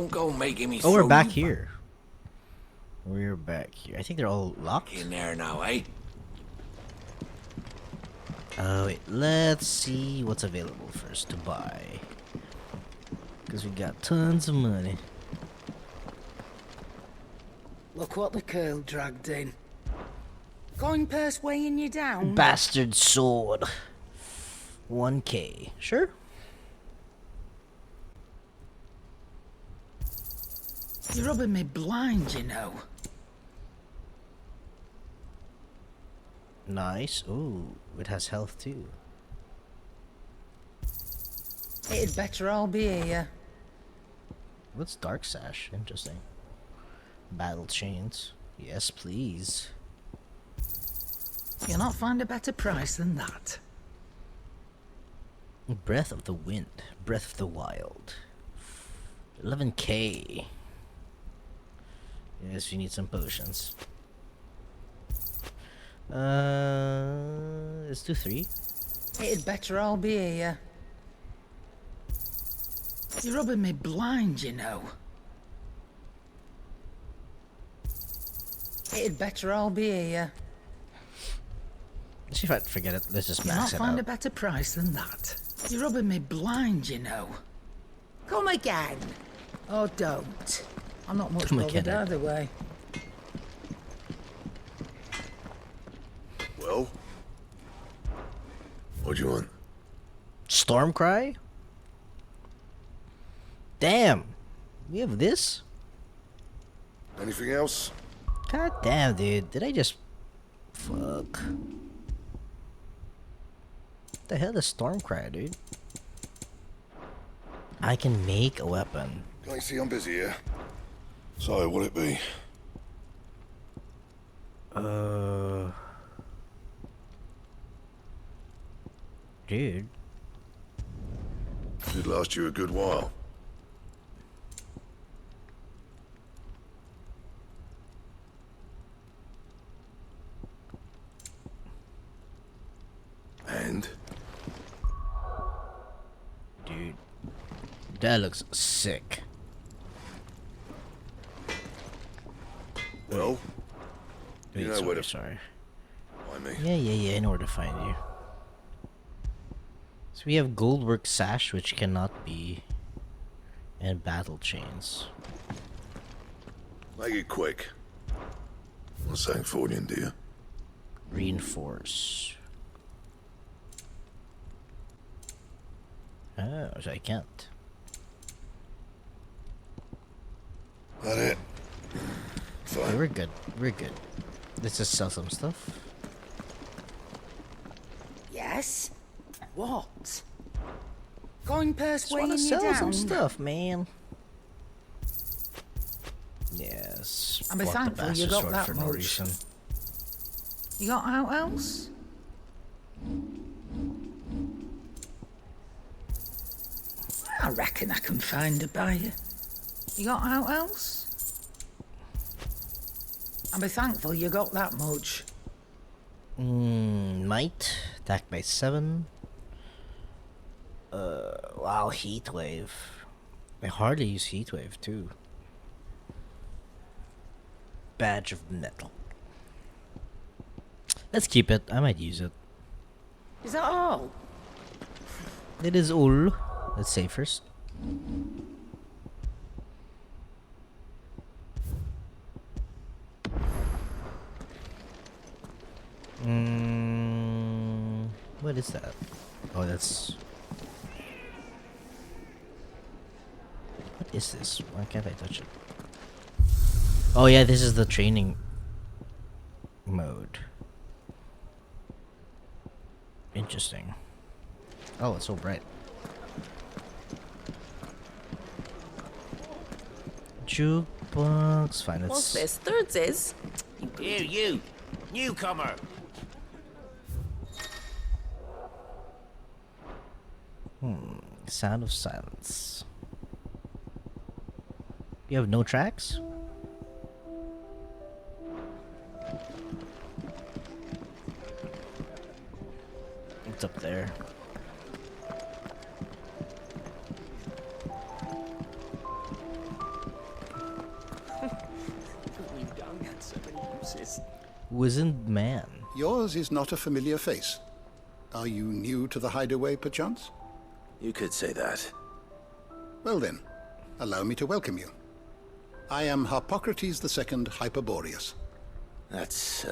Don't go making me. Oh, we're back here. We're back here. I think they're all locked. In there now, eh? Oh wait, let's see what's available first to buy. Because we got tons of money. Look what the curl dragged in. Coin purse weighing you down? Bastard sword. 1K. Sure. You're rubbing me blind, you know. Nice. Ooh, it has health too. It'd better all be here. What's Dark Sash? Interesting. Battle Chains. Yes, please. You'll not find a better price than that. Breath of the Wind. Breath of the Wild. 11K. Yes, you need some potions. Let's do 3. It'd better all be here. You're rubbing me blind, you know. It'd better all be here. Let's see if I forget it. Let's just You'll not max it find a out. better price than that. You're rubbing me blind, you know. Come again. Or don't. I'm not much Come bothered again. either way. Well? What do you want? Stormcry? Damn. We have this? Anything else? God damn, dude. Did I just... Fuck. What the hell is Stormcry, dude? I can make a weapon. Can't you see I'm busy here? So, what'll it be? Dude. It'd last you a good while. And? Dude. That looks sick. Well? Wait, You know sorry, where to sorry. find me. Yeah, I know where to find you. So we have Goldwork Sash, which cannot be... And Battle Chains. Make it quick. I'm saying Fordian, do you? Reinforce. Oh, so I can't. That it? Okay, Fine. we're good. We're good. Let's just sell some stuff. Yes? What? Coin purse Just wanna weighing you sell down? some stuff, man. Yes. I'll be bought the thankful you bastard got sword that for no much. reason. You got out else? I reckon I can find a buyer. You got out else? I'll be thankful you got that much. Might. Attack by 7. Wow, Heatwave. I hardly use Heatwave too. Badge of Metal. Let's keep it. I might use it. Is that all? It is all. Let's save first. What is that? Oh, that's... What is this? Why can't I touch it? Oh yeah, this is the training mode. Interesting. Oh, it's so bright. Jukebox. Fine, What's it's... this? Thirdsies? You, newcomer. Sound of Silence. You have no tracks? What's up there? Wizened man. Yours is not a familiar face. Are you new to the hideaway, perchance? You could say that. Well then, allow me to welcome you. I am Harpocrates II Hyperboreus. That's,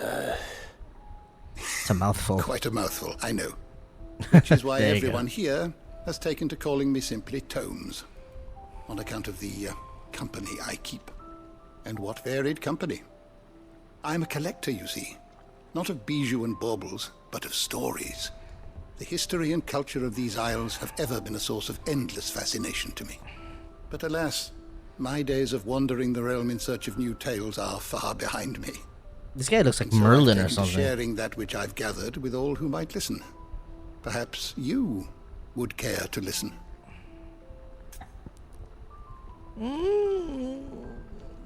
It's a mouthful. Quite a mouthful, I know. Which is why There you go. everyone here has taken to calling me simply Tomes, on account of the company I keep. And what varied company. I'm a collector, you see. Not of bijou and baubles, but of stories. The history and culture of these isles have ever been a source of endless fascination to me. But alas, my days of wandering the realm in search of new tales are far behind me. This guy looks like And so I've Merlin taken or to something. sharing that which I've gathered with all who might listen. Perhaps you would care to listen.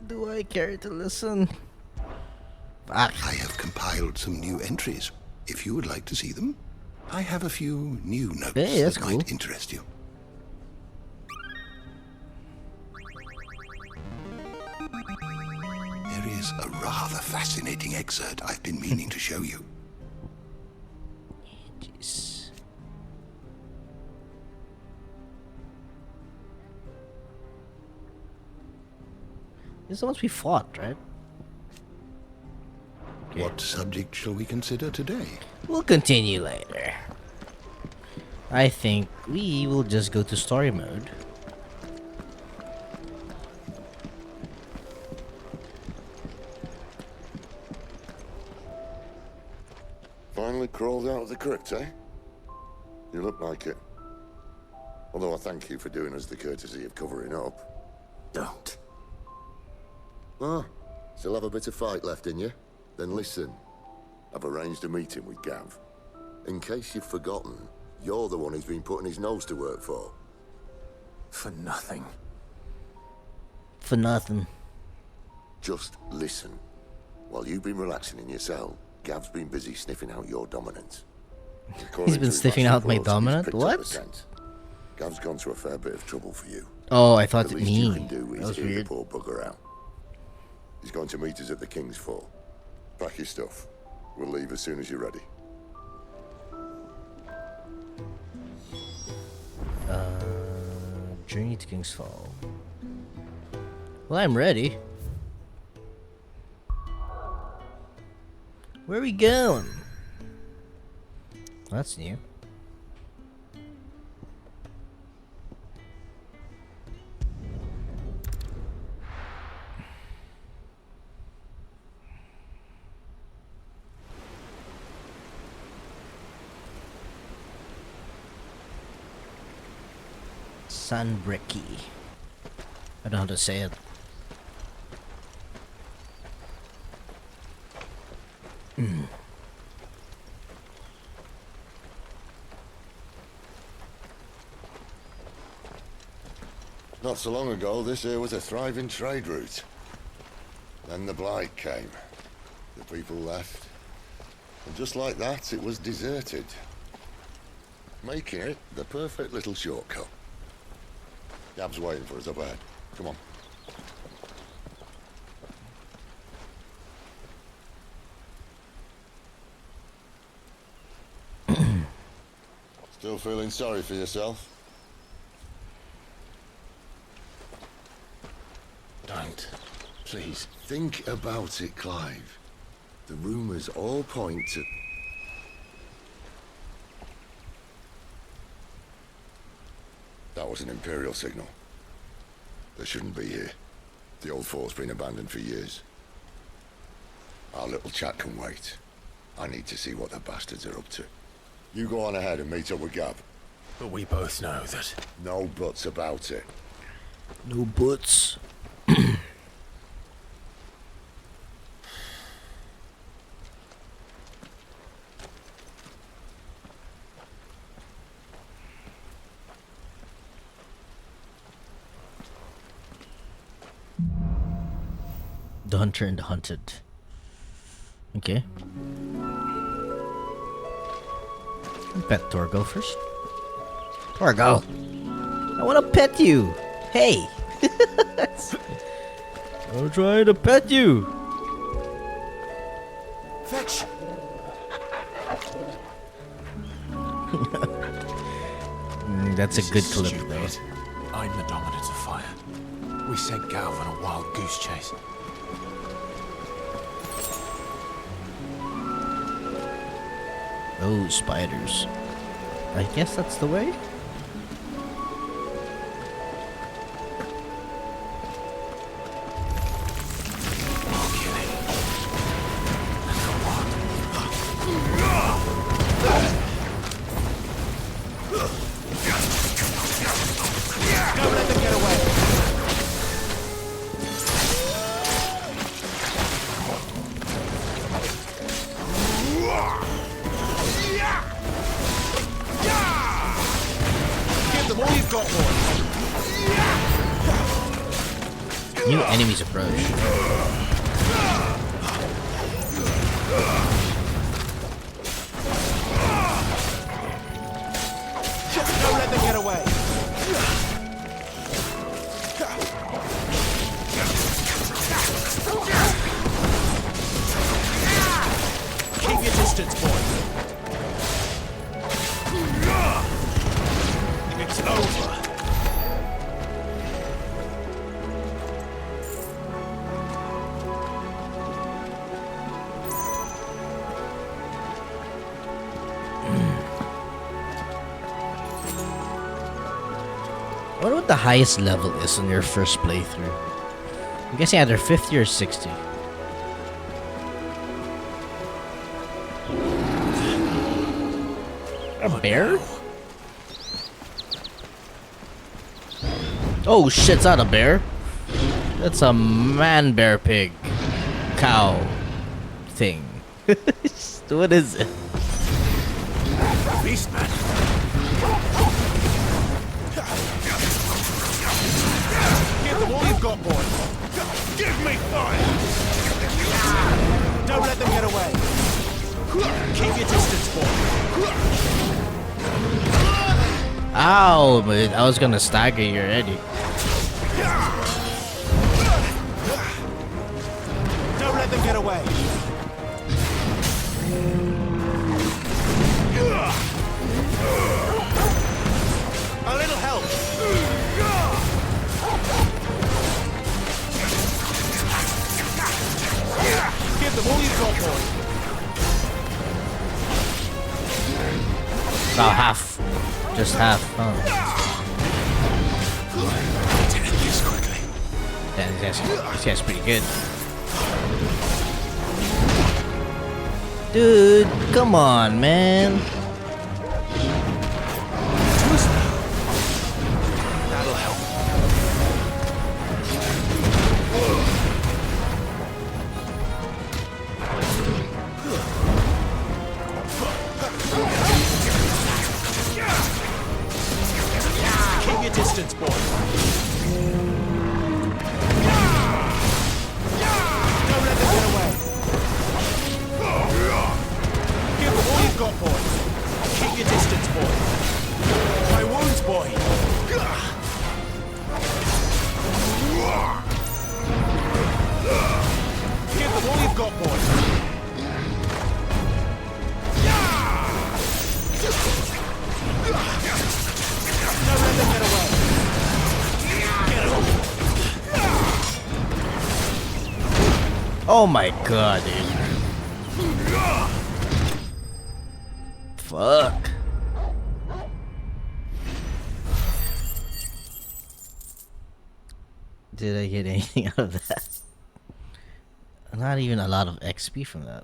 Do I care to listen? Fuck. I have compiled some new entries. If you would like to see them, I have a few new notes Hey, that's that cool. might interest you. There is a rather fascinating excerpt I've been meaning to show you. Jeez. This is the ones we fought, right? What subject shall we consider today? We'll continue later. I think we will just go to story mode. Finally crawled out of the crypt, eh? You look like it. Although I thank you for doing us the courtesy of covering up. don't. Ah, still have a bit of fight left in you? Then listen. I've arranged a meeting with Gav. In case you've forgotten, you're the one he's been putting his nose to work for. For nothing. For nothing. Just listen. While you've been relaxing in your cell, Gav's been busy sniffing out your dominance. He's been sniffing out my dominant? What? Gav's gone through a fair bit of trouble for you. Oh, I thought The it least you me. can do That is was hear the weird. poor bugger out. He's going to meet us at the King's Fall. Pack your stuff. We'll leave as soon as you're ready. Journey to King's Fall. Well, I'm ready. Where are we going? That's new. Sunbricky. I don't know how to say it. Not so long ago, this here was a thriving trade route. Then the blight came. The people left. And just like that, it was deserted. Making it the perfect little shortcut. Gab's waiting for us up ahead. Come on. Still feeling sorry for yourself? Don't. Please. Think about it, Clive. The rumors all point to... That was an Imperial signal. They shouldn't be here. The old fort's been abandoned for years. Our little chat can wait. I need to see what the bastards are up to. You go on ahead and meet up with Gab. But we both know that. No buts about it. No buts. The hunter and the hunted. Okay. Pet Torgo first. Torgo! I wanna pet you! Hey! I'm trying to pet you! Fetch! That's a good clip, Stupid. though. I'm the dominant of fire. We sent Galv on a wild goose chase. Oh, spiders. I guess that's the way? More killing. And for what? Don't let them get away. Give them all you've got, boys. New enemies approach. Don't let them get away. Keep your distance, boys. It's over. I wonder what the highest level is on your first playthrough. I'm guessing either 50 or 60. A bear? Oh shit, it's not a bear. That's a man bear pig. Cow. Thing. What is it? Beast man. Give them all you've got, boys. Give me fire. Don't let them get away. Keep your distance, boys. Ow, but I was gonna stagger you already. Don't let them get away. A little help. Give them all you've got, boys. About half. Just half. Oh. Take this quickly. Yeah, this guy's pretty good. Dude, come on, man. That'll help. Keep your distance, boys. Don't let them get away. Give them all you've got, boys. Keep your distance, boys. My wounds, boy. Give them all you've got, boys. Don't let them get away. Oh my god, dude. Fuck. Did I get anything out of that? Not even a lot of XP from that.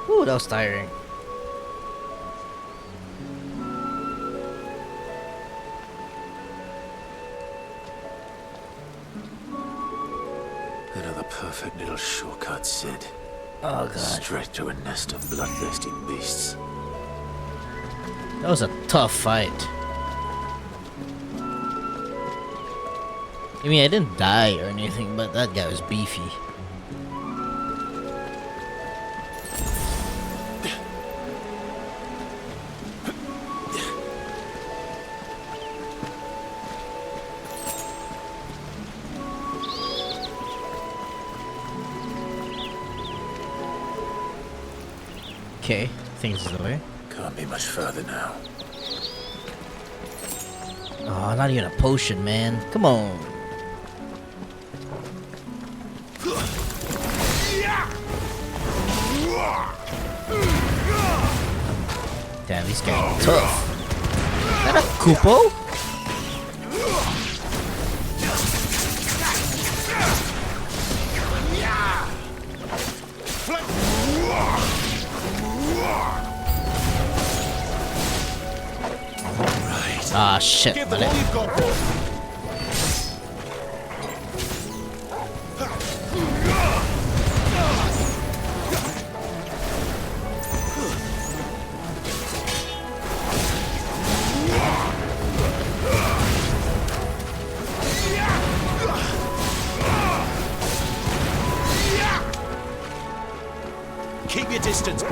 Ooh, that was tiring. Another perfect little shortcut, Sid. Oh god. Straight to a nest of bloodthirsty beasts. That was a tough fight. I mean, I didn't die or anything, but that guy was beefy. Okay, I think this is the way. Can't be much further now. Oh, not even a potion, man. Come on. Damn, these guys are tough. Is that a Kupo? Ah, shit. Give them all you've got, boy. Keep your distance, boy.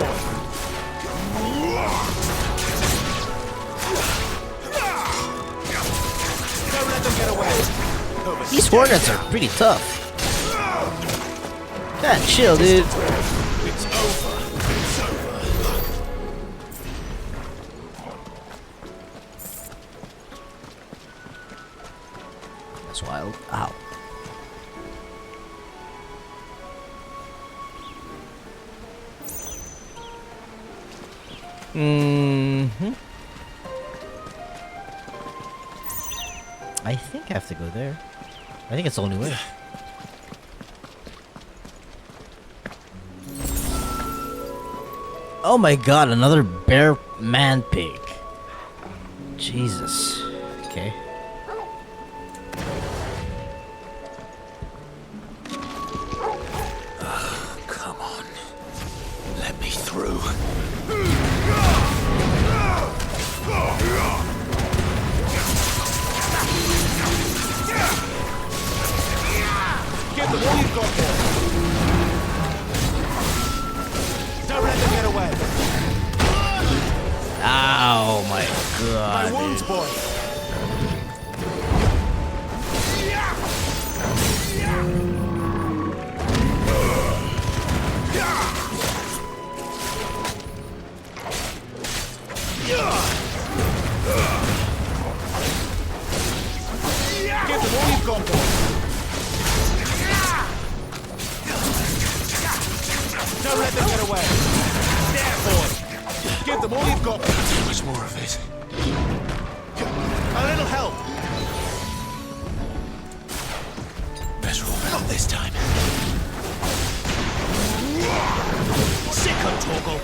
Don't let them get away. These hornets are pretty tough. God, chill, dude. It's over. It's over. That's wild. Ow. I think I have to go there. I think it's the only way. Oh my god, another bear man pig. Jesus. Okay. Come on. Let me through. Give them all you've got, boy. Don't let them get away. Ow, my My god. wounds, Dude. boy. Give them all you've got, boy. Don't let them get away. There, boy. Give them all you've got. Too much more of it. A little help. Better all out this time. Sicko, Torgal.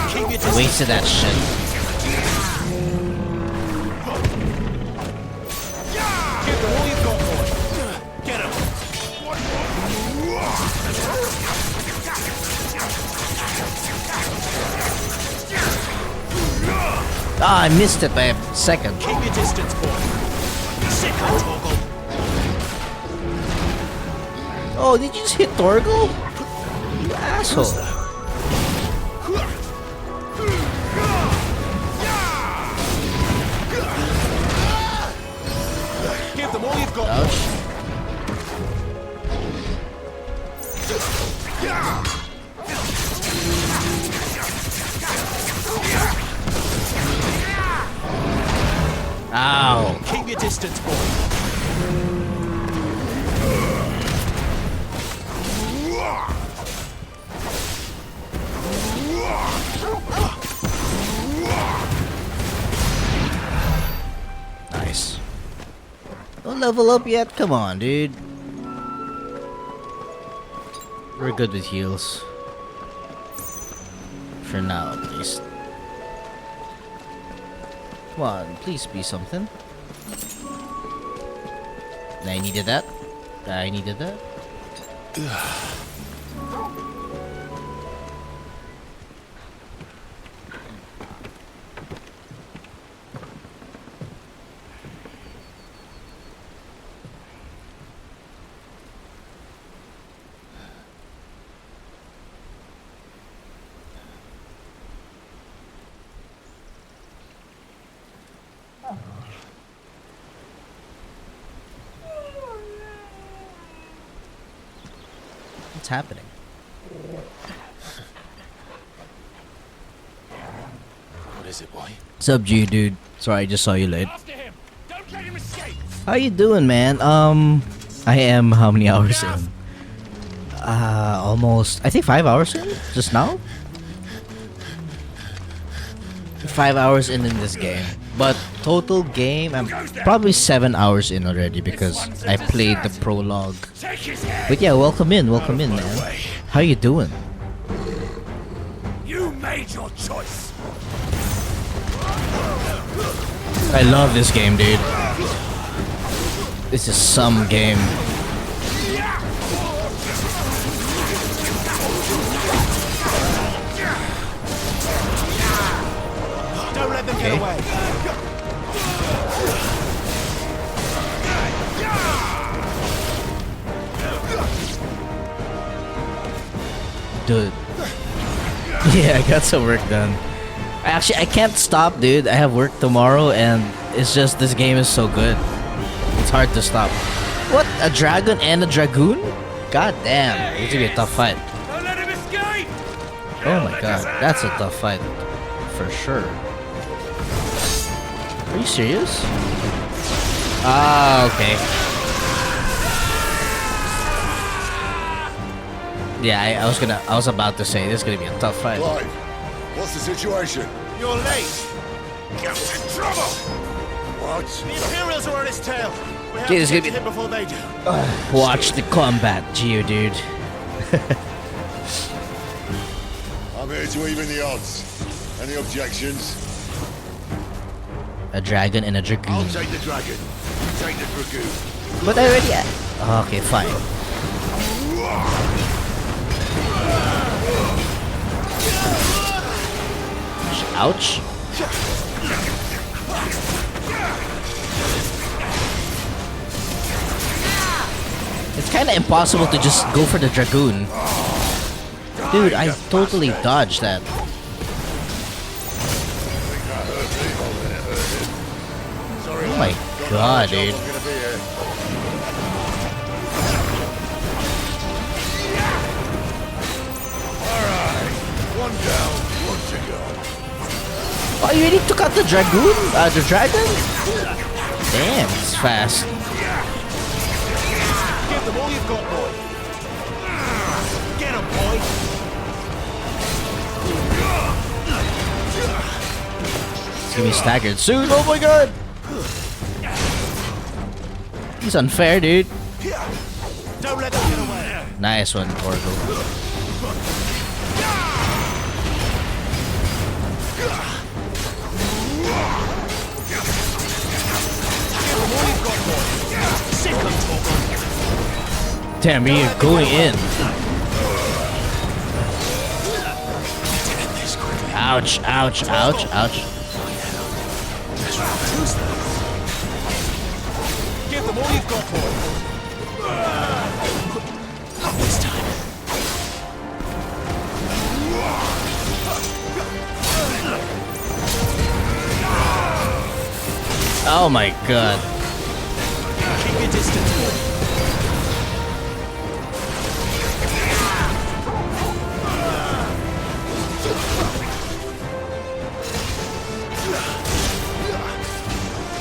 Keep your distance. Wasted that shit. Give them all you've got, boy. Get him. Ah, I missed it by a second. Keep your distance, boy. Sicko, Torgal. Oh, did you just hit Torgal? You asshole. Give them all you've got, Oh, boy. shit. Ow. Keep your distance, boy. Nice. Don't level up yet? Come on, dude. We're good with heals. For now, at least. Come on, please be something. I needed that. I needed that. What's happening? What is it, boy? What's up, G, dude? Sorry, I just saw you late. After him! Don't let him escape! How you doing, man? I am how many hours in? Almost, I think 5 hours in? Just now? 5 hours in this game. But total game, I'm probably 7 hours in already because I played the prologue. But yeah, welcome in, man. How you doing? You made your choice. I love this game, dude. This is some game. Don't let them get away! Dude. Yeah, I got some work done. Actually, I can't stop, dude. I have work tomorrow, and it's just this game is so good. It's hard to stop. What? A dragon and a dragoon? God damn. It's gonna be a tough fight. Don't let him escape! Oh my god. That's a tough fight. For sure. Are you serious? Ah, okay. Yeah, I was about to say this is gonna be a tough fight. Clive, what's the situation? You're late! Get in trouble. What? The Imperials are on his tail! We have Dude, to it's get gonna to be- him before they do. Watch the combat, Geodude. I'm here to even the odds. Any objections? A dragon and a I'll dragoon. take the dragon. You take the dragoon. But I already okay, fine. Ouch. It's kind of impossible to just go for the dragoon. Dude, I totally dodged that. Oh my god, dude. One down, one to go. Oh, you already took out the dragoon? The dragon? Damn, it's fast. Give them all you've got, boy! Get him, boy! He's gonna be staggered soon. Oh my god! He's unfair, dude. Don't let them get away! Nice one, Orgo. Give them all you've got, boy! Sick of talking! Damn, you're going in. Ouch, ouch, ouch, ouch. Give them all you've got, boy! Not this time. Oh my god. Keep your distance, boy!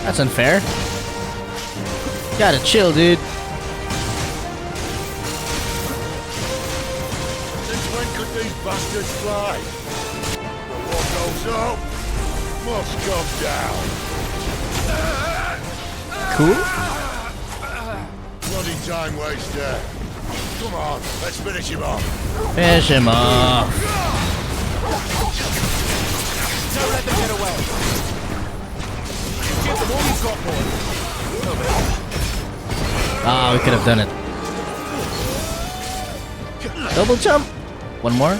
That's unfair. Gotta chill, dude. Since when could these bastards fly? But what goes up must come down. Cool? Bloody time waster. Come on, let's finish him off. Finish him off. Don't let them get away! Give them all you've got, boy! Ah, we could have done it. Double jump. One more.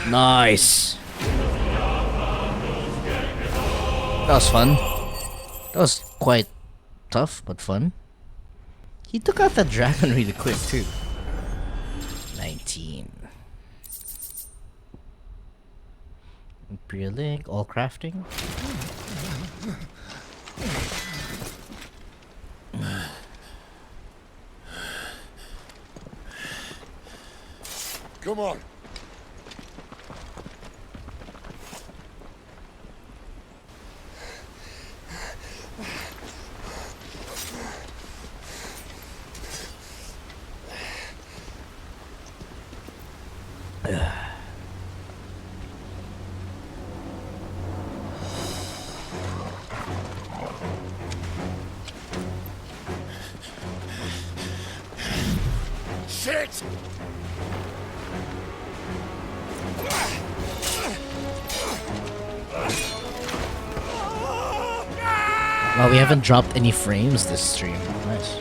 Nice. That was fun. That was quite tough, but fun. He took out that dragon really quick, too. 19. Imperial Link, all crafting. Come on. Shit! Wow, we haven't dropped any frames this stream. Nice.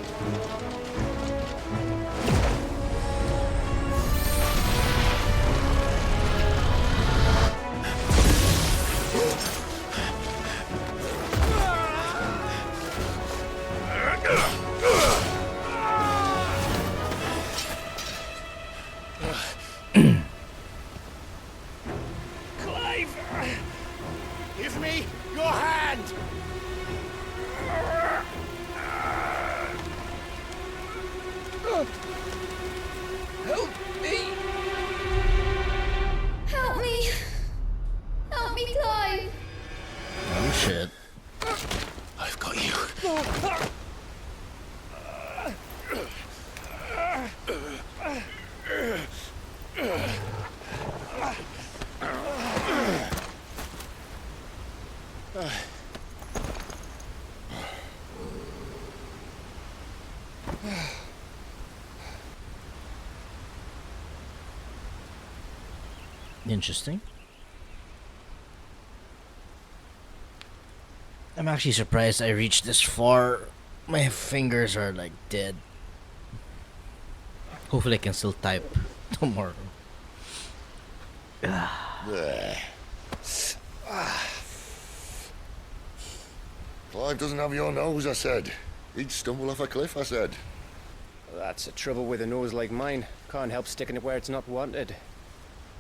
Clive! Give me your hand! Help me! Help me! Help me, Clive! Oh shit. I've got you. Interesting. I'm actually surprised I reached this far. My fingers are like dead. Hopefully I can still type tomorrow. There. Clive doesn't have your nose, I said. He'd stumble off a cliff, I said. That's the trouble with a nose like mine. Can't help sticking it where it's not wanted.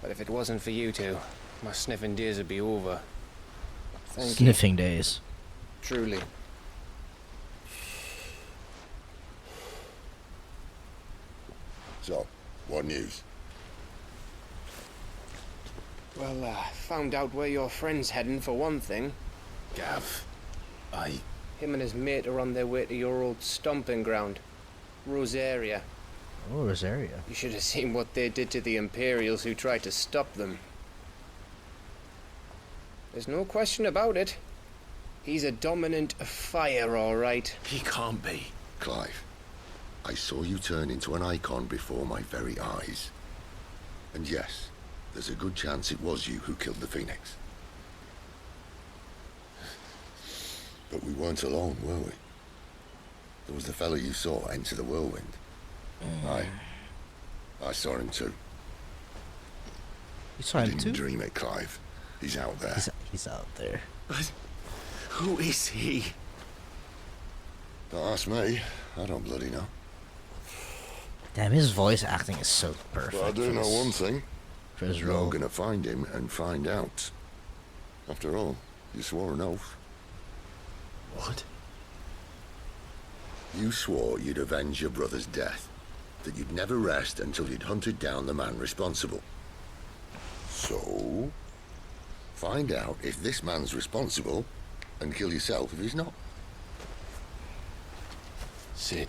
But if it wasn't for you two, my sniffing days would be over. Thank you. Sniffing days. Truly. So, what news? Well, found out where your friend's heading for one thing. Gav, Him and his mate are on their way to your old stomping ground, Rosaria. Oh, Rosaria. You should have seen what they did to the Imperials who tried to stop them. There's no question about it. He's a dominant fire, all right. he can't be. Clive, I saw you turn into an icon before my very eyes. And yes, there's a good chance it was you who killed the Phoenix. But we weren't alone, were we? There was the fellow you saw enter the whirlwind. I saw him too. You saw I him didn't too? dream it, Clive. He's out there. He's out there. But who is he? Don't ask me. I don't bloody know. Damn, his voice acting is so perfect. But I do for know this- one thing. For his You're role. gonna find him and find out. After all, you swore an oath. What? You swore you'd avenge your brother's death. That you'd never rest until you'd hunted down the man responsible. So, find out if this man's responsible and kill yourself if he's not. Sid,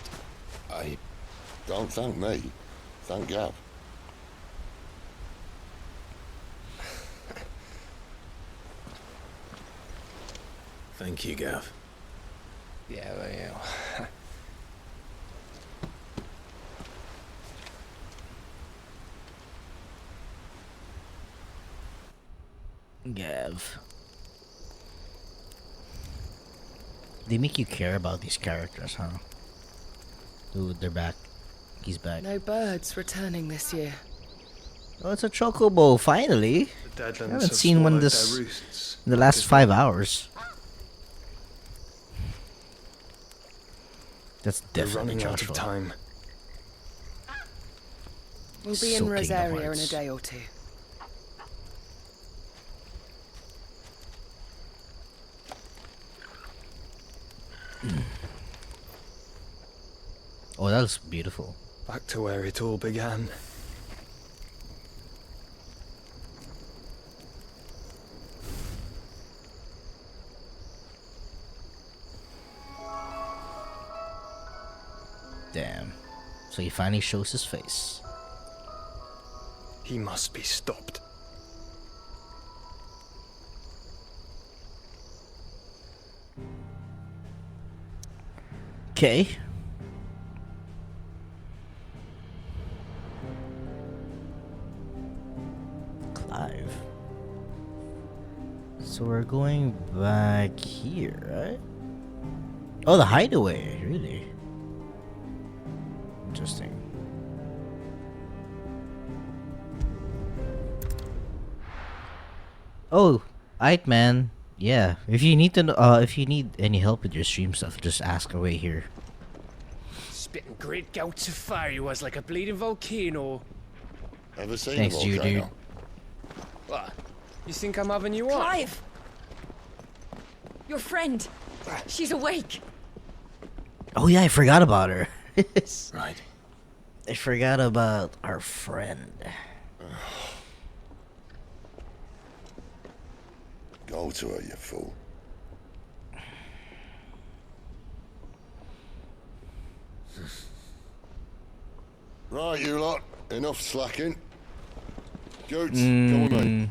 Don't thank me. Thank Gav. Thank you, Gav. Yeah, well, yeah. Gav. They make you care about these characters, huh? Ooh, they're back. He's back. No birds returning this year. Oh, it's a chocobo, finally. The Deadlands I haven't have seen one swallowed this their roosts. in the last 5 hours. That's They're definitely running out Joshua. of time. We'll be So in Kingdom Rosaria in a Hearts. day or two. Oh, that looks beautiful. Back to where it all began. So he finally shows his face. He must be stopped. Okay. Clive. So we're going back here, right? Oh, the hideaway, really? Interesting. Oh, aight, man. Yeah, if you need to, if you need any help with your stream stuff, just ask away here. Spitting great gouts of fire he was like a bleeding volcano. Ever seen Thanks, a dude. volcano? What? You think I'm having you on? Clive! Your friend. She's awake. Oh yeah, I forgot about her. Right. I forgot about our friend. Go to her, you fool. Right, you lot. Enough slacking. Goots, come with me.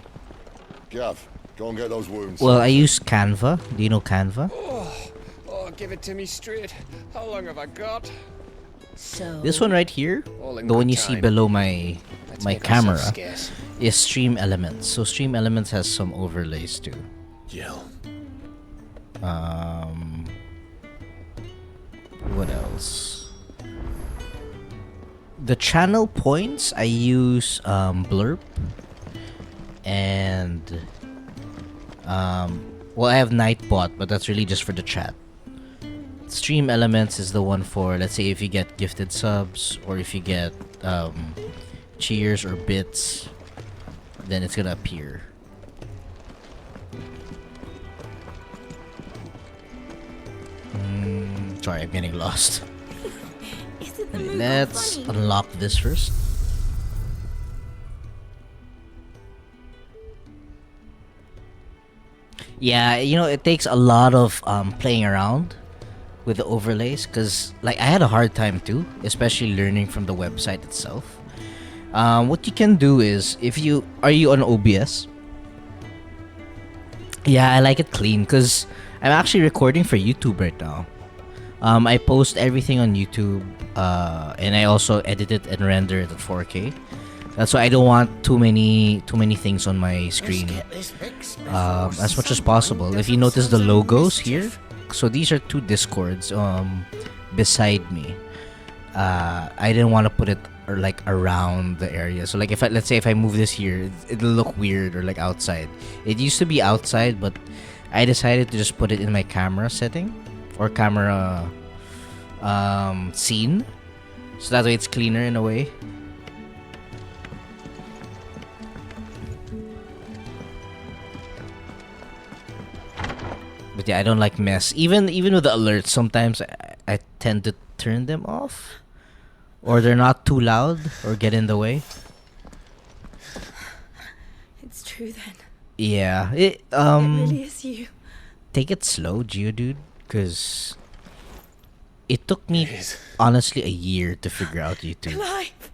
Gav, go and get those wounds. Well, I use Canva. Do you know Canva? Oh, give it to me straight. How long have I got? So... This one right here, All in the one good you see time. below my Let's my make ourselves camera, scarce. is Stream Elements. So Stream Elements has some overlays too. Jill. What else? The channel points I use Blurb and well, I have Nightbot, but that's really just for the chat. Stream Elements is the one for, let's say, if you get gifted subs or if you get cheers or bits, then it's gonna appear. Sorry, I'm getting lost. Isn't the movie Let's funny? unlock this first. Yeah, you know, it takes a lot of playing around with the overlays, because like I had a hard time too, especially learning from the website itself. What you can do is, if you are you on OBS? Yeah, I like it clean because I'm actually recording for YouTube right now. I post everything on YouTube, and I also edit it and render it at 4K. That's why I don't want too many things on my screen. As much as possible. If you notice the logos here, so these are two Discords beside me. I didn't want to put it like around the area. So like if let's say if I move this here, it'll look weird or like outside. It used to be outside, but I decided to just put it in my camera setting or camera scene, so that way it's cleaner in a way. But yeah, I don't like mess. Even with the alerts, sometimes I tend to turn them off, or they're not too loud or get in the way. It's true then. Yeah, It really is you. take it slow, Geodude, because it took me It is. honestly a year to figure out YouTube. Clive!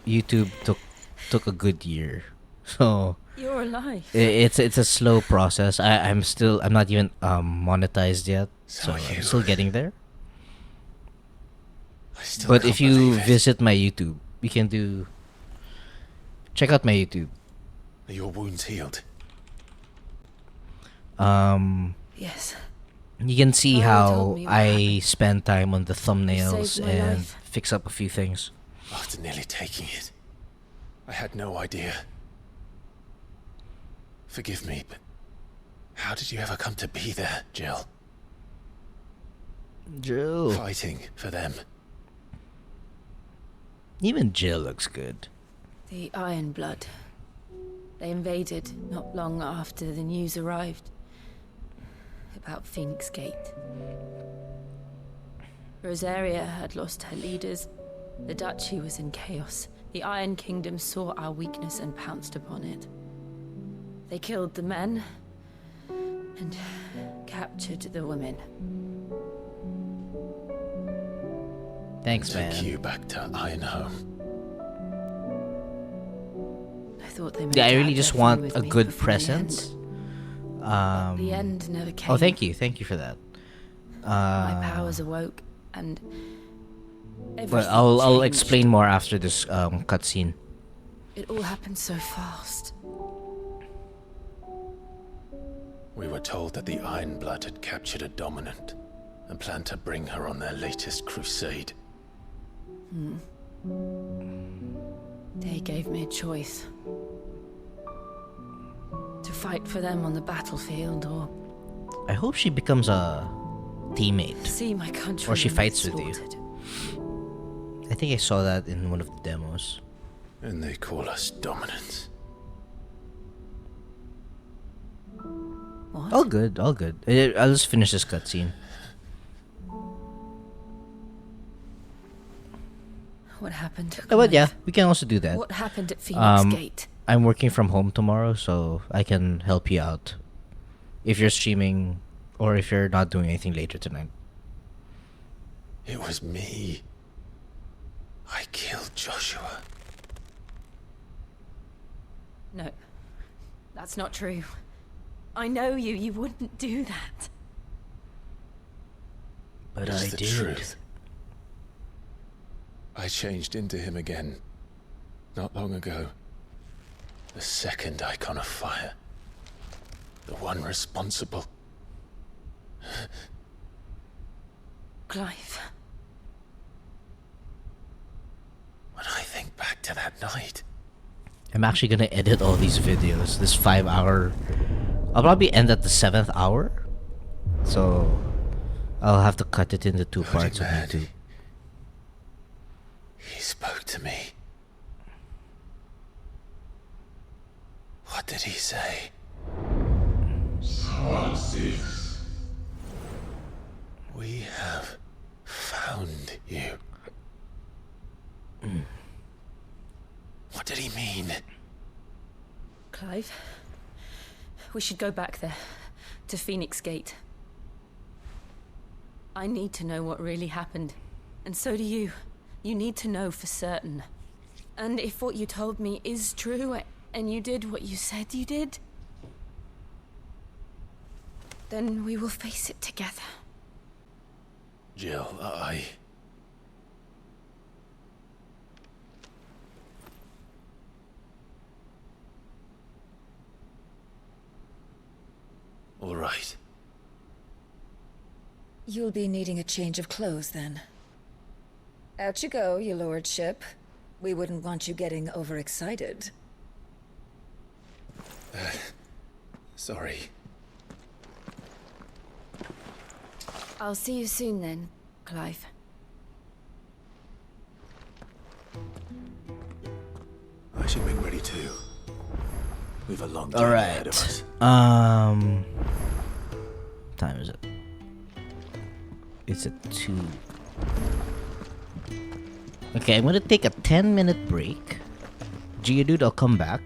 YouTube took a good year, so You're alive. it's a slow process. I'm not even monetized yet, so So are I'm you. still getting there. I still But can't if you believe it. visit my YouTube, you can check out my YouTube. Are your wounds healed? Yes. You can see Clara how told me what I happened. spend time on the thumbnails saved my and life. fix up a few things. After nearly taking it, I had no idea. Forgive me, but how did you ever come to be there, Jill? Jill. Fighting for them. Even Jill looks good. The Iron Blood. They invaded not long after the news arrived about Phoenix Gate. Rosaria had lost her leaders. The Duchy was in chaos. The Iron Kingdom saw our weakness and pounced upon it. They killed the men and captured the women. Thanks, Take man. you back to Ironhome. I thought they. Yeah, I made really Dad just go through want with a me good before the present. end. But the end never came. Oh, thank you for that. My powers awoke, and But everything I'll changed. explain more after this cutscene. It all happened so fast. We were told that the Ironblood had captured a dominant and planned to bring her on their latest crusade. They gave me a choice. To fight for them on the battlefield or I hope she becomes a teammate. see my country Or she fights with you. slaughtered. I think I saw that in one of the demos. And they call us dominants. What? All good, all good. I'll just finish this cutscene. What happened? Oh, but yeah, Clive? we can also do that. What happened at Phoenix Gate? I'm working from home tomorrow, so I can help you out if you're streaming or if you're not doing anything later tonight. It was me. I killed Joshua. No, that's not true. I know you. You wouldn't do that. But It's I the did. truth. I changed into him again. Not long ago. The second icon of fire. The one responsible. Clive. When I think back to that night, I'm actually gonna edit all these videos. This 5 hour. I'll probably end at the 7th hour. So I'll have to cut it into 2 Bloody parts on man. YouTube. he spoke to me. What did he say? We have found you. What did he mean? Clive. We should go back there. To Phoenix Gate. I need to know what really happened. And so do you. You need to know for certain. And if what you told me is true, and you did what you said you did, then we will face it together. Jill, all right. You'll be needing a change of clothes then. Out you go, your lordship. We wouldn't want you getting overexcited. Sorry. I'll see you soon then, Clive. I should make ready too. We've a long All journey ahead of right. us. What time is it? It's at 2. Okay, I'm gonna take a 10-minute break. Geodude, I'll come back.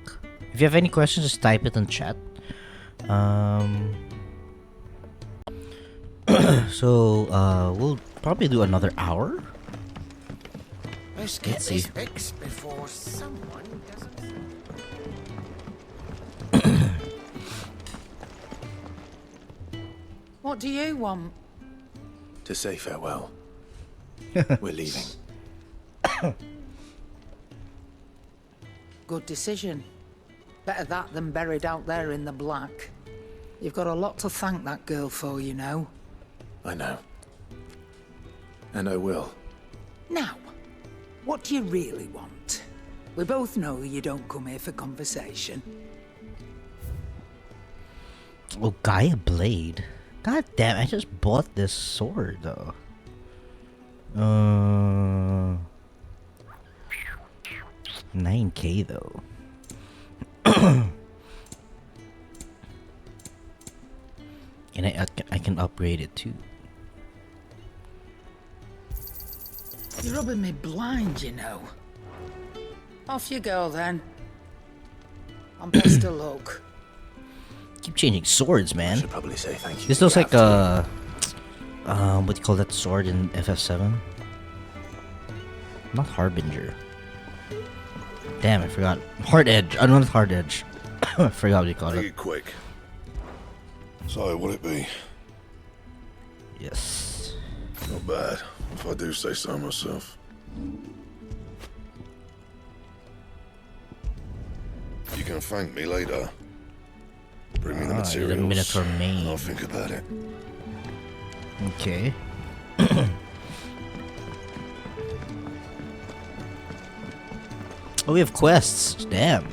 If you have any questions, just type it in chat. So we'll probably do another hour. Let's get Let's this see. fixed before someone doesn't. What do you want? To say farewell. We're leaving. Good decision. Better that than buried out there in the black. You've got a lot to thank that girl for, you know. I know. And I will. Now, what do you really want? We both know you don't come here for conversation. Oh, Gaia Blade. God damn, I just bought this sword though. 9K though. And I can upgrade it too. You're rubbing me blind, you know. Off you go then. I'm best of luck. Keep changing swords, I man. should probably say thank you. This to looks like Gav, what do you call that sword in FF7? Not Harbinger. Damn, I forgot. Hard Edge. I know it's Hard Edge. I forgot what you called Make it. it quick. So, what'd it be? Yes. Not bad, if I do say so myself. You can thank me later. Bring me the you're materials. the Minotaur main. I'll think about it. Okay. Oh, we have quests. Damn.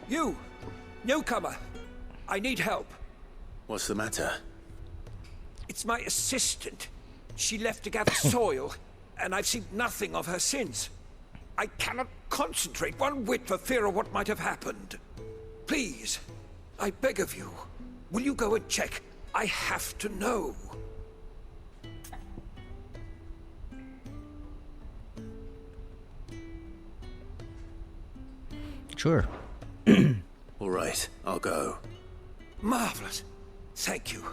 You! Newcomer! I need help. What's the matter? It's my assistant. She left to gather soil, and I've seen nothing of her since. I cannot concentrate one whit for fear of what might have happened. Please, I beg of you, will you go and check? I have to know. Sure. All right, I'll go. Marvelous. Thank you.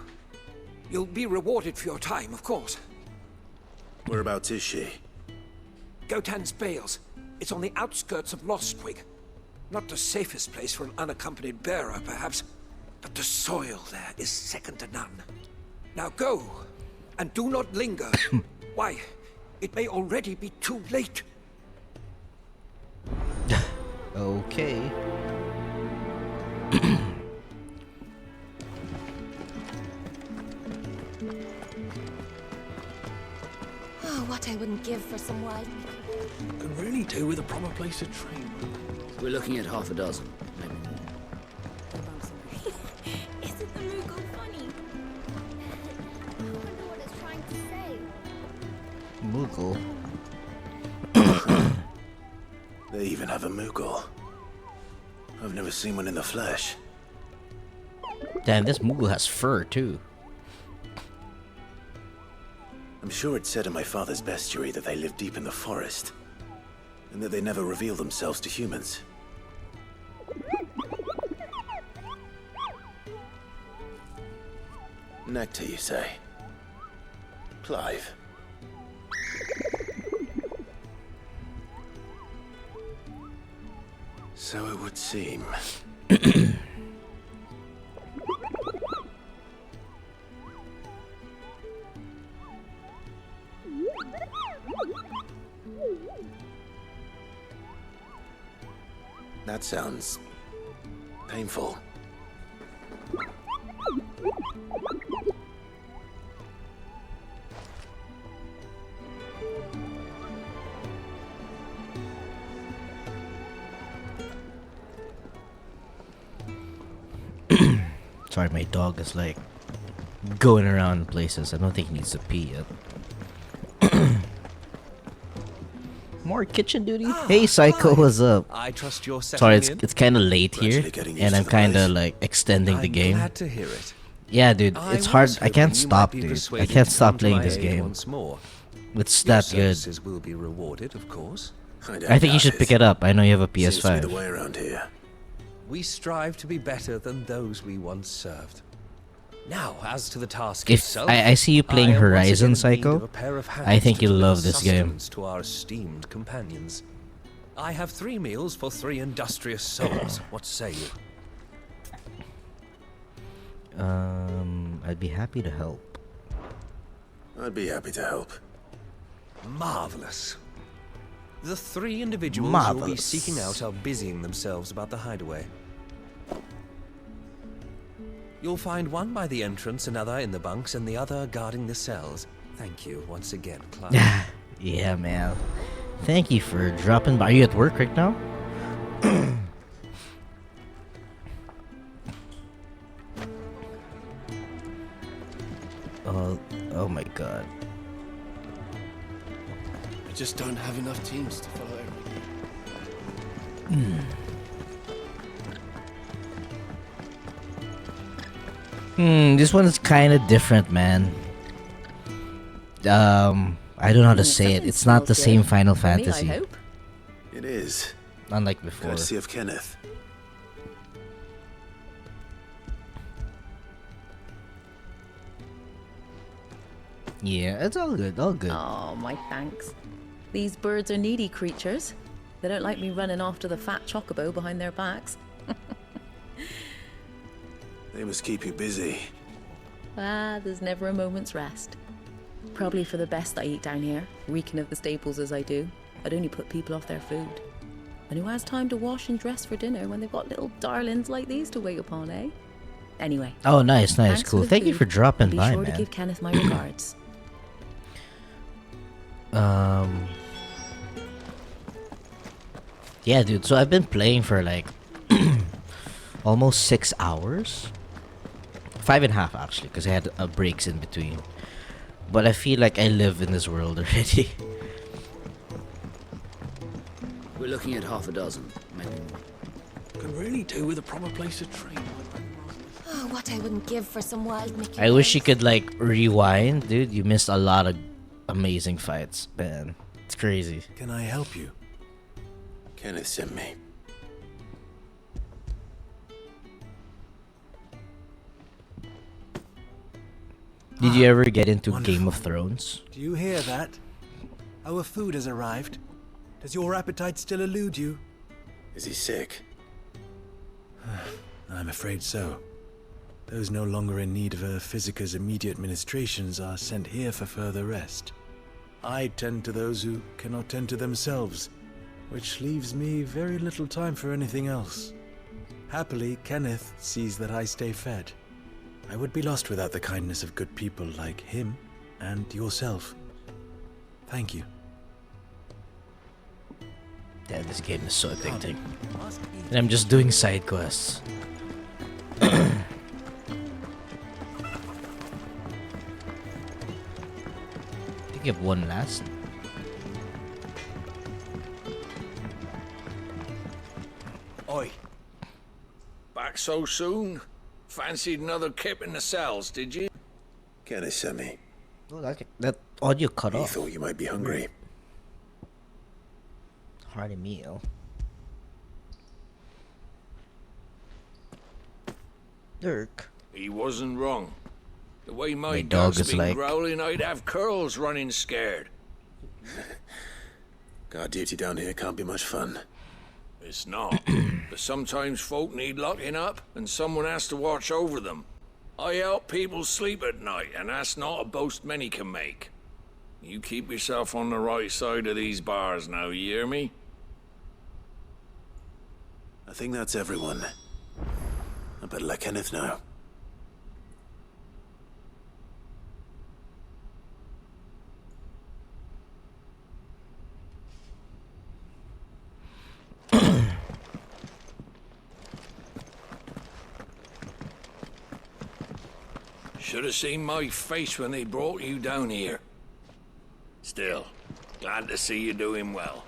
You'll be rewarded for your time, of course. Whereabouts is she? Gotan's Bales. It's on the outskirts of Lostwig. Not the safest place for an unaccompanied bearer, perhaps, but the soil there is second to none. Now go, and do not linger. Why, it may already be too late. Okay. Oh, what I wouldn't give for some wild. Could really do with a proper place to train. We're looking at half a dozen, maybe more. Isn't the Moogle funny? I wonder what it's trying to say. Moogle. They even have a Moogle. I've never seen one in the flesh. Damn, this Moogle has fur too. I'm sure it said in my father's bestiary that they live deep in the forest, and that they never reveal themselves to humans. Nectar, you say? Clive. So it would seem. That sounds painful. Sorry, my dog is like going around places. I don't think he needs to pee yet. More kitchen duty. Hey, Psycho, what's up? I trust you're Sorry, settling in. it's kind of late here, and I'm kind of like extending the game. Glad to hear it. Yeah, dude, I it's hard. was I can't hoping you stop, might be dude. I persuaded can't to stop come to playing my this aid game. once more. It's Your that good. services will be rewarded, of course. I think you should pick it up. I know you have a Seems to be the PS5. way around here. We strive to be better than those we once served. Now, as to the task If itself, I see you playing I am once Horizon, again in need Psycho, of a pair of I hands think to you'll deliver love this game. sustenance to our esteemed companions. I have 3 meals for 3 industrious souls. What say you? I'd be happy to help. I'd be happy to help. Marvelous. The 3 individuals you'll be Marvelous. seeking out are busying themselves about the hideaway. You'll find one by the entrance, another in the bunks, and the other guarding the cells. Thank you once again, Clive. Yeah, man. Thank you for dropping by. Are you at work right now? Oh my god. We just don't have enough teams to follow everything. This one is kind of different, man. I don't know how to say it. It's not the same Final Fantasy. It is. Unlike before. Courtesy of Kenneth. Yeah, it's all good, all good. Oh, my thanks. These birds are needy creatures. They don't like me running after the fat chocobo behind their backs. They must keep you busy. There's never a moment's rest. Probably for the best I eat down here, reeking of the staples as I do. I'd only put people off their food. And who has time to wash and dress for dinner when they've got little darlings like these to wait upon, eh? Anyway. Oh, nice, thanks cool. for the Thank you food, for dropping and by, be sure man. to give Kenneth my regards. Yeah, dude. So I've been playing for like almost 6 hours. 5.5 actually, because I had breaks in between. But I feel like I live in this world already. We're looking at half a dozen, maybe more. Can really do with a proper place to train. Oh, what I wouldn't give for some wild Mickey. I wish you could like rewind, dude. You missed a lot of amazing fights, man. It's crazy. Can I help you? Kenneth sent me. Did you ever get into Game of Thrones? Do you hear that? Our food has arrived. Does your appetite still elude you? Is he sick? I'm afraid so. Those no longer in need of a Physica's immediate ministrations are sent here for further rest. I tend to those who cannot tend to themselves, which leaves me very little time for anything else. Happily, Kenneth sees that I stay fed. I would be lost without the kindness of good people like him and yourself. Thank you. Yeah, this game is so addicting. And I'm just doing side quests. I think you have one last. Oi. Back so soon? Fancied another kip in the cells, did you? Kenneth sent me. Oh, that audio cut He off. thought you might be hungry. Hearty meal. Dirk. He wasn't wrong. The way my, My dog dog's is been like- growling, I'd have curls running scared. Guard duty down here can't be much fun. It's not. But sometimes folk need locking up, and someone has to watch over them. I help people sleep at night, and that's not a boast many can make. You keep yourself on the right side of these bars now, you hear me? I think that's everyone. I better let Kenneth know. Should have seen my face when they brought you down here. Still, glad to see you doing well.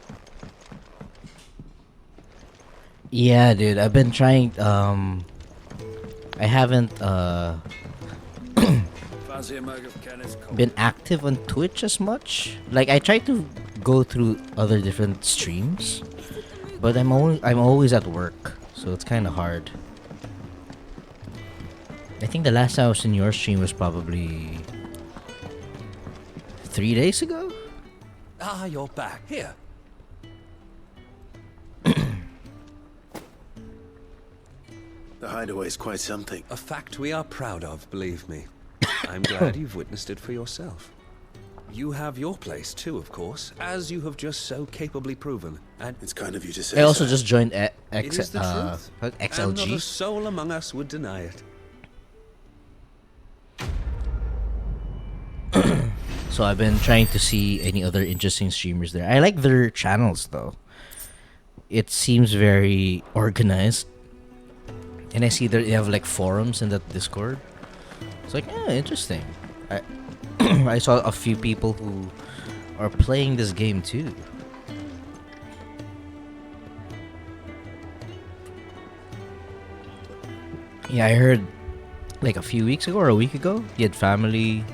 Yeah, dude. I've been trying. I haven't Fancy a mug of Kenneth's coffee? been active on Twitch as much. Like I try to go through other different streams, but I'm always at work, so it's kind of hard. I think the last time I was in your stream was probably 3 days ago. Ah, you're back. Here. The hideaway's quite something. A fact we are proud of, believe me. I'm glad you've witnessed it for yourself. You have your place too, of course, as you have just so capably proven. And it's kind of you to say. I also so. just joined it is the truth. And not a XLG. soul among us would deny it. So I've been trying to see any other interesting streamers there. I like their channels though. It seems very organized. And I see that they have like forums in that Discord. It's like, yeah, interesting. I saw a few people who are playing this game too. Yeah, I heard like a few weeks ago or a week ago, you had family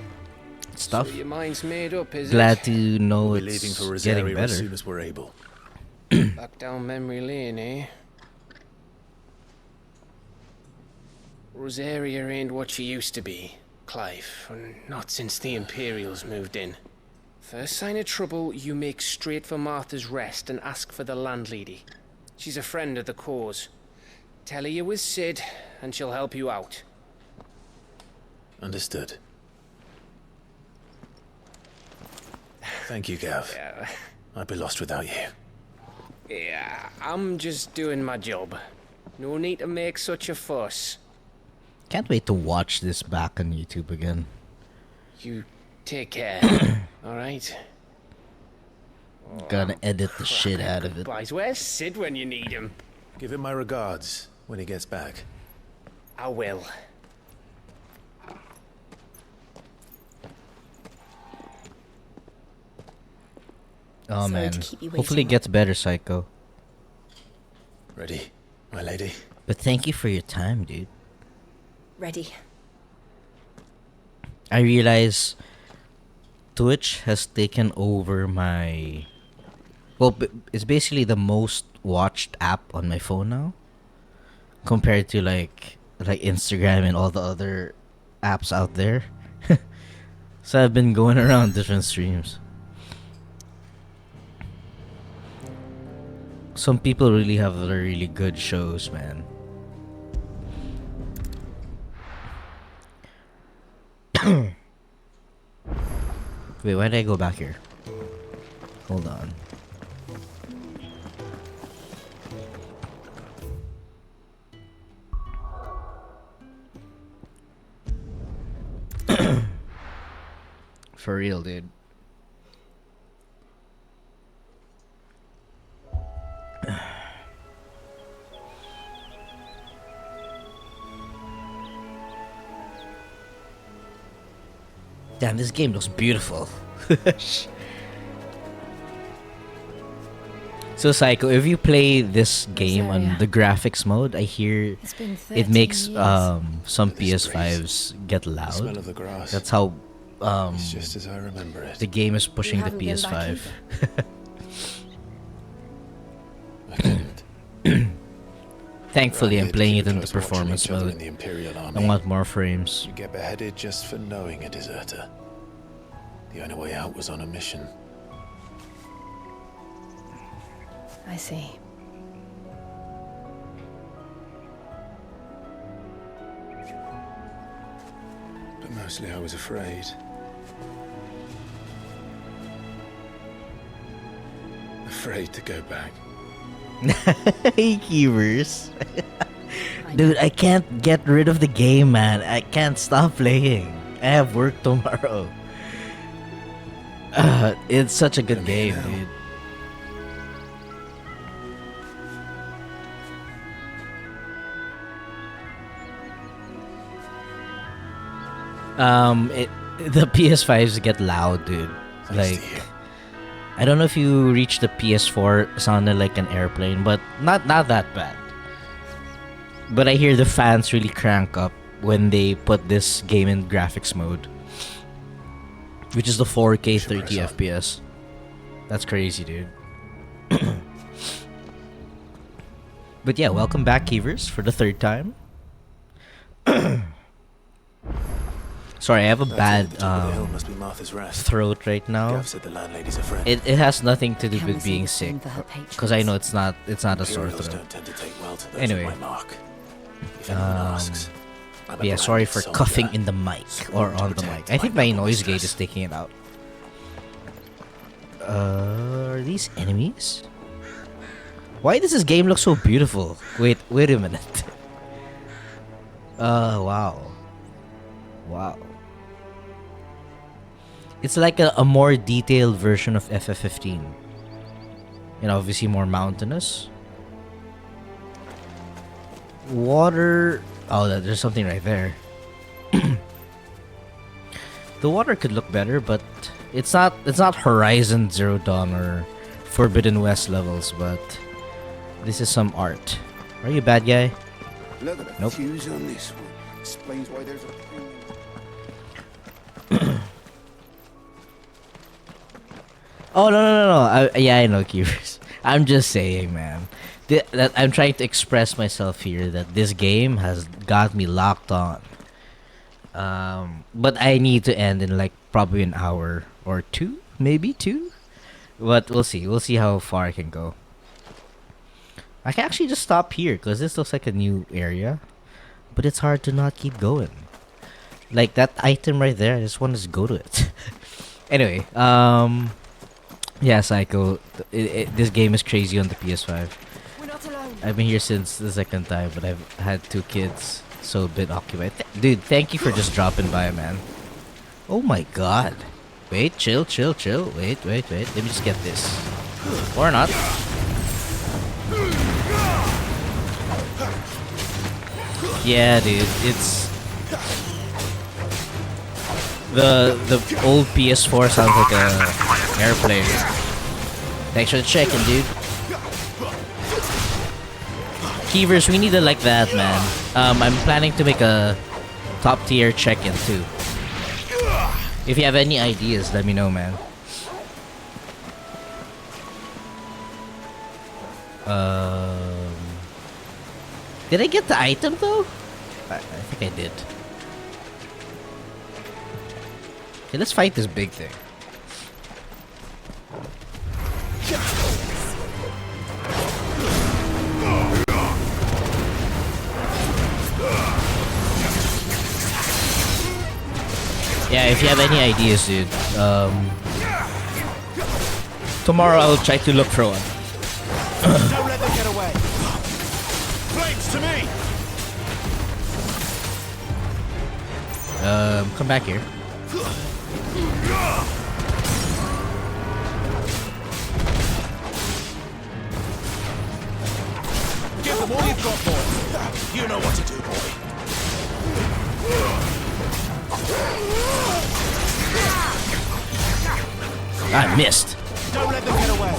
stuff. So your mind's made up, is Glad it? to know We're it's leaving for getting Rosario better. as soon as we're able. Back down memory lane, eh? Rosaria ain't what she used to be. Clive. Not since the Imperials moved in. First sign of trouble, you make straight for Martha's Rest and ask for the landlady. She's a friend of the cause. Tell her you're with Sid, and she'll help you out. Understood. Thank you, Gav. Yeah. I'd be lost without you. Yeah, I'm just doing my job. No need to make such a fuss. Can't wait to watch this back on YouTube again. You take care, alright? Gonna edit the shit out of it. Guys, where's Sid when you need him? Give him my regards when he gets back. I will. Oh Sorry man. to keep you Hopefully it waiting. gets better, Psycho. Ready, my lady? But thank you for your time, dude. Ready. I realize Twitch has taken over my... Well, it's basically the most watched app on my phone now. Compared to like Instagram and all the other apps out there. So I've been going around different streams. Some people really have really good shows, man. Wait, why did I go back here? Hold on. For real, dude. Damn, this game looks beautiful. So Psycho, if you play this game on the graphics mode, I hear been it makes 13 years. some PS5s get loud. smell of the grass. That's how It's just as I remember it. the game is pushing the haven't been back PS5. Thankfully, Right, I'm playing keep it in the close watching performance each other mode. in the Imperial I Army. want more frames. You get beheaded just for knowing a deserter. The only way out was on a mission. I see. But mostly I was afraid. Afraid to go back. Hey, Keevers. Dude, I can't get rid of the game, man. I can't stop playing. I have work tomorrow. It's such a good game, dude. The PS5s get loud, dude. Like, I don't know if you reach the PS4, sounded like an airplane, but not that bad. But I hear the fans really crank up when they put this game in graphics mode, which is the 4K 30 FPS. That's crazy, dude. But yeah, welcome back, Keevers, for the third time. Sorry, I have a bad must be Martha's Rest. throat right now. Gav said the landlady's a friend. It has nothing to do Can we with say being the same sick, for her patrons? because I know it's not a sore Imperials throat. don't tend to take well to those Anyway, of my mark. If anyone asks, I'm a yeah, sorry for branded coughing soldier, in the mic sworn or to on the protect mic. I think my my noble noise gate mistress. is taking it out. Are these enemies? Why does this game look so beautiful? Wait a minute. Wow. It's like a more detailed version of FF15. You know, obviously more mountainous. Water. Oh, there's something right there. The water could look better, but it's not Horizon Zero Dawn or Forbidden West levels, but this is some art. Are you a bad guy? Look at the Nope. fuse on this one. Explains why there's a... Oh no! I know, Keepers. I'm just saying, man. That I'm trying to express myself here that this game has got me locked on. But I need to end in like probably an hour or two, maybe two. But we'll see. We'll see how far I can go. I can actually just stop here because this looks like a new area, but it's hard to not keep going. Like that item right there, I just want to go to it. Anyway, yeah, Psycho. This game is crazy on the PS5. I've been here since the second time, but I've had 2 kids, so a bit occupied. Dude, thank you for just dropping by, man. Oh my god. Wait, chill. Wait. Let me just get this. Or not. Yeah, dude, it's... The old PS4 sounds like a airplane. Thanks for the check-in, dude. Keevers, we need it like that, man. I'm planning to make a top tier check-in too. If you have any ideas, let me know, man. Did I get the item though? I think I did. Okay, let's fight this big thing. Yeah, if you have any ideas, dude, tomorrow I'll try to look for one. Don't let them get away. Flames to me. Come back here. Give them all you've got, boy. You know what to do, boy. I missed. Don't let them get away.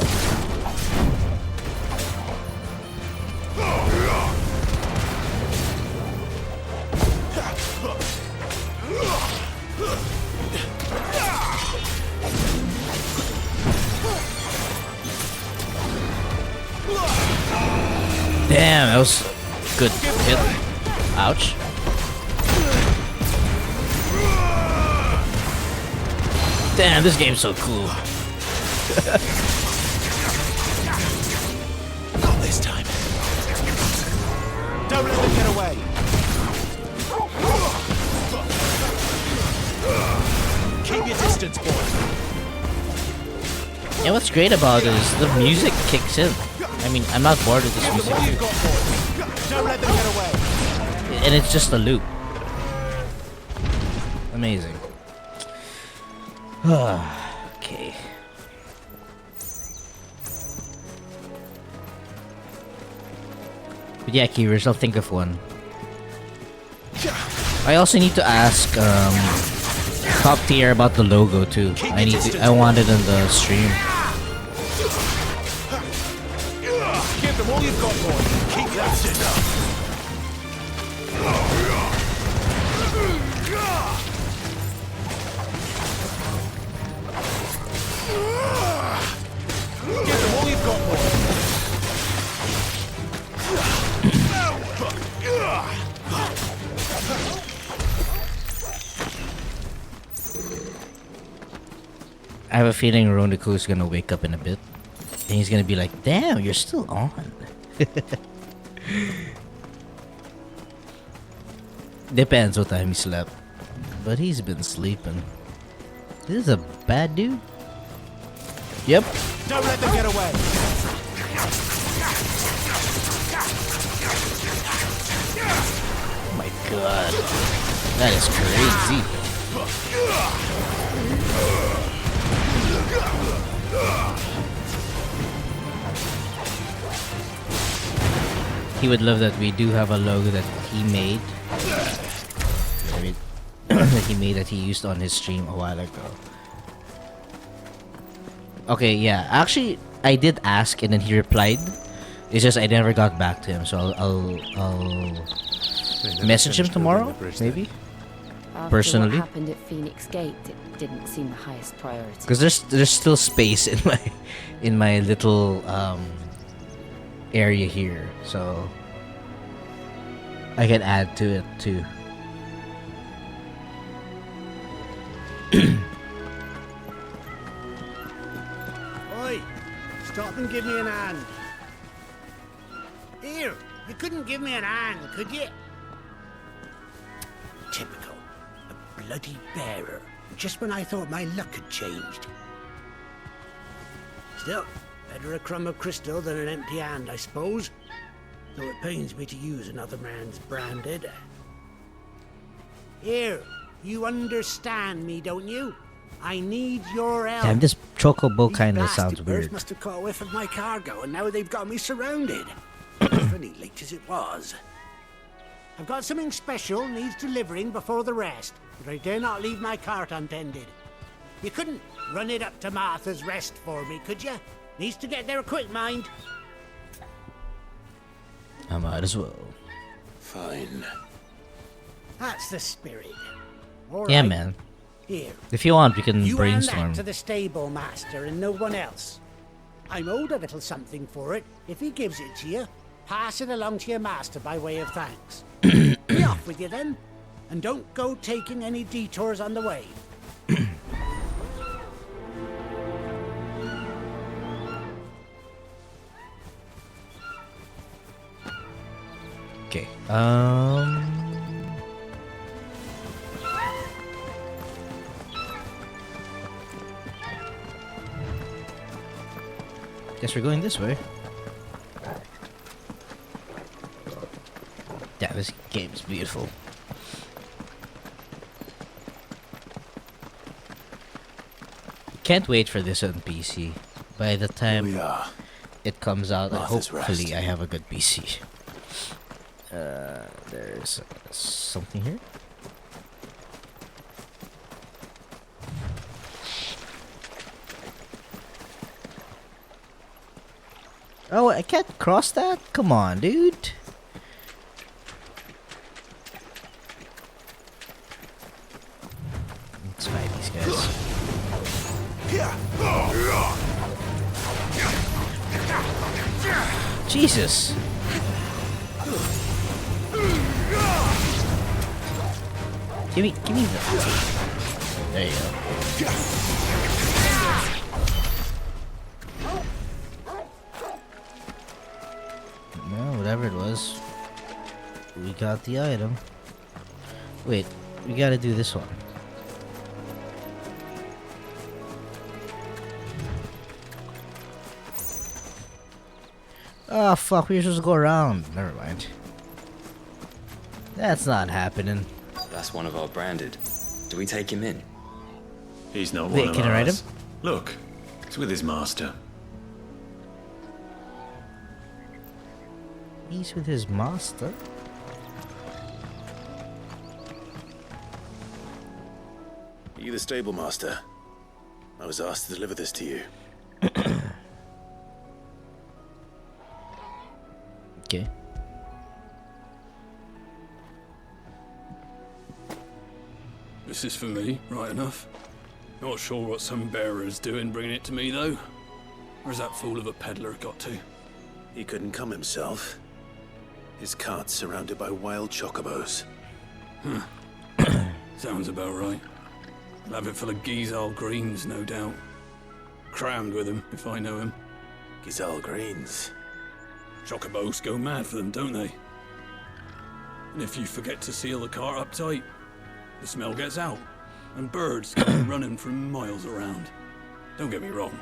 Damn, that was good hit. Ouch. Damn, this game's so cool. Not this time. Don't let them get away. Keep your distance, boy. And what's great about it is the music kicks in. I mean, I'm not bored with this music. Don't let them get away. And it's just a loop. Amazing. Okay. But yeah, Keevers, I'll think of one. I also need to ask top tier about the logo too. I want it in the stream. Give them all you've got, boy. Keep that shit up. Give them all you've got, boy. I have a feeling Roniko is gonna wake up in a bit. And he's gonna be like, damn, you're still on. Depends what time he slept. But he's been sleeping. This is a bad dude. Yep. Don't let them get away. Oh my god. That is crazy. He would love that we do have a logo that he made. I mean, that he used on his stream a while ago. Okay, yeah. Actually, I did ask and then he replied. It's just I never got back to him, so I'll message him tomorrow, maybe. After Personally, what happened at Phoenix Gate, it didn't seem the highest priority. because there's still space in my little area here, so I can add to it too. Oi, stop and give me an hand. Here, you couldn't give me an hand, could you? Typical. A bloody bearer. Just when I thought my luck had changed. Still, better a crumb of crystal than an empty hand, I suppose. Though it pains me to use another man's branded. Here, you understand me, don't you? I need your help. Damn, this chocobo These kind of blasted sounds birds weird. must have caught a whiff of my cargo, and now they've got me surrounded. Funny late as it was. I've got something special needs delivering before the rest, but I dare not leave my cart untended. You couldn't run it up to Martha's Rest for me, could you? Needs to get there quick, mind. I might as well. Fine. That's the spirit. Yeah, man. Here. If you want, we can You hand brainstorm. that to the stable master and no one else. I'm owed a little something for it. If he gives it to you, pass it along to your master by way of thanks. Be off with you then, and don't go taking any detours on the way. Okay. Guess we're going this way. Yeah, this game is beautiful. Can't wait for this on PC. By the time it comes out, Martha's hopefully Rest. I have a good PC. There's something here. Oh, I can't cross that? Come on, dude. Let's fight these guys. Jesus. Give me the. There you go. No, whatever it was, we got the item. Wait, we gotta do this one. Oh fuck, we were supposed to go around. Never mind. That's not happening. That's one of our branded. Do we take him in? He's not Wait, one of can I ride ours. him? Look, it's with his master. He's with his master. Are you the stable master? I was asked to deliver this to you. Okay. This is for me, right enough. Not sure what some bearer's doing bringing it to me, though. Where's that fool of a peddler got to? He couldn't come himself. His cart's surrounded by wild chocobos. Huh. Sounds about right. I'll have it full of Gizal greens, no doubt. Crammed with them, if I know him. Gizal greens? Chocobos go mad for them, don't they? And if you forget to seal the cart up tight, the smell gets out, and birds come running from miles around. Don't get me wrong.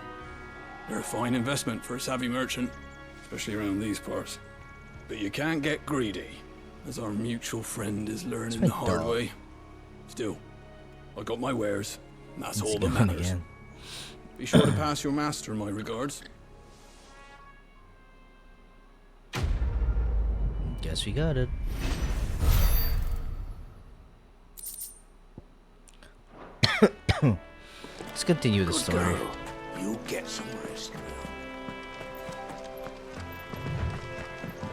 They're a fine investment for a savvy merchant, especially around these parts. But you can't get greedy, as our mutual friend is learning the hard way. Still, I got my wares, and that's all that matters. Again. Be sure to pass your master my regards. Guess we got it. Let's continue the story. You get some rest now.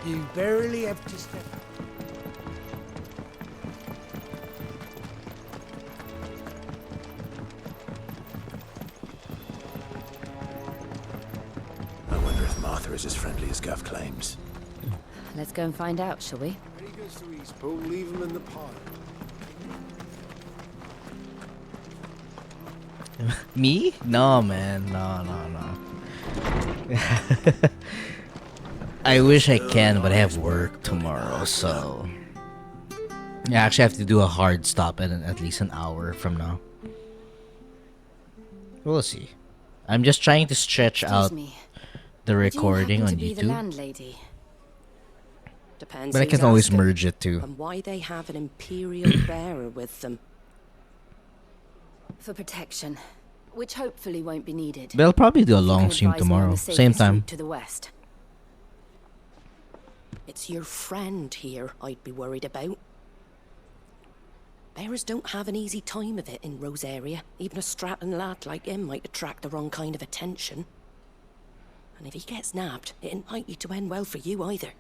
You barely have to step. I wonder if Martha is as friendly as Gav claims. Let's go and find out, shall we? When he goes to East Pole, leave him in the pile. Me? No, man. No. I wish I can, but I have work tomorrow, so yeah, I actually have to do a hard stop at least an hour from now. We'll see. I'm just trying to stretch out the recording on The YouTube, landlady? Depends but I who's can always asking, merge it too. and why they have an imperial bearer with them. For protection, which hopefully won't be needed. But I'll probably do a You long can stream advise me on tomorrow, the same safest time. route to the west. It's your friend here I'd be worried about. Bearers don't have an easy time of it in Rosaria. Even a Stratton lad like him might attract the wrong kind of attention. And if he gets nabbed, it ain't likely to end well for you either.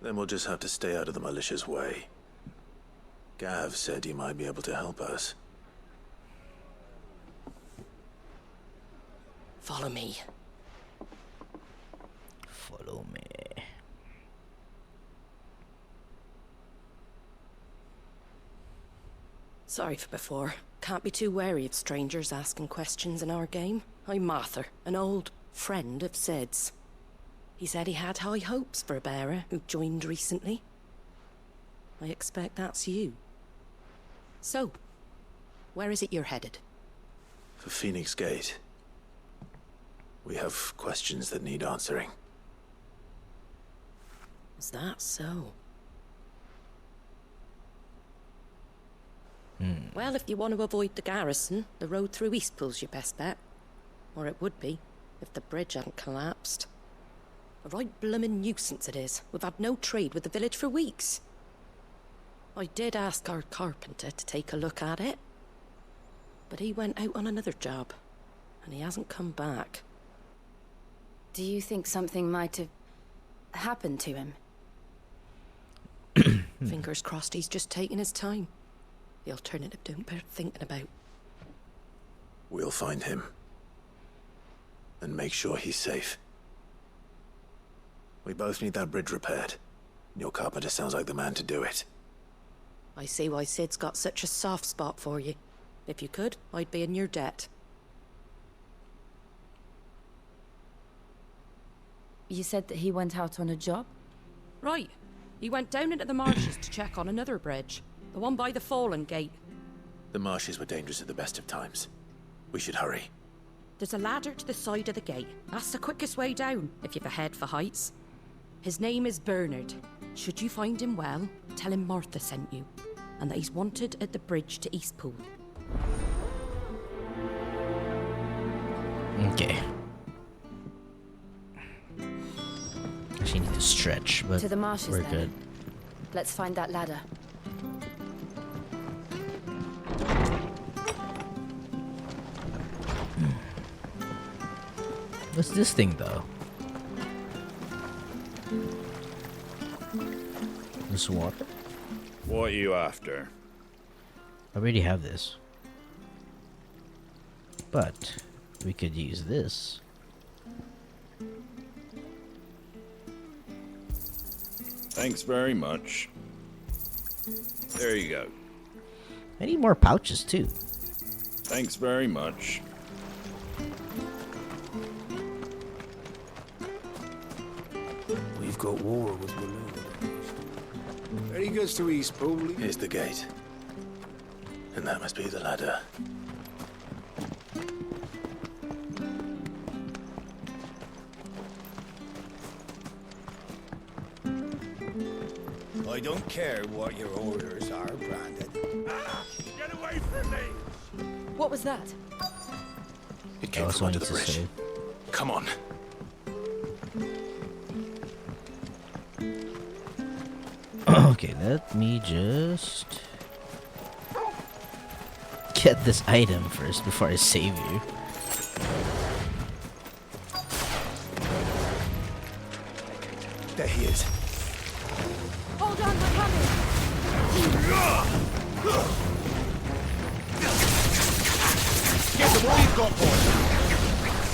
Then we'll just have to stay out of the malicious way. Gav said he might be able to help us. Follow me. Follow me. Sorry for before. Can't be too wary of strangers asking questions in our game. I'm Martha, an old friend of Sid's. He said he had high hopes for a bearer who joined recently. I expect that's you. So, where is it you're headed? For Phoenix Gate. We have questions that need answering. Is that so? Well, if you want to avoid the garrison, the road through Eastpool's your best bet. Or it would be, if the bridge hadn't collapsed. A right bloomin' nuisance it is. We've had no trade with the village for weeks. I did ask our carpenter to take a look at it. But he went out on another job. And he hasn't come back. Do you think something might have happened to him? Fingers crossed he's just taking his time. The alternative don't bear thinking about. We'll find him. And make sure he's safe. We both need that bridge repaired. Your carpenter sounds like the man to do it. I see why Sid's got such a soft spot for you. If you could, I'd be in your debt. You said that he went out on a job? Right. He went down into the marshes to check on another bridge. The one by the Fallen Gate. The marshes were dangerous at the best of times. We should hurry. There's a ladder to the side of the gate. That's the quickest way down, if you've a head for heights. His name is Bernard. Should you find him well, tell him Martha sent you. And that he's wanted at the bridge to Eastpool. Okay. Actually need to stretch, but To the marshes we're then. good. Let's find that ladder. What's this thing though? This water? What are you after? I already have this. But we could use this. Thanks very much. There you go. I need more pouches too. Thanks very much. We've got war with Willow. There he goes to Eastpool. Here's the gate. And that must be the ladder. I don't care what your orders are, Brandon. Get away from me! What was that? It came Also from under need the to bridge. save. Come on. Okay, let me just get this item first before I save you. There he is. Hold on, we're coming! Get them all you've got, boy!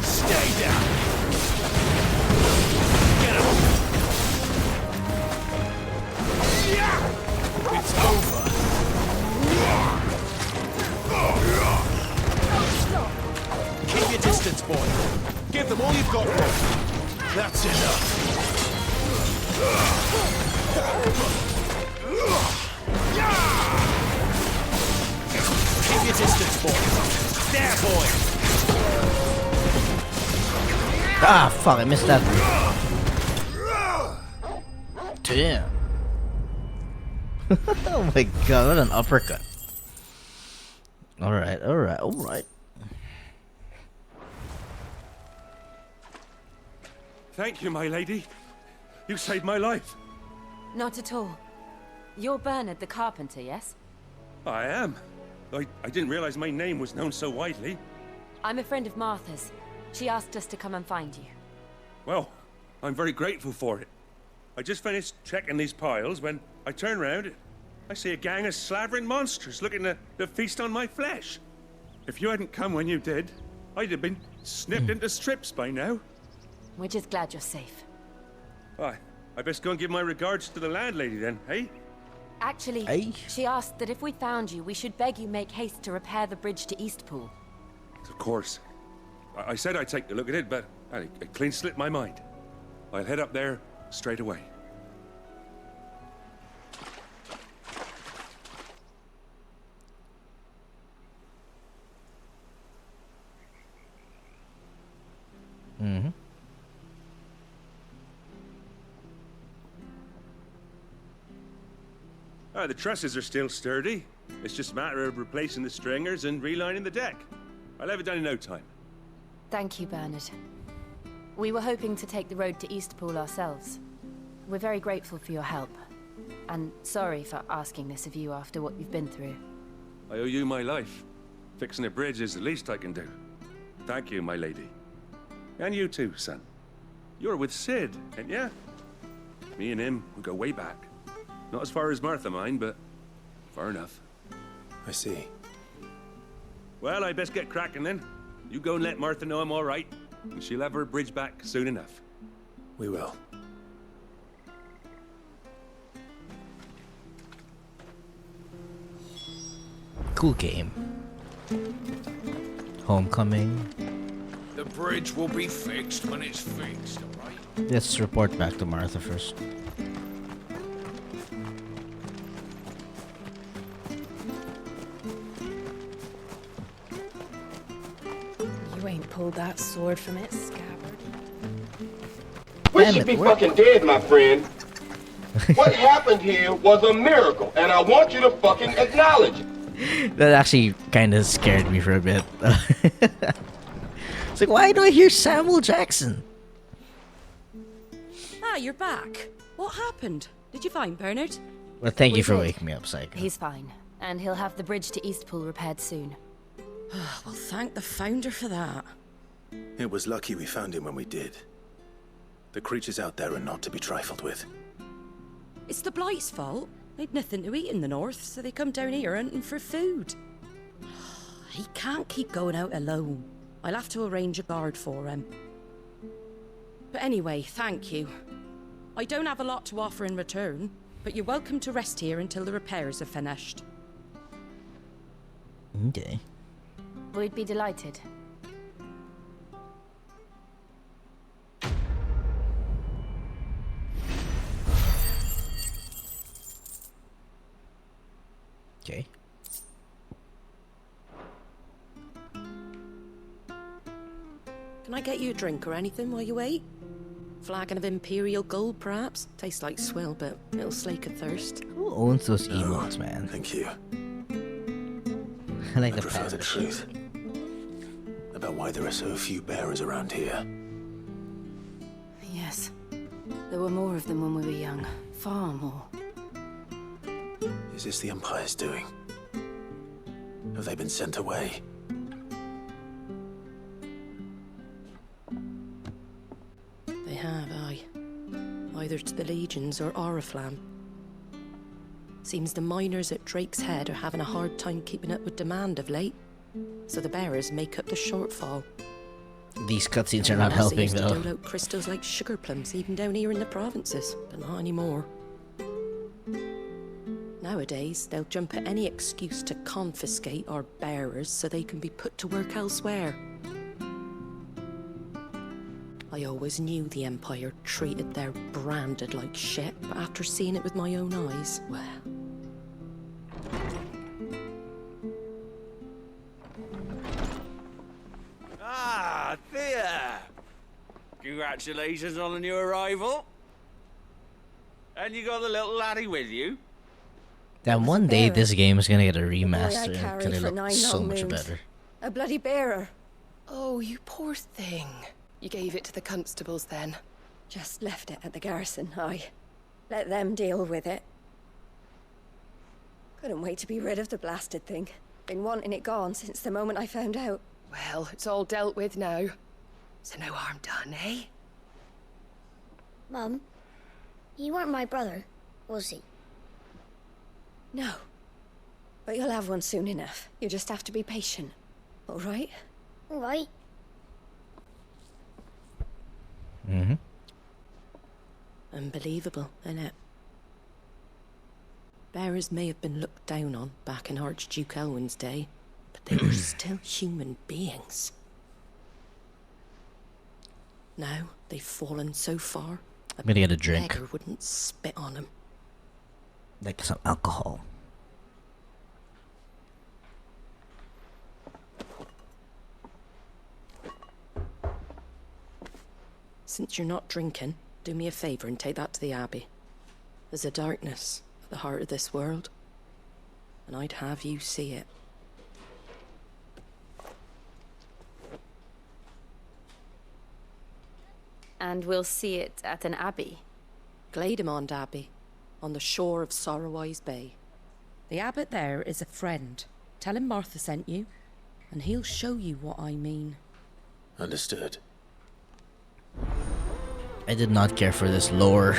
Stay down! Get him! It's over! them all you've got, boy. That's enough. Keep your distance, boy. There, boy. Ah, fuck, I missed that. Damn. Oh my god, what an uppercut. Alright, alright, alright. Thank you, my lady. You saved my life. Not at all. You're Bernard the carpenter, yes? I am. I didn't realize my name was known so widely. I'm a friend of Martha's. She asked us to come and find you. Well, I'm very grateful for it. I just finished checking these piles when I turn around. I see a gang of slavering monsters looking to feast on my flesh. If you hadn't come when you did, I'd have been snipped into strips by now. We're just glad you're safe. I best go and give my regards to the landlady then, hey? Actually, she asked that if we found you, we should beg you make haste to repair the bridge to Eastpool. Of course. I said I'd take a look at it, but it clean slipped my mind. I'll head up there straight away. Mm-hmm. The trusses are still sturdy. It's just a matter of replacing the stringers and relining the deck. I'll have it done in no time. Thank you, Bernard. We were hoping to take the road to Eastpool ourselves. We're very grateful for your help. And sorry for asking this of you after what you've been through. I owe you my life. Fixing a bridge is the least I can do. Thank you, my lady. And you too, son. You're with Sid, ain't ya? Me and him, we go way back. Not as far as Martha, mind, but far enough. I see. Well, I best get cracking then. You go and let Martha know I'm all right, and she'll have her bridge back soon enough. We will. Cool game. Homecoming. The bridge will be fixed when it's fixed, alright? Let's report back to Martha first. You ain't pulled that sword from its scabbard. We should be fucking dead, my friend. What happened here was a miracle, and I want you to fucking acknowledge it. That actually kind of scared me for a bit. It's like, why do I hear Samuel Jackson? Ah, you're back. What happened? Did you find Bernard? Well, thank you We for did. waking me up, Psycho. He's fine, and he'll have the bridge to Eastpool repaired soon. Well, thank the founder for that. It was lucky we found him when we did. The creatures out there are not to be trifled with. It's the Blight's fault. They'd nothing to eat in the north, so they come down here hunting for food. He can't keep going out alone. I'll have to arrange a guard for him. But anyway, thank you. I don't have a lot to offer in return, but you're welcome to rest here until the repairs are finished. Okay. We'd be delighted. Okay. Can I get you a drink or anything while you wait? Flagon of Imperial Gold, perhaps? Tastes like swill, but it'll slake a thirst. Who owns those emotes, man? Thank you. I like I the prefer the pattern. truth about why there are so few bearers around here. Yes. There were more of them when we were young. Far more. Is this the Empire's doing? Have they been sent away? They have, aye. Either to the Legions or Oriflamme. Seems the miners at Drake's Head are having a hard time keeping up with demand of late, so the bearers make up the shortfall. These cutscenes are not helping, They used to though. dole out crystals like sugar plums even down here in the provinces, but not anymore. Nowadays, they'll jump at any excuse to confiscate our bearers so they can be put to work elsewhere. I always knew the Empire treated their branded like shit, but after seeing it with my own eyes, well... Ah, Thea! Congratulations on the new arrival. And you got the little laddie with you? Then one day this game is gonna get a remaster and carried gonna for look 9 so long much moons. better. A bloody bearer. Oh, you poor thing. You gave it to the constables then? Just left it at the garrison, aye. Let them deal with it. Couldn't wait to be rid of the blasted thing. Been wanting it gone since the moment I found out. Well, it's all dealt with now. So no harm done, eh? Mum, you weren't my brother, was he? No. But you'll have one soon enough. You just have to be patient. All right? All right. Mm-hmm. Unbelievable, innit? Bearers may have been looked down on back in Archduke Elwin's day, but they were still human beings. Now they've fallen so far, I'm gonna get a drink. beggar wouldn't spit on them. Like some alcohol. Since you're not drinking, do me a favour and take that to the Abbey. There's a darkness at the heart of this world, and I'd have you see it. And we'll see it at an abbey. Glademond Abbey, on the shore of Sorrowise Bay. The abbot there is a friend. Tell him Martha sent you, and he'll show you what I mean. Understood. I did not care for this lore.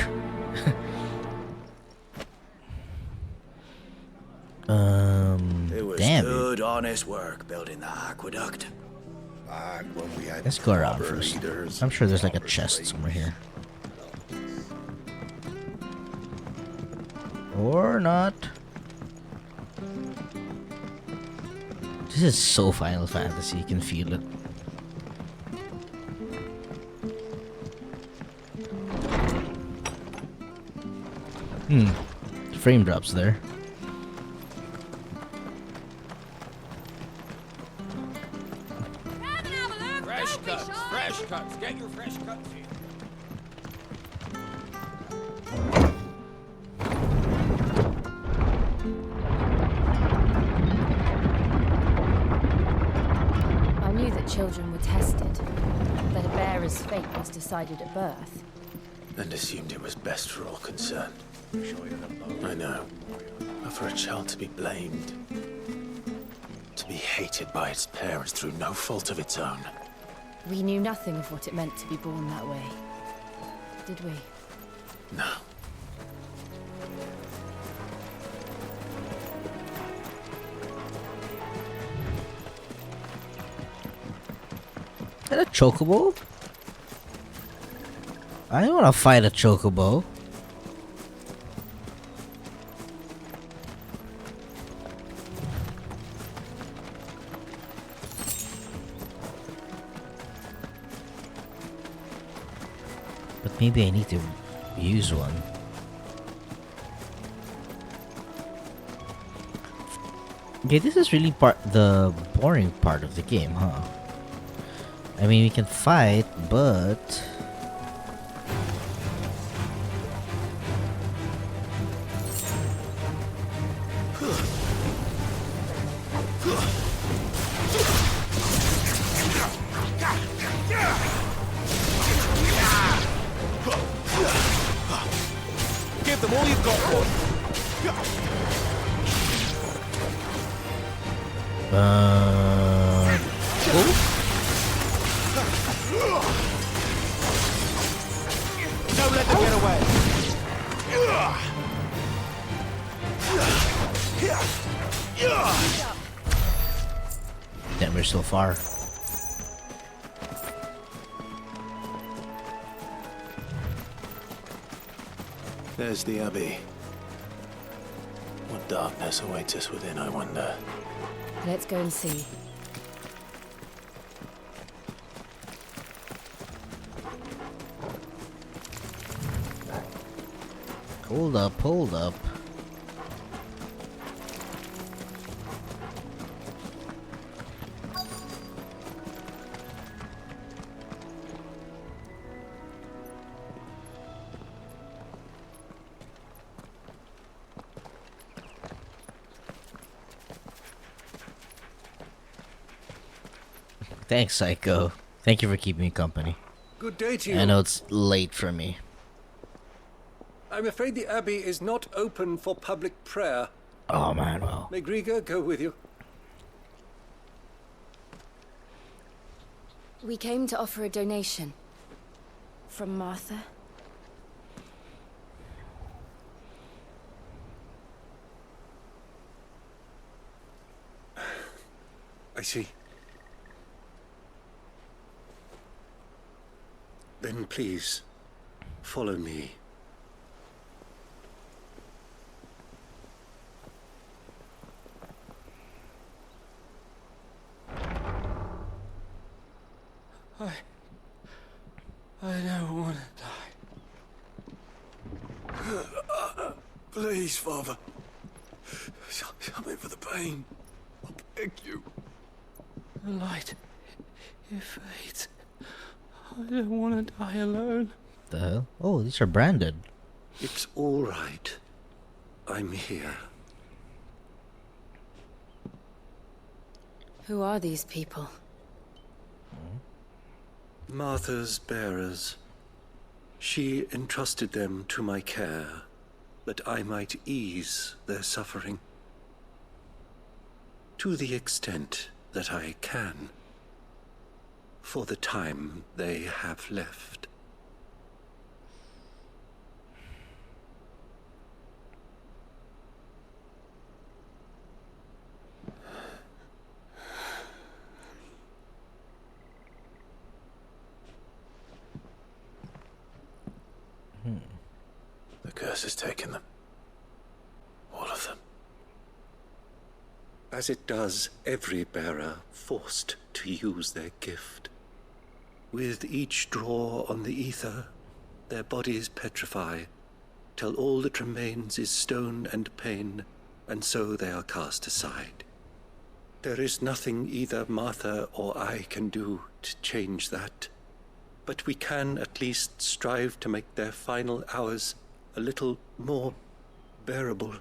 It was Damn. good, honest work building that aqueduct. Back when we had Let's go around proper first. leaders, I'm sure there's like a proper chest slaves. somewhere here. Or not. This is so Final Fantasy, you can feel it. Frame drops there. Fresh cuts. Get your fresh cuts here. I knew that children were tested, that a bearer's fate was decided at birth. And assumed it was best for all concerned. I know. But for a child to be blamed, to be hated by its parents through no fault of its own. We knew nothing of what it meant to be born that way, did we? No. Is that a chocobo? I don't want to fight a chocobo. But maybe I need to use one. Okay, this is really the boring part of the game, huh? I mean, we can fight, but... Give them all you've got, boy. Don't let them get away. Damn, we're so far. There's the Abbey. What darkness awaits us within, I wonder. Let's go and see. Hold up, hold up. Thanks, Psycho. Thank you for keeping me company. Good day to you. I know it's late for me. I'm afraid the Abbey is not open for public prayer. Oh man, well. May Griga go with you. We came to offer a donation. From Martha. I see. Then please, follow me. I don't want to die. Please, Father. Help me for the pain. I beg you. The light, it fades. I don't want to die alone. The hell? Oh, these are branded. It's all right. I'm here. Who are these people? Martha's bearers. She entrusted them to my care, that I might ease their suffering. To the extent that I can, for the time they have left. The curse has taken them. All of them. As it does every bearer forced to use their gift. With each draw on the ether, their bodies petrify, till all that remains is stone and pain, and so they are cast aside. There is nothing either Martha or I can do to change that, but we can at least strive to make their final hours a little more bearable.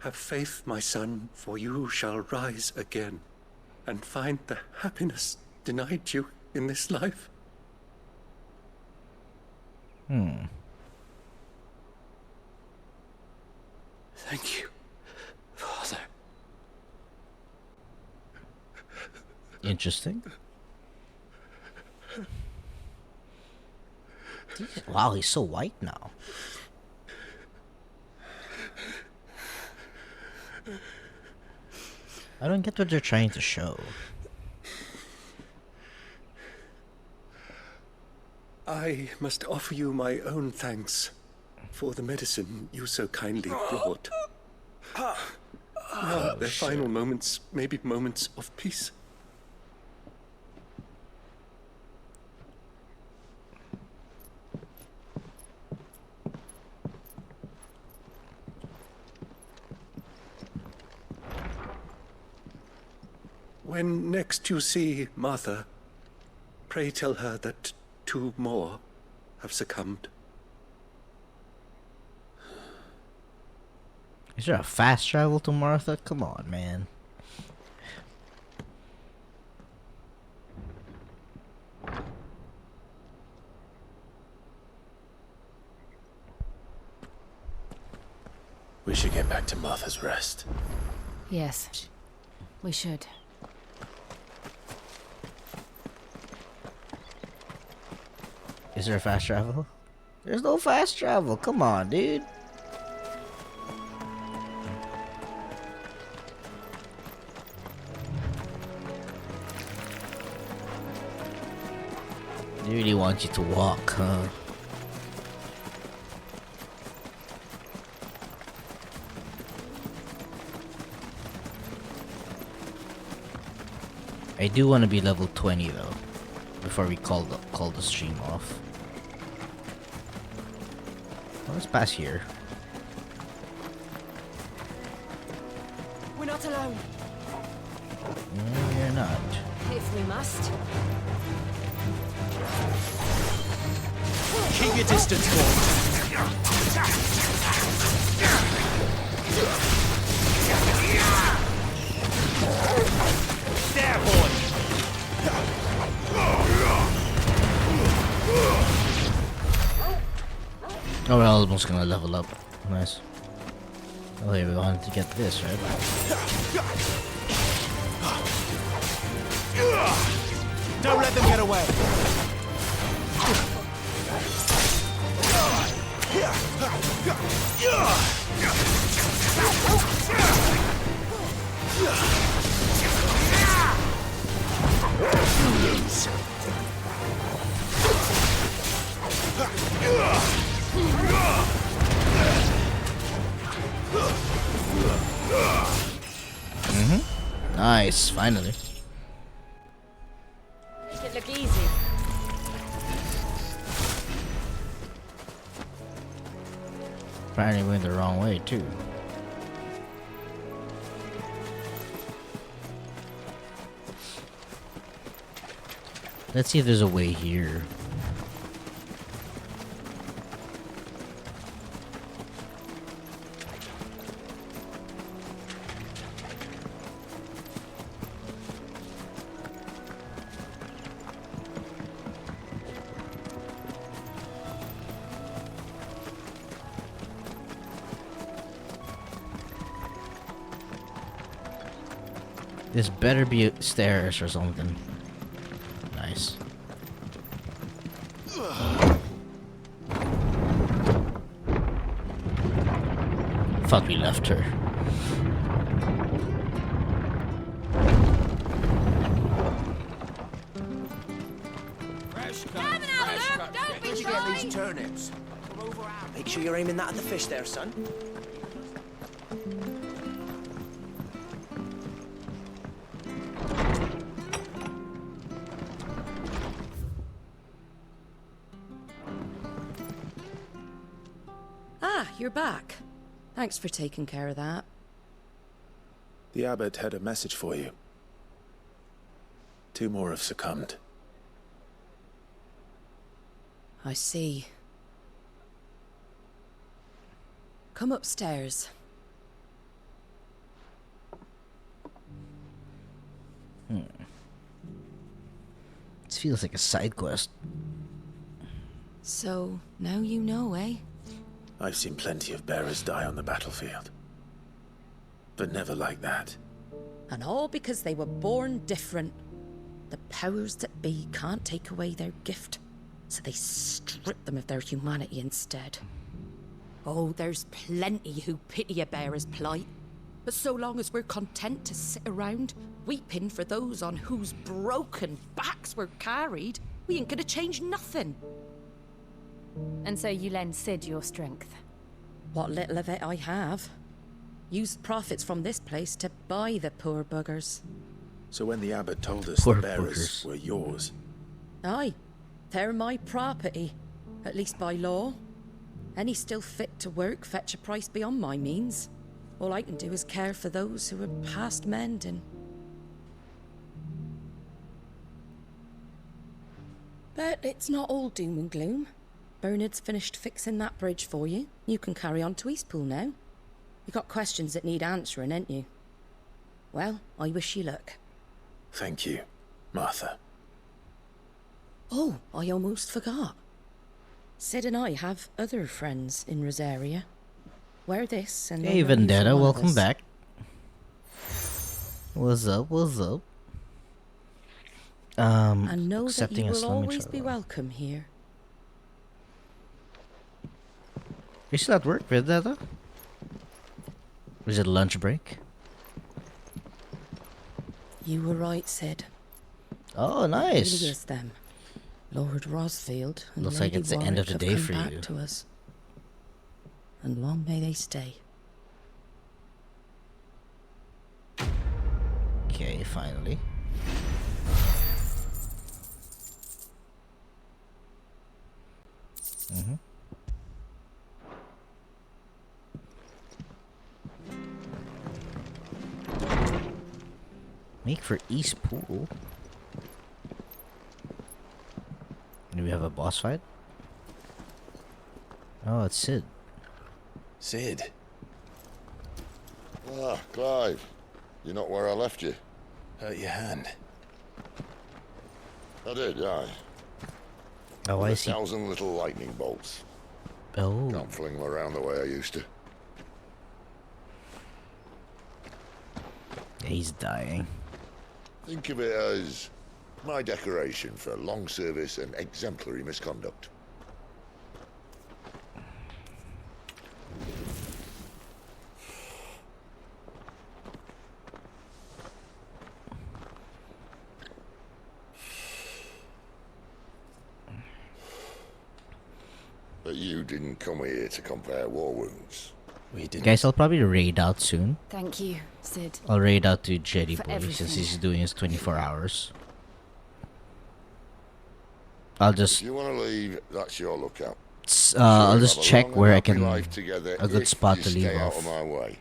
Have faith, my son, for you shall rise again and find the happiness denied you in this life. Thank you, Father. Interesting. Wow, he's so white now. I don't get what they're trying to show. I must offer you my own thanks for the medicine you so kindly brought. Now, their final moments may be moments of peace. When next you see Martha, pray tell her that 2 more have succumbed. Is there a fast travel to Martha? Come on, man. We should get back to Martha's Rest. Yes, we should. Is there a fast travel? There's no fast travel. Come on, dude. They really want you to walk, huh? I do want to be level 20 though, before we call the stream off. Well, let's pass here. We're not alone. No, you're not. If we must. Keep your distance, boy. There, boy. Oh, we're almost gonna level up. Nice. Oh, yeah, we wanted to get this, right? Don't let them get away. Nice, finally. Make it look easy. Apparently went the wrong way too. Let's see if there's a way here. This better be stairs or something. Nice. Thought we left her. Where'd you get these turnips? Make sure you're aiming that at the fish there, son. Ah, you're back. Thanks for taking care of that. The abbot had a message for you. 2 more have succumbed. I see. Come upstairs. This feels like a side quest. So, now you know, eh? I've seen plenty of bearers die on the battlefield. But never like that. And all because they were born different. The powers that be can't take away their gift, so they strip them of their humanity instead. Oh, there's plenty who pity a bearer's plight. But so long as we're content to sit around, weeping for those on whose broken backs we're carried, we ain't gonna change nothing. And so you lend Sid your strength? What little of it I have. Use the profits from this place to buy the poor buggers. So when the abbot told us Poor the bearers buggers. were yours, Aye, they're my property, at least by law. Any still fit to work fetch a price beyond my means. All I can do is care for those who are past mending. But it's not all doom and gloom. Bernard's finished fixing that bridge for you. You can carry on to Eastpool now. You got questions that need answering, ain't you? Well, I wish you luck. thank you, Martha. Oh, I almost forgot. Sid and I have other friends in Rosaria. Wear this and... Hey Vendetta, welcome back. What's up, what's up? And know that accepting you a will slumming always be trial. welcome here. You still at work, Vendetta? Was it lunch break? You were right, Sid. Oh, It nice. really is them. Lord Rosfield and Looks like Lady it's the end of Warwick the have day come for back you. to us. And long may they stay. Okay, finally. Mm-hmm. Make for East Pool. Do we have a boss fight? Oh, it's Sid. Sid? Ah, Clive. You're not where I left you. Hurt your hand. I did, aye. Oh, I see. 1,000 little lightning bolts. Oh. Can't fling them around the way I used to. He's dying. Think of it as my decoration for long service and exemplary misconduct. But you didn't come here to compare war wounds. We didn't. Guys, I'll probably raid out soon. Thank you, Sid. I'll raid out to Jetty For Boy everything. since he's doing his 24 hours. I'll just If you want to leave, that's your lookout. I'll just Have a check long where and I happy can life together a good if spot you to leave stay out off. of my way.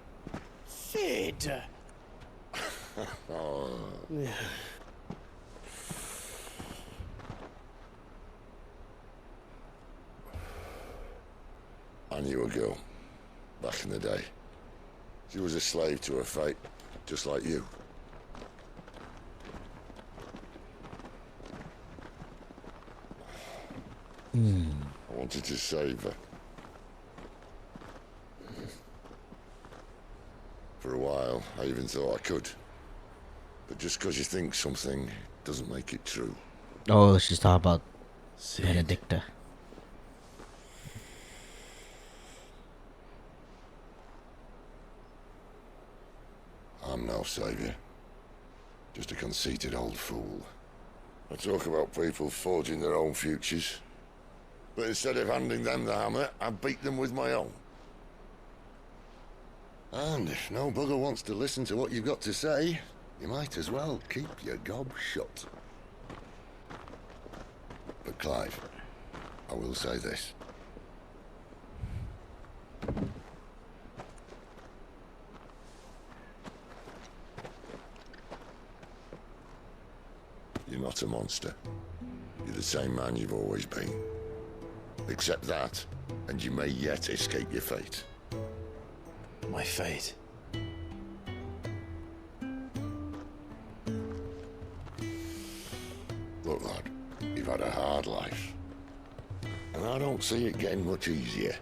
Sid! Oh. I knew a girl back in the day. She was a slave to her fate, just like you. I wanted to save her. For a while, I even thought I could. But just because you think something doesn't make it true. Oh, she's talking about Benedicta. I'm no savior. Just a conceited old fool. I talk about people forging their own futures. But instead of handing them the hammer, I beat them with my own. And if no bugger wants to listen to what you've got to say, you might as well keep your gob shut. But Clive, I will say this. You're not a monster. You're the same man you've always been. Accept that, and you may yet escape your fate. My fate? Look, lad, you've had a hard life. And I don't see it getting much easier.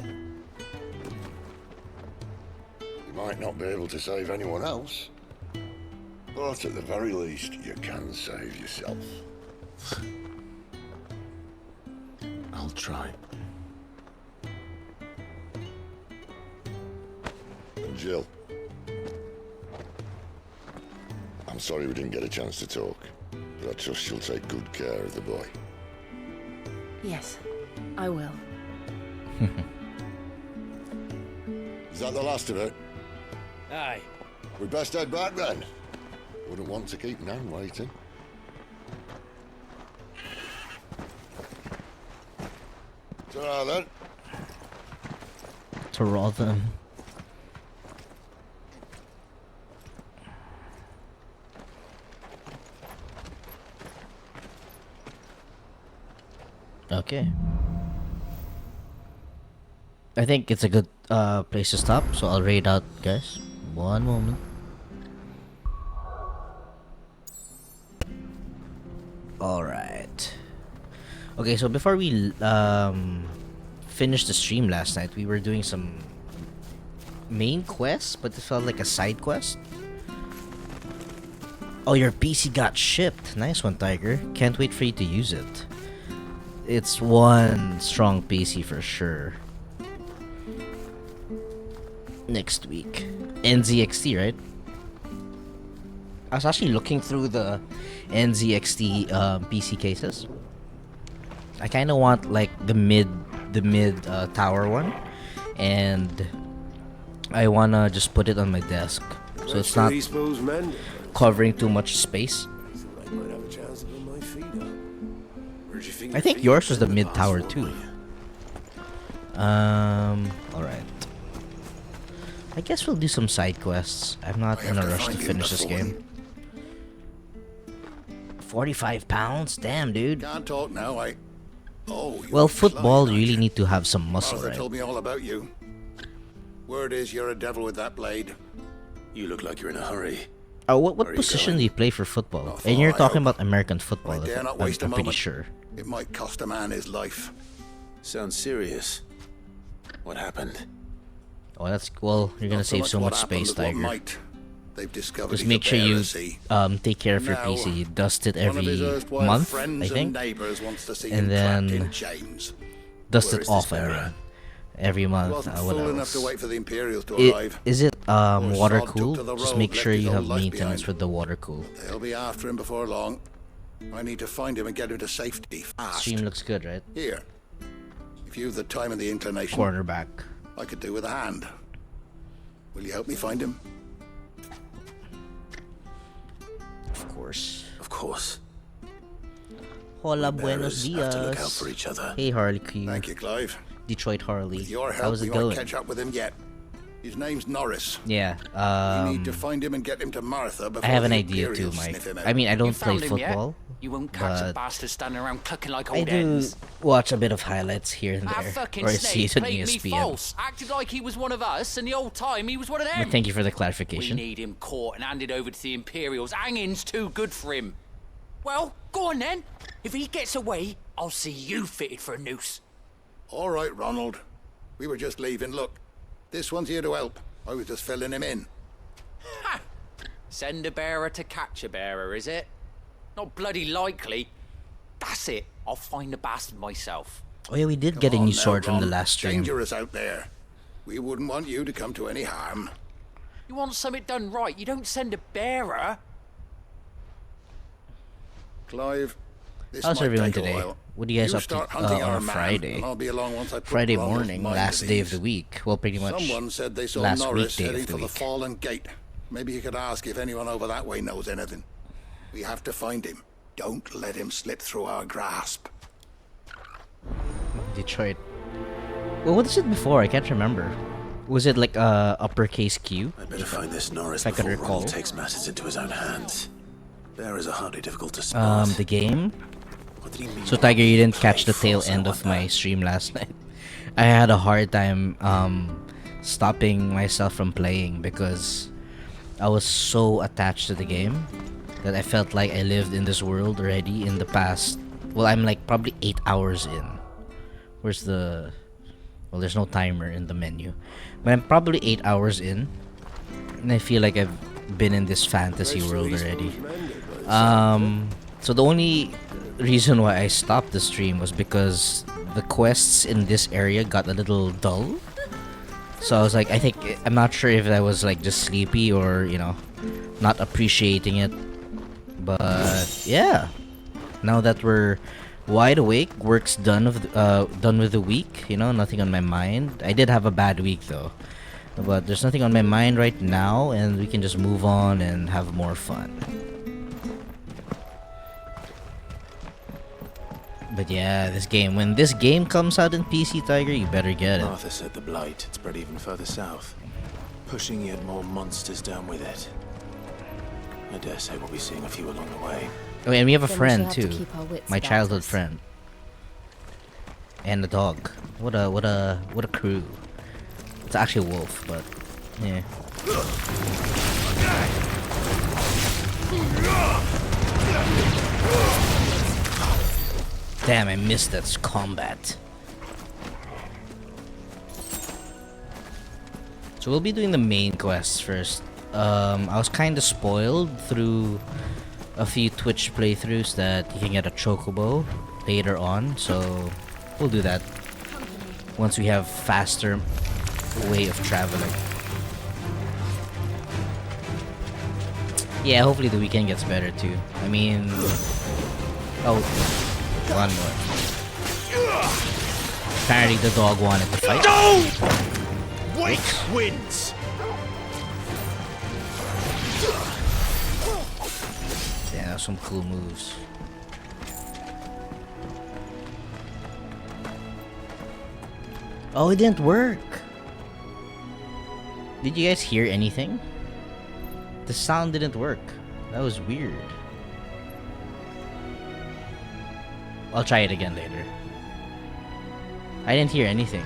You might not be able to save anyone else, but at the very least, you can save yourself. I'll try. And Jill, I'm sorry we didn't get a chance to talk, but I trust she'll take good care of the boy. Yes, I will. Is that the last of it? Aye. We best head back then. Wouldn't want to keep Nan waiting. Ta-ra then. To raw them. Okay. I think it's a good place to stop, so I'll raid out, guys. One moment. Alright. Okay, so before we finished the stream last night, we were doing some main quests, but it felt like a side quest. Oh, your PC got shipped. Nice one, Tiger. Can't wait for you to use it. It's one strong PC for sure. Next week. NZXT, right? I was actually looking through the NZXT PC cases. I kind of want like the mid tower one, and I wanna just put it on my desk so it's not covering too much space. I might have a chance to put my feet up. I think yours was the mid tower too. Alright. I guess we'll do some side quests. I'm not in a rush to finish this game. 45 pounds? Damn, dude. Can't talk now, Oh, well, football, you really need to have some muscle, Martha right? told me all about you. Word is you're a devil with that blade. You look like you're in a hurry. What position do you play for football? And you're talking about American football, dare not I'm waste a pretty moment. sure. It might cost a man his life. Sounds serious. What happened? Oh, that's well. You're gonna save so much space, Tiger. They've discovered Just he's make a sure you bearer, take care of your Now, PC. Dust it one of every his erstwhile month, friends I and think, neighbors wants to see and him trapped in then chains. dust Where it is off. this I bearer? mean, every He month. wasn't What fool enough else? to wait for the Imperials to It, arrive. is it water sod took cooled? to the Just road, make left sure his you old have life maintenance behind. with the water cool. They'll be after him before long. I need to find him and get him to safety fast. Stream looks good, right? Here, if you've the time and the inclination, Cornerback. I could do with a hand. Will you help me find him? Of course. Of course. Hola, We buenos bearers have to look out dias. for each other. Hey, Harley Q. Thank you, Clive. Detroit Harley. With your help, How's we it might going? catch up with him yet. His name's Norris. Yeah. We need to find him and get him to Martha I before have an the idea too, Imperials Mike. sniff him out. I mean, I don't You play found him yet? football, You won't catch a but bastard standing around clucking like I old do hens. watch a bit of highlights here and That there, fucking or see snake it on played me ESPN. false, acted like he was one of us, and the old time he was one of them. But thank you for the We clarification. need him caught and handed over to the Imperials. Hanging's too good for him. Well, go on then. If he gets away, I'll see you fitted for a noose. All right, Ronald. We were just leaving. Look, this one's here to help. I was just filling him in. Ha! Send a bearer to catch a bearer, is it? Not bloody likely. That's it. I'll find the bastard myself. Oh yeah, we did get a Come new on now, sword from the Ron. last stream. Dangerous out there. We wouldn't want you to come to any harm. You want something done right, you don't send a bearer. Clive, this How's might everyone take a today? while. What do you guys up to start hunting on our a man, Friday? and I'll be along once I put Friday Ronald's morning, mind last at day of ease. the week. Well, pretty much Someone said they saw last Norris weekday heading of the for the week. Fallen Gate. Maybe you could ask if anyone over that way knows anything. We have to find him. Don't let him slip through our grasp. Detroit. Well, what is it before? I can't remember. Was it like uppercase Q? I better find this Norris If I can before recall. Ronald takes matters into his own hands. Bearers are hardly difficult to spot. The game. What did he mean So by Tiger, you didn't play catch the tail false? I end of wonder. my stream last night. I had a hard time stopping myself from playing because I was so attached to the game that I felt like I lived in this world already in the past. Well, I'm like probably 8 hours in. Where's the... Well, there's no timer in the menu. But I'm probably 8 hours in. And I feel like I've been in this fantasy world already. So the only reason why I stopped the stream was because the quests in this area got a little dull. So I was like, I'm not sure if I was like just sleepy or, you know, not appreciating it. But yeah, now that we're wide awake, work's done with the week. You know, nothing on my mind. I did have a bad week though, but there's nothing on my mind right now, and we can just move on and have more fun. But yeah, this game. When this game comes out in PC, Tiger, you better get it. Arthur said the blight had spread even further south, pushing yet more monsters down with it. I dare say we'll be seeing a few along the way. Oh, and we have a Then we friend shall have to too. keep our wits My about childhood us. friend. And a dog. What a crew. It's actually a wolf, but yeah. Damn, I missed that combat. So we'll be doing the main quests first. I was kind of spoiled through a few Twitch playthroughs that you can get a chocobo later on, so we'll do that once we have faster way of traveling. Yeah, hopefully the weekend gets better too. I mean, oh, one more. Apparently the dog wanted to fight. No! Wake wins! Yeah, some cool moves. Oh, it didn't work. Did you guys hear anything? The sound didn't work. That was weird. I'll try it again later. I didn't hear anything.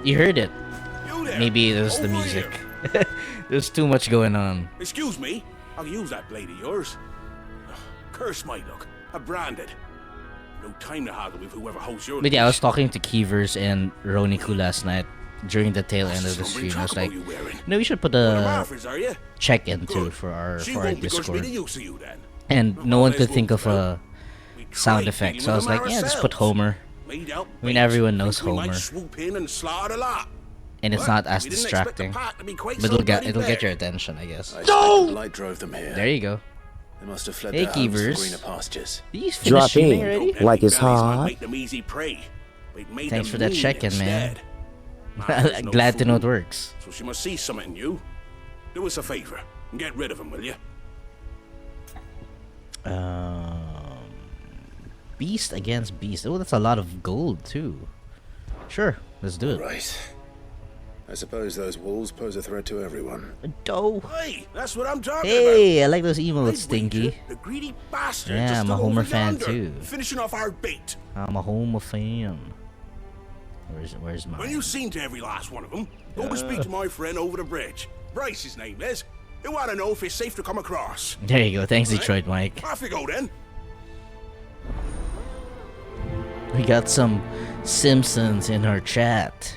You heard it. Maybe it was the music. There's too much going on. Excuse me. I can use that blade of yours. Curse my luck. I'm branded. No time to haggle with whoever holds your. But yeah, I was talking to Keevers and Roniku last night during the tail end of the stream. I was like, we should put a check-in too for our Discord. And no one could think of a sound effect, so I was like, yeah, just put Homer. I mean, everyone knows Homer. And it's not as distracting, but it'll get your attention, I guess. No! The light drove them here. There you go. They must have fled Hey, their homes for Keevers. greener pastures. Did you finish streaming already? Like it's hot. Thanks for that check-in, man. Glad to know it works. So she must see something in you. Do us a favor and get rid of him, will you? Beast against beast. Oh, that's a lot of gold too. Sure, let's do it. Right. I suppose those walls pose a threat to everyone. Doe. Hey, that's what I'm talking Hey, about. I like those emotes, Stinky. The greedy bastard. Yeah, I'm a Homer fan too. Finishing off our bait. I'm a Homer fan. Where's mine? When you've seen to every last one of them, go and speak to my friend over the bridge. Bryce, his name is. He'll want to know if it's safe to come across. There you go. Thanks, Detroit Mike. Off you go then. We got some Simpsons in our chat.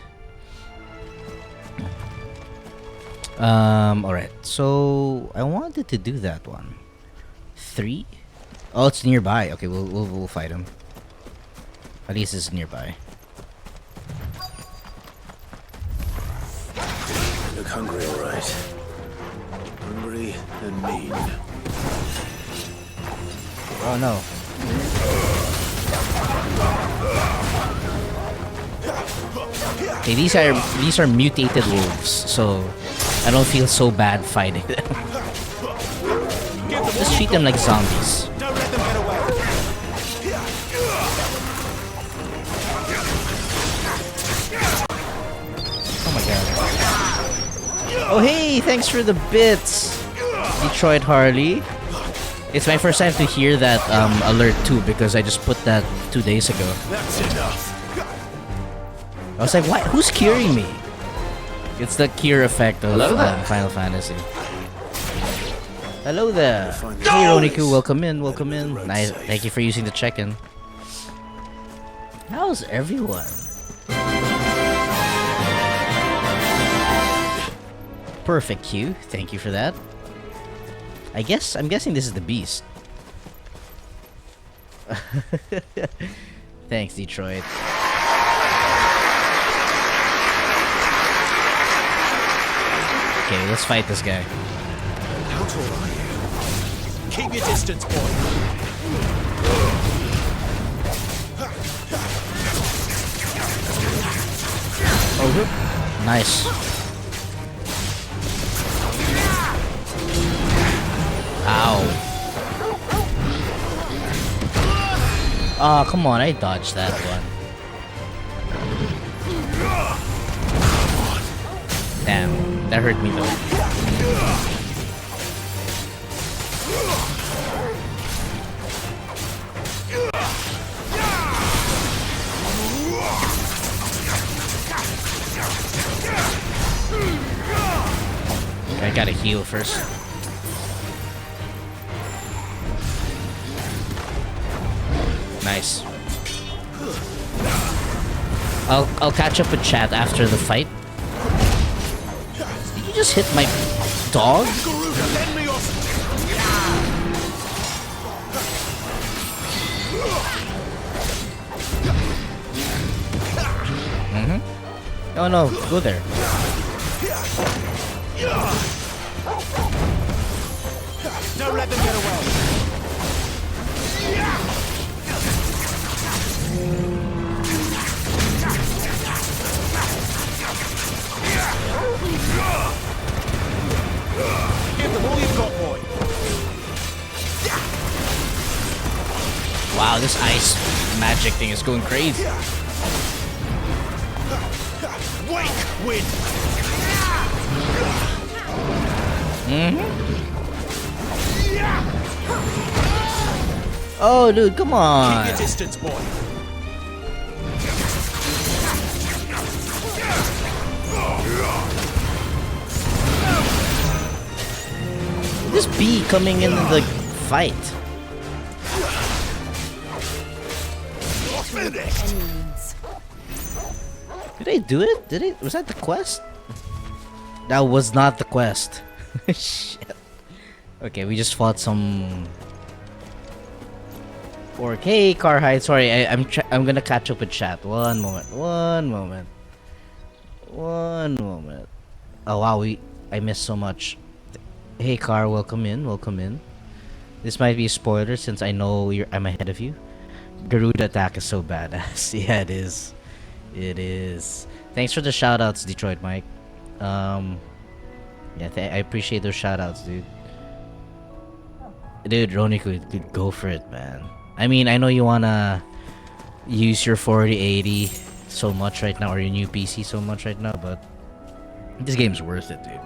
Alright, so I wanted to do that one. 3? Oh, it's nearby. Okay, we'll fight him. At least it's nearby. You look hungry, all right. Hungry and mean. Oh no. Okay, these are mutated wolves, so I don't feel so bad fighting them. Just treat them like zombies. Don't let them get away. Oh my god. Oh hey, thanks for the bits, Detroit Harley. It's my first time to hear that alert too, because I just put that 2 days ago. That's enough. I was like, why? Who's curing me? It's the cure effect of Final Fantasy. Hello there. Hey Roniku, welcome in, welcome in. Nice. Thank you for using the check-in. How's everyone? Perfect Q. Thank you for that. I'm guessing this is the beast. Thanks, Detroit. Okay, let's fight this guy. How tall are you? Keep your distance, boy. Oh, nice. Ow. Oh, come on, I dodged that one. Damn, that hurt me though. I gotta heal first. Nice. I'll catch up with chat after the fight. Did you just hit my dog? Oh no, go there. Don't let them get away. Give them all you've got, boy. Wow, this ice magic thing is going crazy. Wake wind! Oh, dude, come on. Keep your distance, boy. This bee coming in the fight. Did I do it? Did it? Was that the quest? That was not the quest. Shit. Okay, we just fought some. Orc. Hey, Carhide. Sorry, I'm gonna catch up with chat. One moment. Oh wow, I missed so much. Hey, Car. Welcome in. This might be a spoiler since I know I'm ahead of you. Garuda attack is so badass. Yeah, it is. It is. Thanks for the shoutouts, Detroit Mike. Yeah, I appreciate those shoutouts, dude. Dude, Ronnie could go for it, man. I mean, I know you wanna use your 4080 so much right now, or your new PC so much right now, but this game's worth it, dude.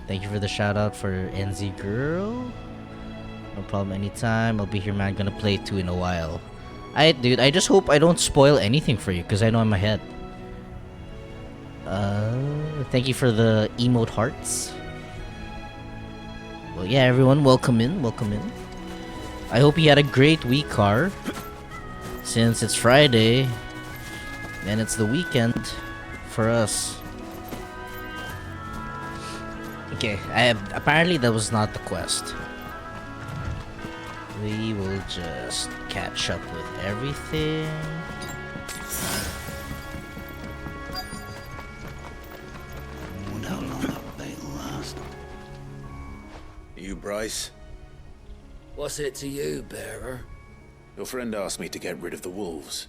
Thank you for the shout out for NZ Girl. No problem, anytime. I'll be here, man. Gonna play 2 in a while. Dude, I just hope I don't spoil anything for you, because I know I'm ahead. Thank you for the emote hearts. Well, yeah, everyone, welcome in. I hope you had a great week, Car. Since it's Friday, and it's the weekend for us. Okay, apparently that was not the quest. We will just catch up with everything. Wonder how long that bait will last. You, Bryce? What's it to you, bearer? Your friend asked me to get rid of the wolves.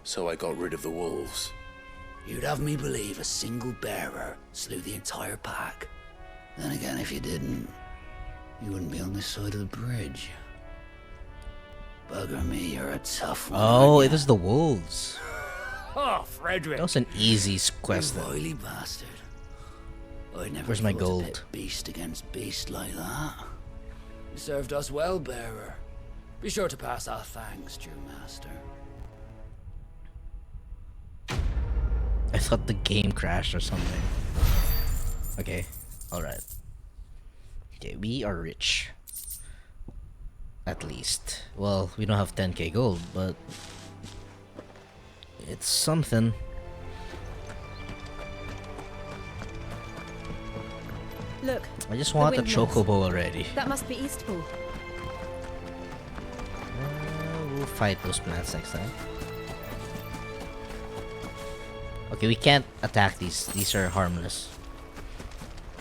So I got rid of the wolves. You'd have me believe a single bearer slew the entire pack. Then again, if you didn't, you wouldn't be on this side of the bridge. Bugger me, you're a tough one. Oh, it was the wolves. Oh, Frederick. That was an easy quest. You wily bastard. I never Where's my fought gold? a pit beast against beast like that. You served us well, bearer. Be sure to pass our thanks, true master. I thought the game crashed or something. Okay, alright. Okay, we are rich. At least. Well, we don't have 10k gold, but it's something. Look. I just the want a windmills. chocobo already. That must be Eastpool. We'll fight those plants next time. Okay, we can't attack these. These are harmless.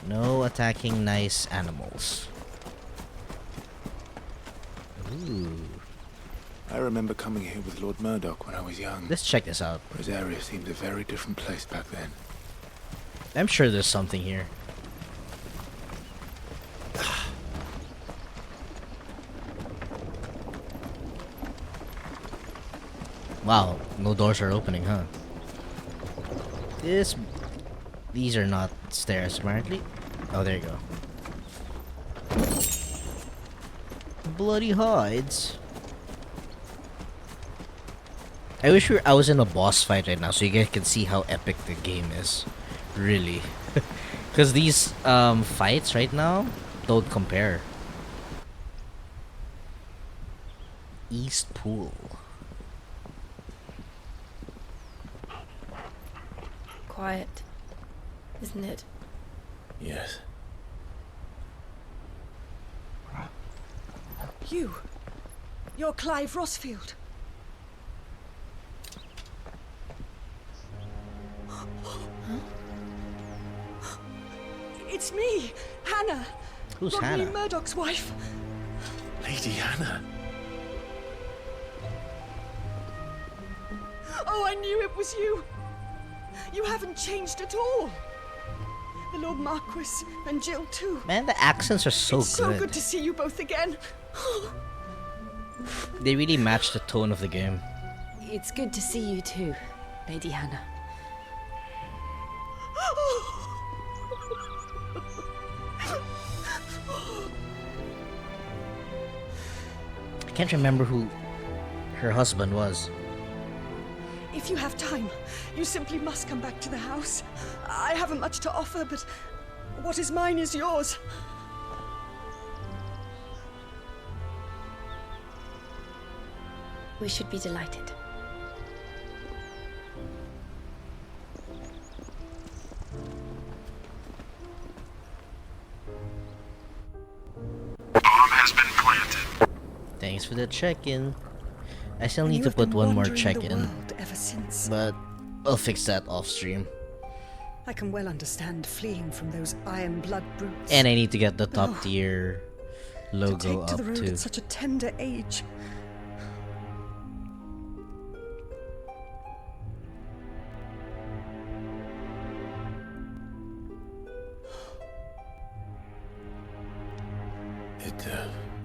No attacking nice animals. Ooh. I remember coming here with Lord Murdoch when I was young. Let's check this out. Rosaria seemed a very different place back then. I'm sure there's something here. Wow, no doors are opening, huh? These are not stairs, apparently. Oh, there you go. Bloody hides. I wish I was in a boss fight right now, so you guys can see how epic the game is. Really. Because these fights right now don't compare. East Pool. Quiet, isn't it? Yes. You're Clive Rossfield. It's me, Hannah. Who's Rodney Hannah? Murdoch's wife. Lady Hannah. Oh, I knew it was you. You haven't changed at all. The Lord Marquis and Jill too. Man, the accents are so It's good. so good to see you both again. They really match the tone of the game. It's good to see you too, Lady Hannah. I can't remember who her husband was. If you have time, you simply must come back to the house. I haven't much to offer, but what is mine is yours. We should be delighted. Thanks for the check-in. I still need to put one more check-in, Ever since. but I'll fix that off-stream. I can well understand fleeing from those iron blood brutes. And I need to get the top tier to logo take to up the road too. at such a tender age.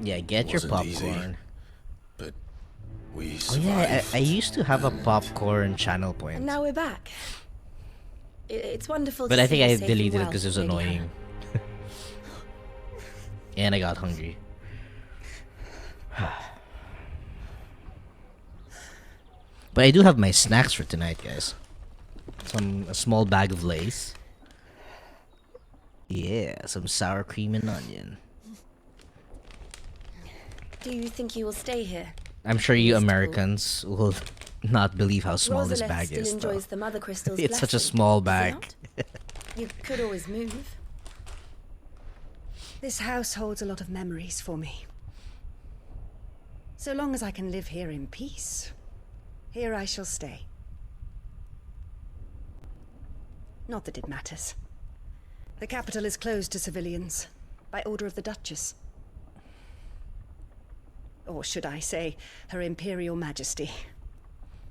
Yeah, get your wasn't easy, popcorn. but we Oh survived. yeah, I used to have a popcorn channel point, And now we're back. It's wonderful but to I see think you I safe and deleted it well, because it was Lady annoying. And I got hungry. But I do have my snacks for tonight, guys. A small bag of Lay's. Yeah, some sour cream and onion. Do you think you will stay here? I'm sure you Americans will not believe how small this Rosalith bag still is. though. enjoys the Mother Crystal's It's such a blessing, small does bag. he not? You could always move. This house holds a lot of memories for me. So long as I can live here in peace, here I shall stay. Not that it matters. The capital is closed to civilians, by order of the Duchess. Or should I say, Her Imperial Majesty.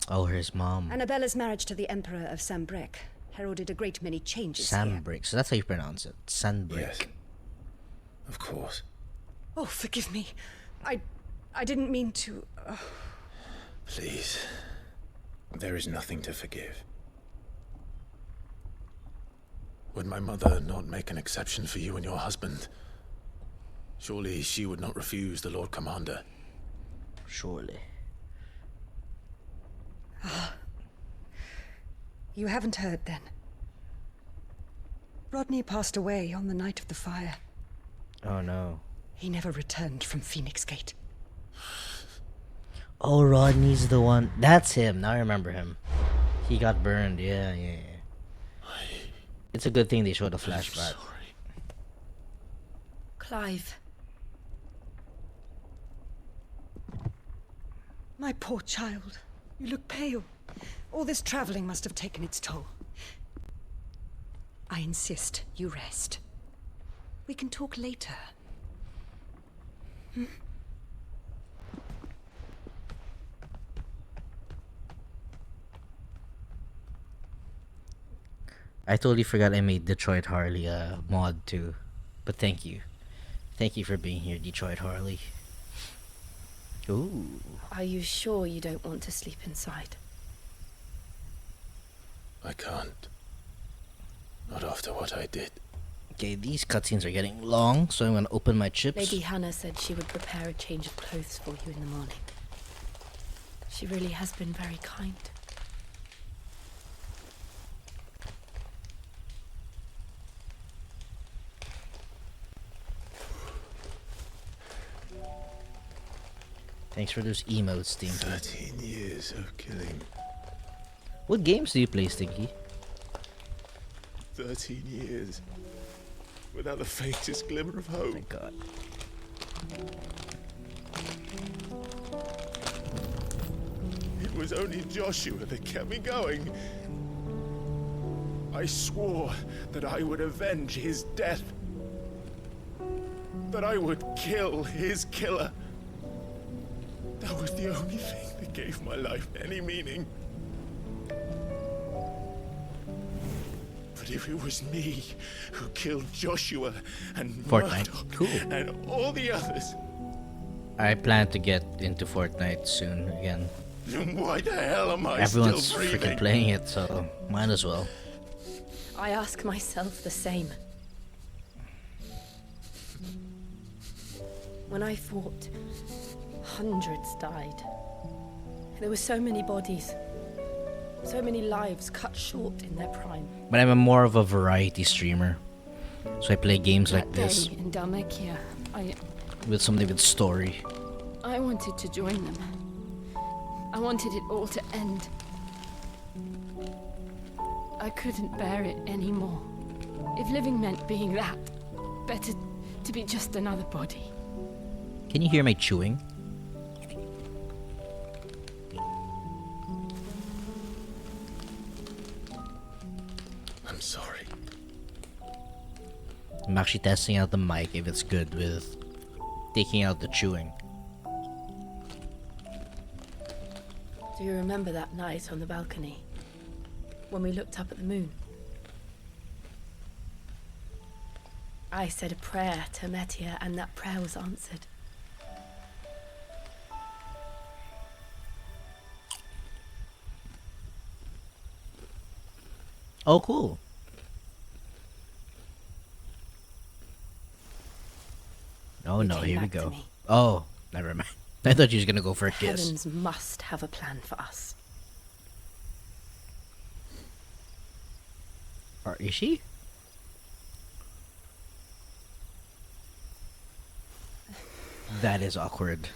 Oh, his mom. Annabella's marriage to the Emperor of Sambrec heralded a great many changes here. Sandbrick. So that's how you pronounce it. Sandbrick. Yes. Of course. Oh, forgive me. I didn't mean to... Please. There is nothing to forgive. Would my mother not make an exception for you and your husband? Surely she would not refuse the Lord Commander. Surely. You haven't heard, then. Rodney passed away on the night of the fire. Oh no. He never returned from Phoenix Gate. Oh, Rodney's the one. That's him. Now I remember him. He got burned. Yeah. It's a good thing they showed a flashback. Clive. My poor child. You look pale. All this traveling must have taken its toll. I insist you rest. We can talk later. I totally forgot I made Detroit Harley a mod too. But thank you. Thank you for being here, Detroit Harley. Ooh. Are you sure you don't want to sleep inside? I can't. Not after what I did. Okay, these cutscenes are getting long, so I'm gonna open my chips. Lady Hannah said she would prepare a change of clothes for you in the morning. She really has been very kind. Thanks for those emotes, Stinky. 13 years of killing. What games do you play, Stinky? 13 years. Without the faintest glimmer of hope. Thank God. It was only Joshua that kept me going. I swore that I would avenge his death. That I would kill his killer. That was the only thing that gave my life any meaning. But if it was me who killed Joshua and Fortnite. Murdoch Cool. and all the others, I plan to get into Fortnite soon again. Then why the hell am I Everyone's still breathing? freaking playing it, so might as well. I ask myself the same. When I fought, hundreds died. There were so many bodies, so many lives cut short in their prime. But I'm more of a variety streamer, so I play games like this That day in Dalmacia, with something with story. I wanted to join them. I wanted it all to end. I couldn't bear it anymore. If living meant being that, better to be just another body. Can you hear my chewing? I'm sorry. I'm actually testing out the mic if it's good with taking out the chewing. Do you remember that night on the balcony? When we looked up at the moon? I said a prayer to Metia and that prayer was answered. Oh, cool. Oh no, here we go. Oh, never mind. I thought you was gonna go for a The kiss. heavens must have a plan for us. Or is she? That is awkward.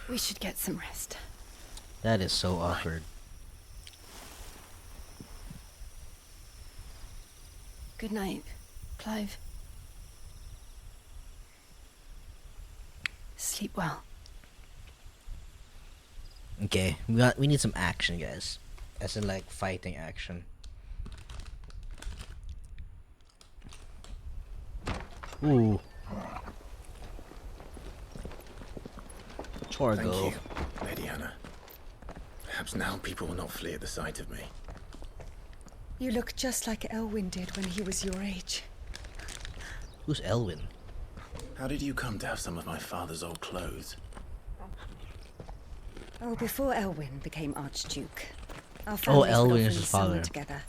We should get some rest. That is so awkward. Good night, Clive. Sleep well. Okay, we need some action, guys. As in like fighting action. Ooh. Thank Torgo. you, Lady Hannah. Perhaps now people will not flee at the sight of me. You look just like Elwyn did when he was your age. Who's Elwyn? How did you come to have some of my father's old clothes? Oh, before Elwyn became Archduke, our Oh, families would Elwyn is often his sung father. together.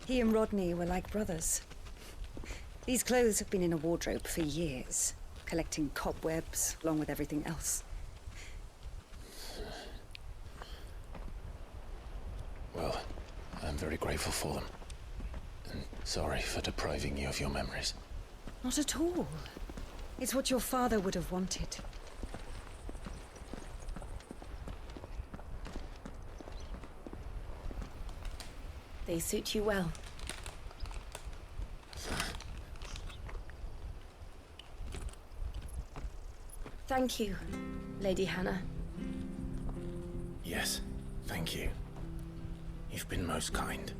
He and Rodney were like brothers. These clothes have been in a wardrobe for years, collecting cobwebs along with everything else. Well, I'm very grateful for them. And sorry for depriving you of your memories. Not at all. It's what your father would have wanted. They suit you well. Thank you, Lady Hannah. Yes, thank you. You've been most kind.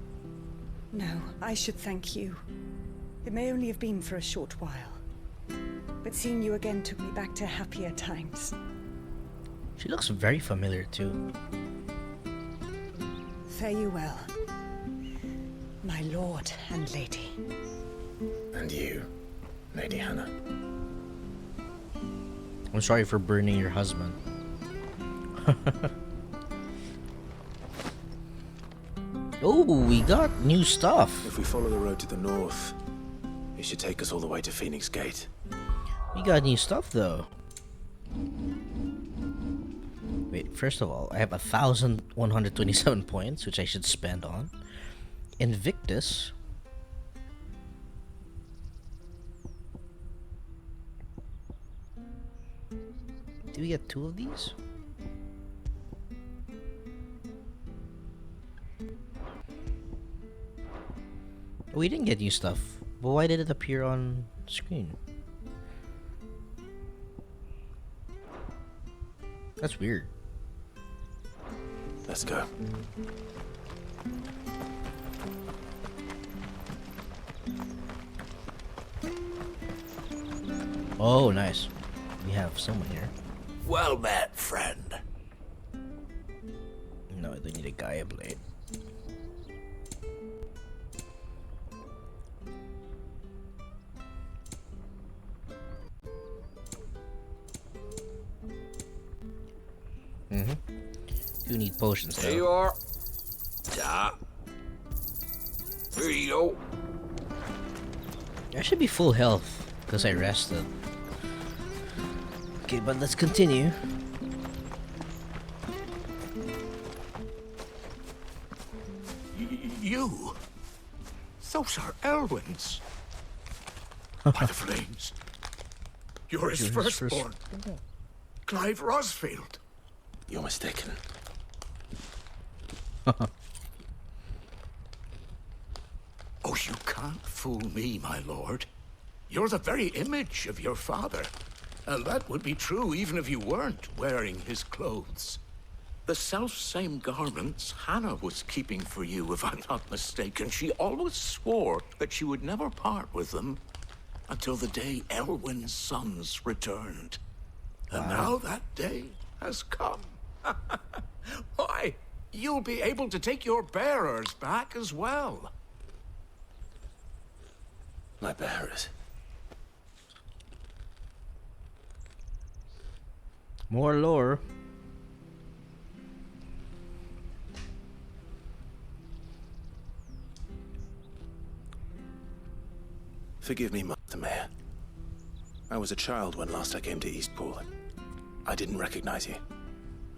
No, I should thank you. It may only have been for a short while. But seeing you again took me back to happier times. She looks very familiar too. Fare you well, my lord and lady. And you, Lady Hannah. I'm sorry for burning your husband. Oh, we got new stuff. If we follow the road to the north, it should take us all the way to Phoenix Gate. We got new stuff though. Wait, first of all, I have 1,127 points, which I should spend on. Invictus. Did we get 2 of these? We didn't get new stuff, but why did it appear on screen? That's weird. Let's go. Oh, nice. We have someone here. Well met, friend. No, I don't need a Gaia blade. Do need potions There though. you are. Yeah. Here you go. I should be full health because I rested. Okay, but let's continue. You? Those are Elwyn's. By the flames. You're his firstborn. Clive Rosfield. You're mistaken. Oh, you can't fool me, my lord. You're the very image of your father. And that would be true even if you weren't wearing his clothes. The self-same garments Hannah was keeping for you, if I'm not mistaken. She always swore that she would never part with them until the day Elwyn's sons returned. And now that day has come. Why, you'll be able to take your bearers back as well. My bearers. More lore. Forgive me, Master Mayor. I was a child when last I came to Eastpool. I didn't recognize you.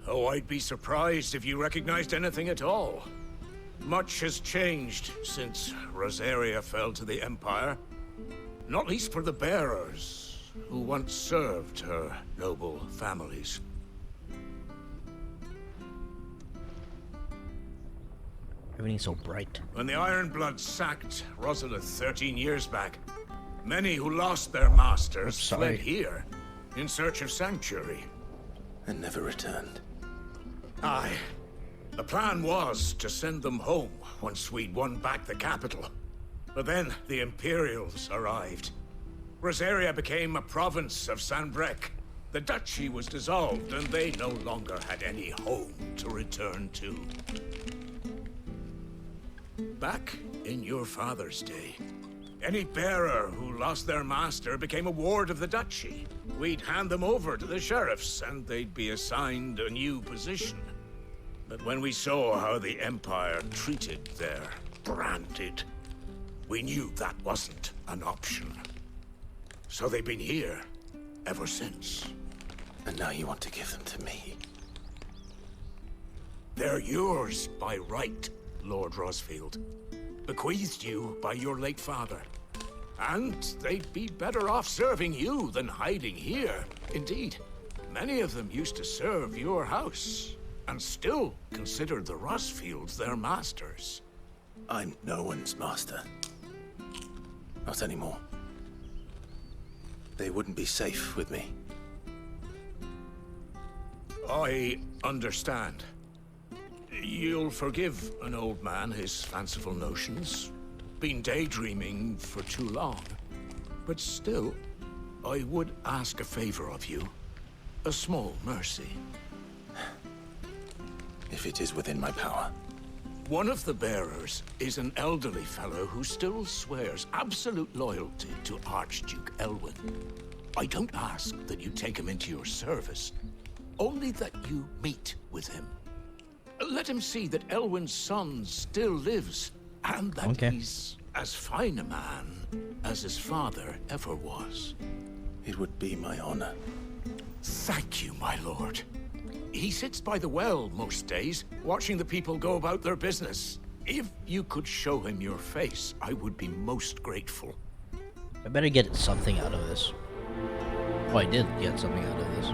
Oh, I'd be surprised if you recognized anything at all. Much has changed since Rosaria fell to the Empire. Not least for the bearers, who once served her noble families. Everything's so bright. When the Ironbloods sacked Rosalith 13 years back, many who lost their masters fled here in search of sanctuary. And never returned. Aye. The plan was to send them home once we'd won back the capital. But then the Imperials arrived. Rosaria became a province of Sanbrek. The duchy was dissolved, and they no longer had any home to return to. Back in your father's day, any bearer who lost their master became a ward of the duchy. We'd hand them over to the sheriffs, and they'd be assigned a new position. But when we saw how the Empire treated their branded, we knew that wasn't an option. So they've been here ever since. And now you want to give them to me? They're yours by right, Lord Rosfield. Bequeathed you by your late father. And they'd be better off serving you than hiding here. Indeed, many of them used to serve your house, and still considered the Rosfields their masters. I'm no one's master. Not anymore. They wouldn't be safe with me. I understand. You'll forgive an old man his fanciful notions. Been daydreaming for too long. But still, I would ask a favor of you. A small mercy. If it is within my power. One of the bearers is an elderly fellow who still swears absolute loyalty to Archduke Elwyn. I don't ask that you take him into your service, only that you meet with him. Let him see that Elwyn's son still lives, and that he's as fine a man as his father ever was. It would be my honor. Thank you, my lord. He sits by the well most days, watching the people go about their business. If you could show him your face, I would be most grateful. I better get something out of this. Oh, I did get something out of this.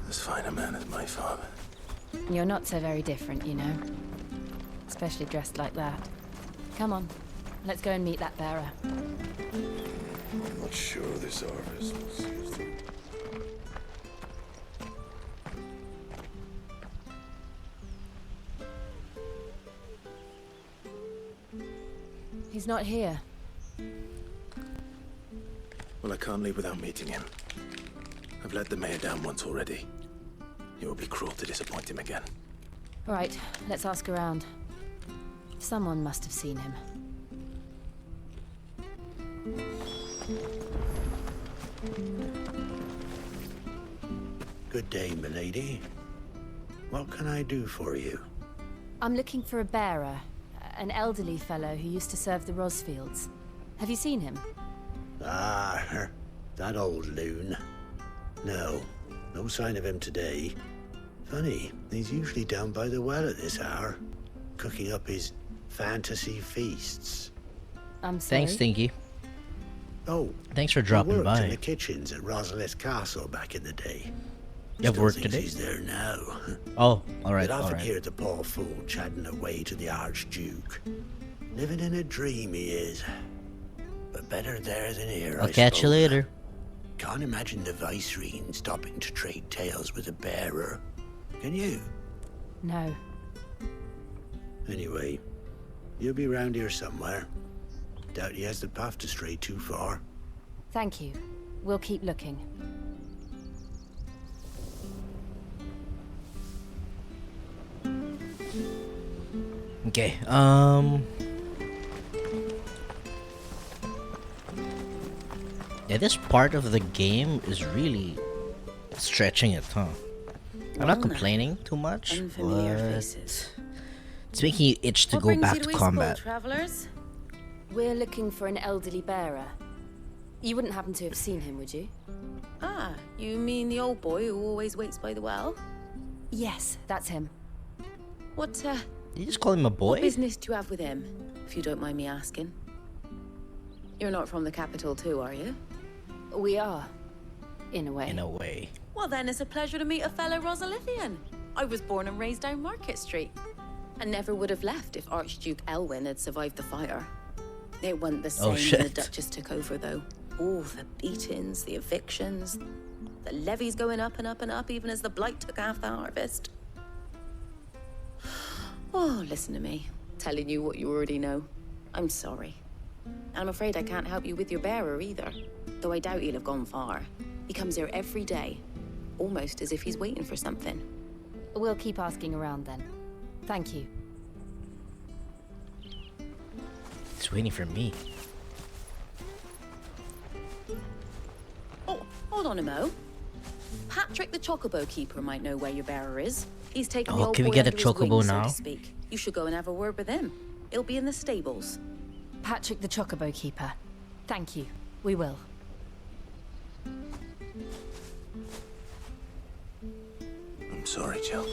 As fine a man as my father. You're not so very different, you know. Especially dressed like that. Come on, let's go and meet that bearer. I'm not sure this harvest was used. He's not here. Well, I can't leave without meeting him. I've let the mayor down once already. It would be cruel to disappoint him again. Right, let's ask around. Someone must have seen him. Good day, milady. What can I do for you? I'm looking for a bearer, an elderly fellow who used to serve the Rosfields. Have you seen him? Ah, that old loon. No sign of him today. Funny, he's usually down by the well at this hour, cooking up his fantasy feasts. I'm sorry. Thanks, Stinky. Oh, thanks for I dropping worked by. in the kitchens at Rosalith Castle back in the day. You have Still work thinks today? He's there now. Oh, alright, But I often alright. hear the poor fool chatting away to the Archduke. Living in a dream he is. But better there than here, I'll I catch you suppose. later. Can't imagine the Vicereine stopping to trade tales with a bearer. Can you? No. Anyway, you'll be round here somewhere. Doubt he has the path to stray too far. Thank you. We'll keep looking. Okay, yeah, this part of the game is really stretching it, huh? I'm not complaining too much, Unfamiliar but faces. it's making you itch to What go brings back you to Eastport, combat. travelers? We're looking for an elderly bearer. You wouldn't happen to have seen him, would you? Ah, you mean the old boy who always waits by the well? Yes, that's him. What, You just call him a boy? What business do you have with him, if you don't mind me asking? You're not from the capital too, are you? We are. In a way. In a way. Well, then it's a pleasure to meet a fellow Rosalithian. I was born and raised down Market Street. And never would have left if Archduke Elwyn had survived the fire. It wasn't the same when the shit. Duchess took over, though. All the beatings, the evictions, the levies going up and up and up, even as the blight took half the harvest. Oh, listen to me. Telling you what you already know. I'm sorry. I'm afraid I can't help you with your bearer either. Though I doubt he'll have gone far. He comes here every day. Almost as if he's waiting for something. We'll keep asking around then. Thank you. He's waiting for me. Oh, hold on a mo. Patrick the Chocobo Keeper might know where your bearer is. He's taken the Oh, old can we boy get a under his Chocobo wing, now? so to speak. You should go and have a word with him. He'll be in the stables. Patrick the Chocobo Keeper. Thank you. We will. I'm sorry, Jill.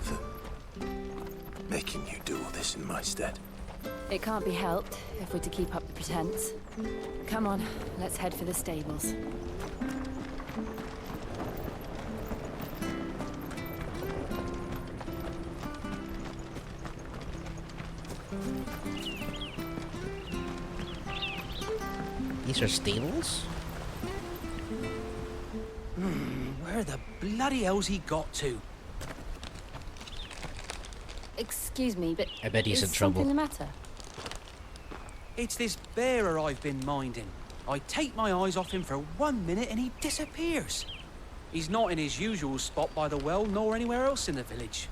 For making you do all this in my stead. It can't be helped if we're to keep up the pretense. Come on, let's head for the stables. These are stables? Where the bloody hell's he got to? Excuse me, but I bet he's is in trouble. something the matter? It's this bearer I've been minding. I take my eyes off him for 1 minute and he disappears. He's not in his usual spot by the well, nor anywhere else in the village.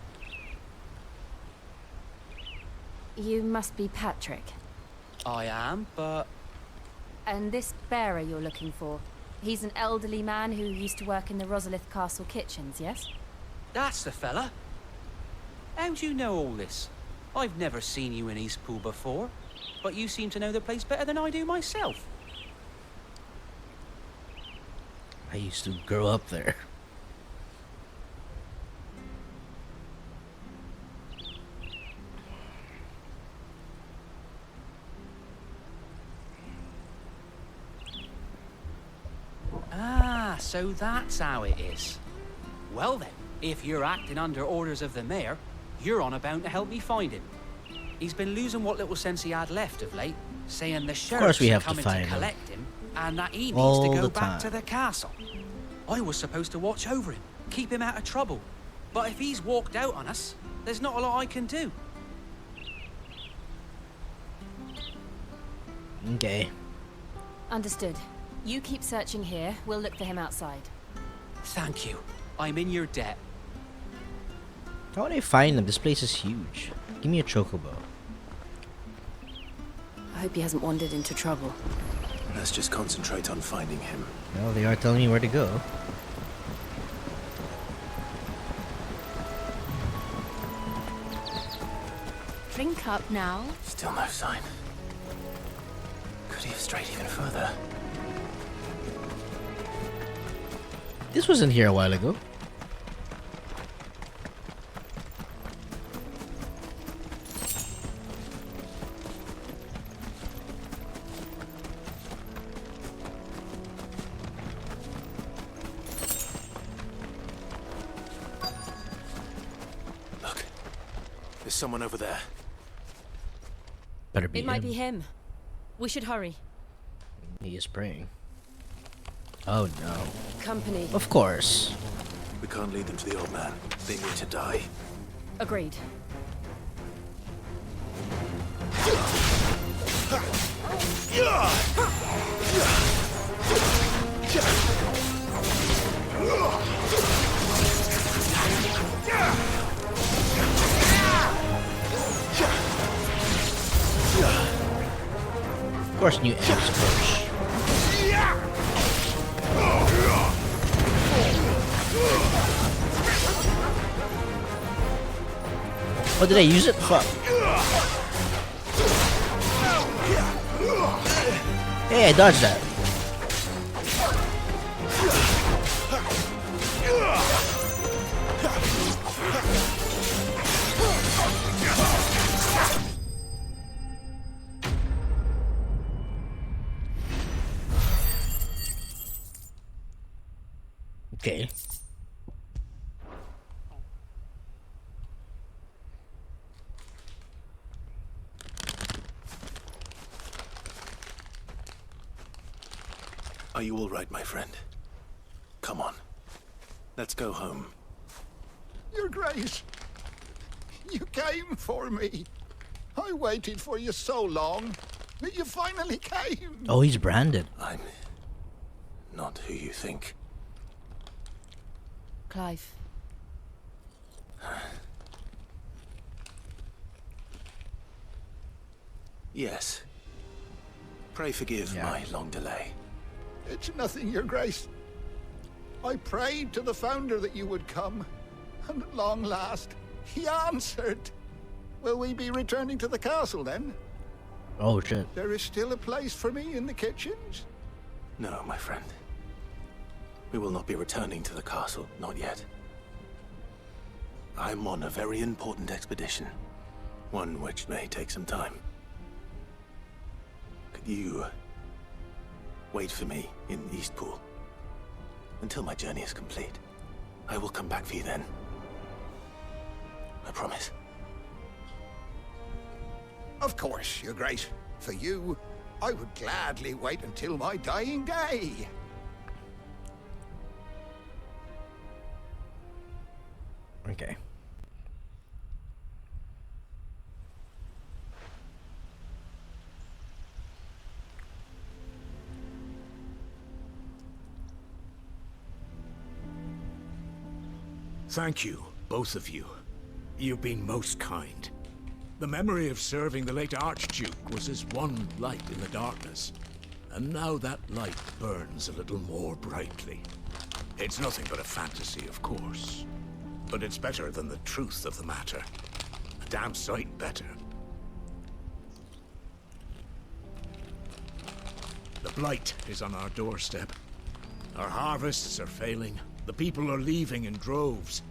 You must be Patrick. I am, but And this bearer you're looking for, he's an elderly man who used to work in the Rosalith Castle kitchens, yes? that's the fella. How do you know all this? I've never seen you in Eastpool before, but you seem to know the place better than I do myself. I used to grow up there. Ah, so that's how it is. Well then, if you're acting under orders of the mayor, you're on about to help me find him. He's been losing what little sense he had left of late, saying the sheriff's we have to coming find to him. collect him, and that he needs All to go the back to time. the castle. I was supposed to watch over him, keep him out of trouble. But if he's walked out on us, there's not a lot I can do. Okay. Understood. You keep searching here, we'll look for him outside. Thank you. I'm in your debt. How would I find him? This place is huge. Give me a chocobo. I hope he hasn't wandered into trouble. Let's just concentrate on finding him. Well, they are telling me where to go. Drink up now. Still no sign. Could he have strayed even further? This wasn't here a while ago. There's someone over there. Better be It might him. be him. We should hurry. He is praying. Oh no. Company. Of course. We can't lead them to the old man. They need to die. Agreed. Of course, new amps approach. Oh, did I use it? Fuck. Hey, I dodged that. Okay. Are you all right, my friend? Come on. Let's go home. Your Grace, you came for me. I waited for you so long, but you finally came. Oh, he's branded. I'm not who you think. Clive. Yes. Pray forgive my long delay. It's nothing, Your Grace. I prayed to the Founder that you would come, and at long last, he answered. Will we be returning to the castle then? Oh shit. There is still a place for me in the kitchens? No, my friend. We will not be returning to the castle, not yet. I'm on a very important expedition. One which may take some time. Could you wait for me in Eastpool until my journey is complete? I will come back for you then. I promise. Of course, Your Grace. For you, I would gladly wait until my dying day. Okay. Thank you, both of you. You've been most kind. The memory of serving the late Archduke was as one light in the darkness. And now that light burns a little more brightly. It's nothing but a fantasy, of course. But it's better than the truth of the matter. A damn sight better. The blight is on our doorstep. Our harvests are failing. The people are leaving in droves.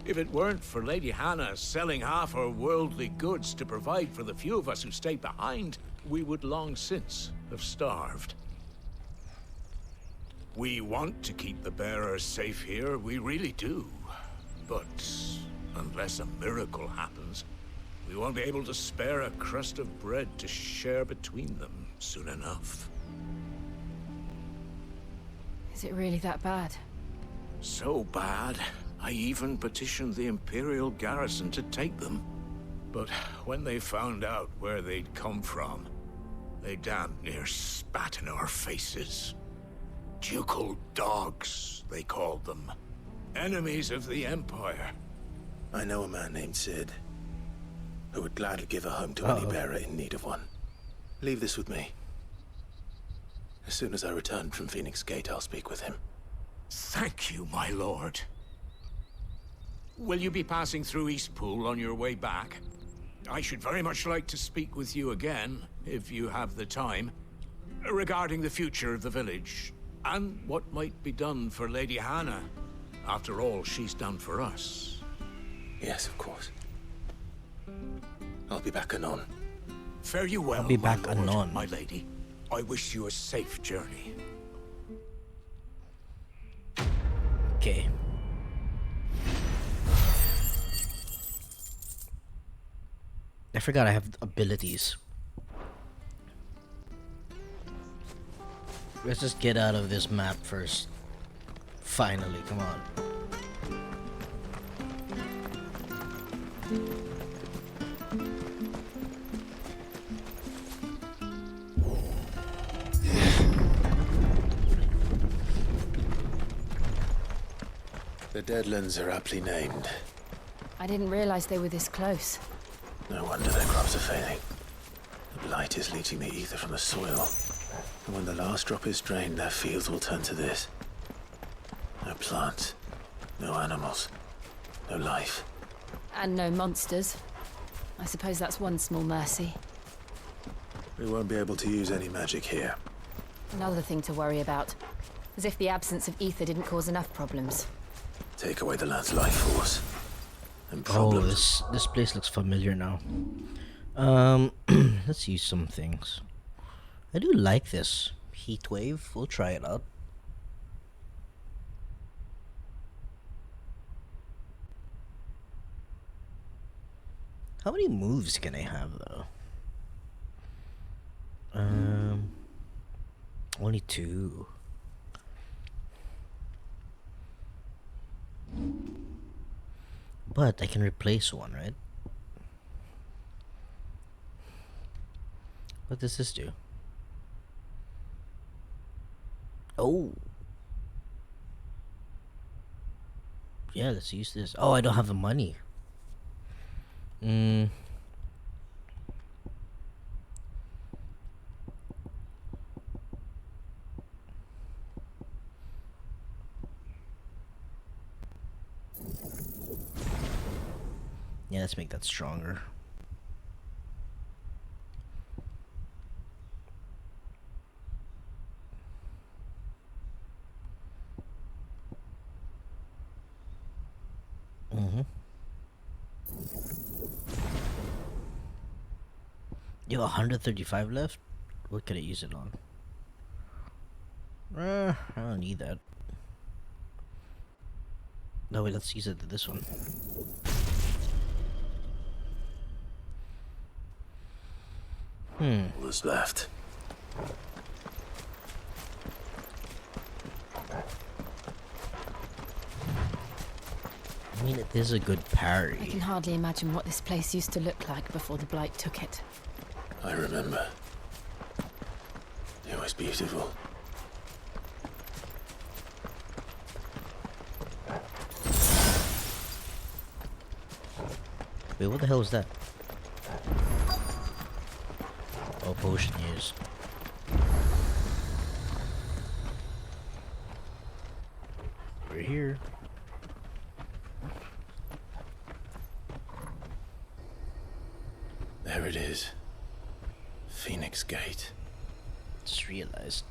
If it weren't for Lady Hannah selling half her worldly goods to provide for the few of us who stay behind, we would long since have starved. We want to keep the bearers safe here, we really do. But unless a miracle happens, we won't be able to spare a crust of bread to share between them soon enough. Is it really that bad? So bad, I even petitioned the Imperial garrison to take them. But when they found out where they'd come from, they damn near spat in our faces. Ducal dogs, they called them. Enemies of the Empire. I know a man named Sid, who would gladly give a home to any bearer in need of one. Leave this with me. As soon as I return from Phoenix Gate, I'll speak with him. Thank you, my lord. will you be passing through Eastpool on your way back? I should very much like to speak with you again, if you have the time, regarding the future of the village, and what might be done for Lady Hannah. After all, she's done for us. Yes, of course. I'll be back anon. Fare you well, I'll be back my lord, anon. my lady. I wish you a safe journey. Okay. I forgot I have abilities. Let's just get out of this map first. Finally, come on. The Deadlands are aptly named. I didn't realize they were this close. No wonder their crops are failing. The blight is leaching the ether from the soil. And when the last drop is drained, their fields will turn to this. No plants, no animals, no life. And no monsters. I suppose that's one small mercy. We won't be able to use any magic here. Another thing to worry about. As if the absence of ether didn't cause enough problems. Take away the land's life force. And Oh, problems. this place looks familiar now. Let's use some things. I do like this heat wave. We'll try it out. How many moves can I have though? Only 2. But I can replace one, right? What does this do? Oh. Yeah, let's use this. Oh, I don't have the money. Yeah, let's make that stronger. You have 135 left? What can I use it on? I don't need that. No, wait, let's use it to this one. What's left? I mean, it is a good parry. I can hardly imagine what this place used to look like before the Blight took it. I remember. It was beautiful. Wait, what the hell was that? Oh, potion use. We're here. There it is. Phoenix Gate. Just realized.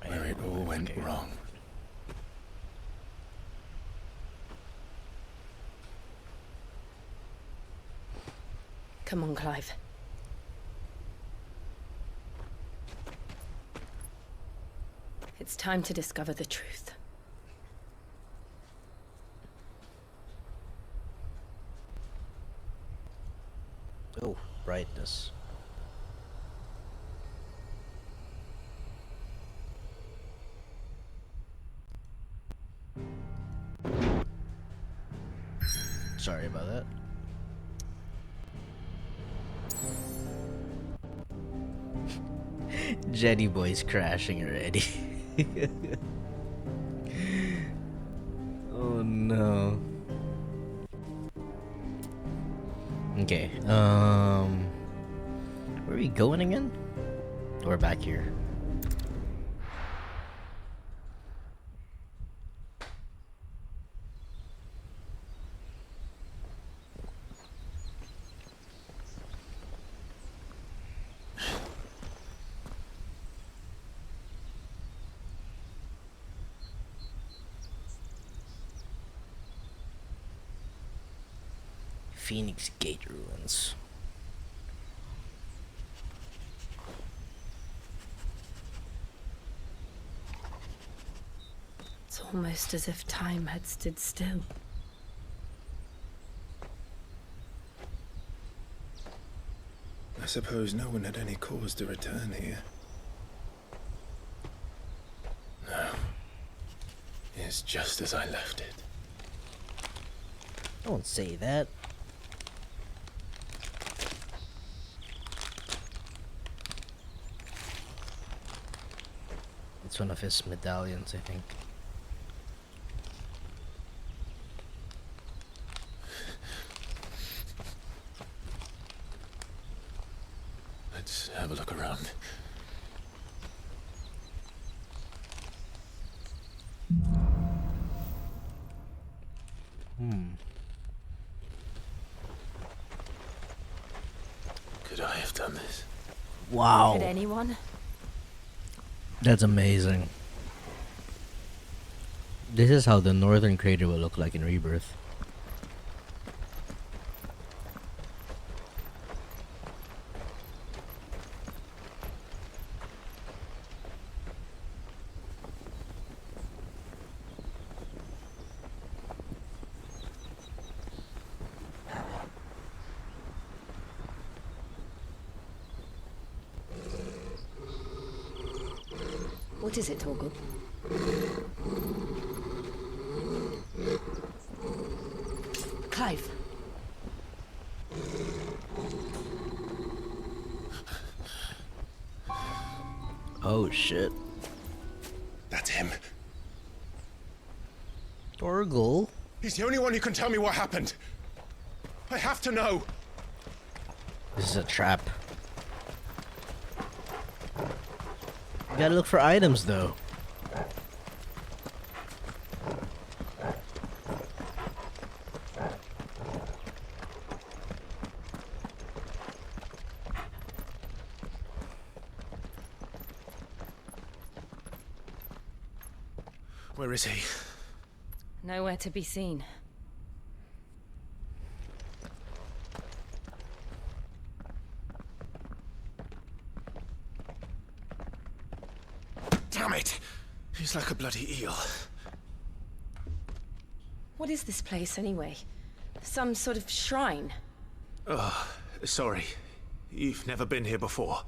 Where it all went wrong. Come on, Clive. It's time to discover the truth. Oh, brightness. Sorry about that. Jenny boy's crashing already. Oh no. Okay, where are we going again? We're back here. Phoenix Gate ruins. It's almost as if time had stood still. I suppose no one had any cause to return here. No. It's just as I left it. Don't say that. It's one of his medallions, I think. Let's have a look around. Could I have done this? Wow. Could anyone? That's amazing. This is how the northern crater will look like in Rebirth. What is it, Torgal? Clive. Oh shit. That's him. Torgal? He's the only one who can tell me what happened. I have to know. This is a trap. You gotta look for items though. Where is he? Nowhere to be seen. Damn it! He's like a bloody eel. What is this place, anyway? Some sort of shrine? Oh, sorry. You've never been here before.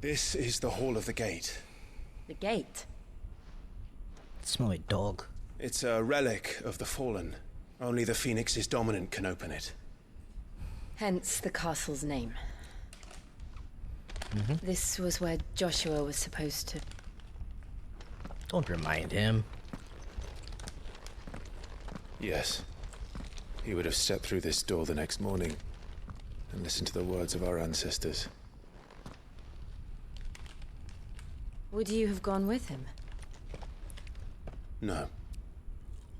This is the Hall of the Gate. The gate? It smells like dog. It's a relic of the Fallen. Only the Phoenix's dominant can open it. Hence the castle's name. This was where Joshua was supposed to... Don't remind him. Yes. He would have stepped through this door the next morning and listened to the words of our ancestors. Would you have gone with him? No.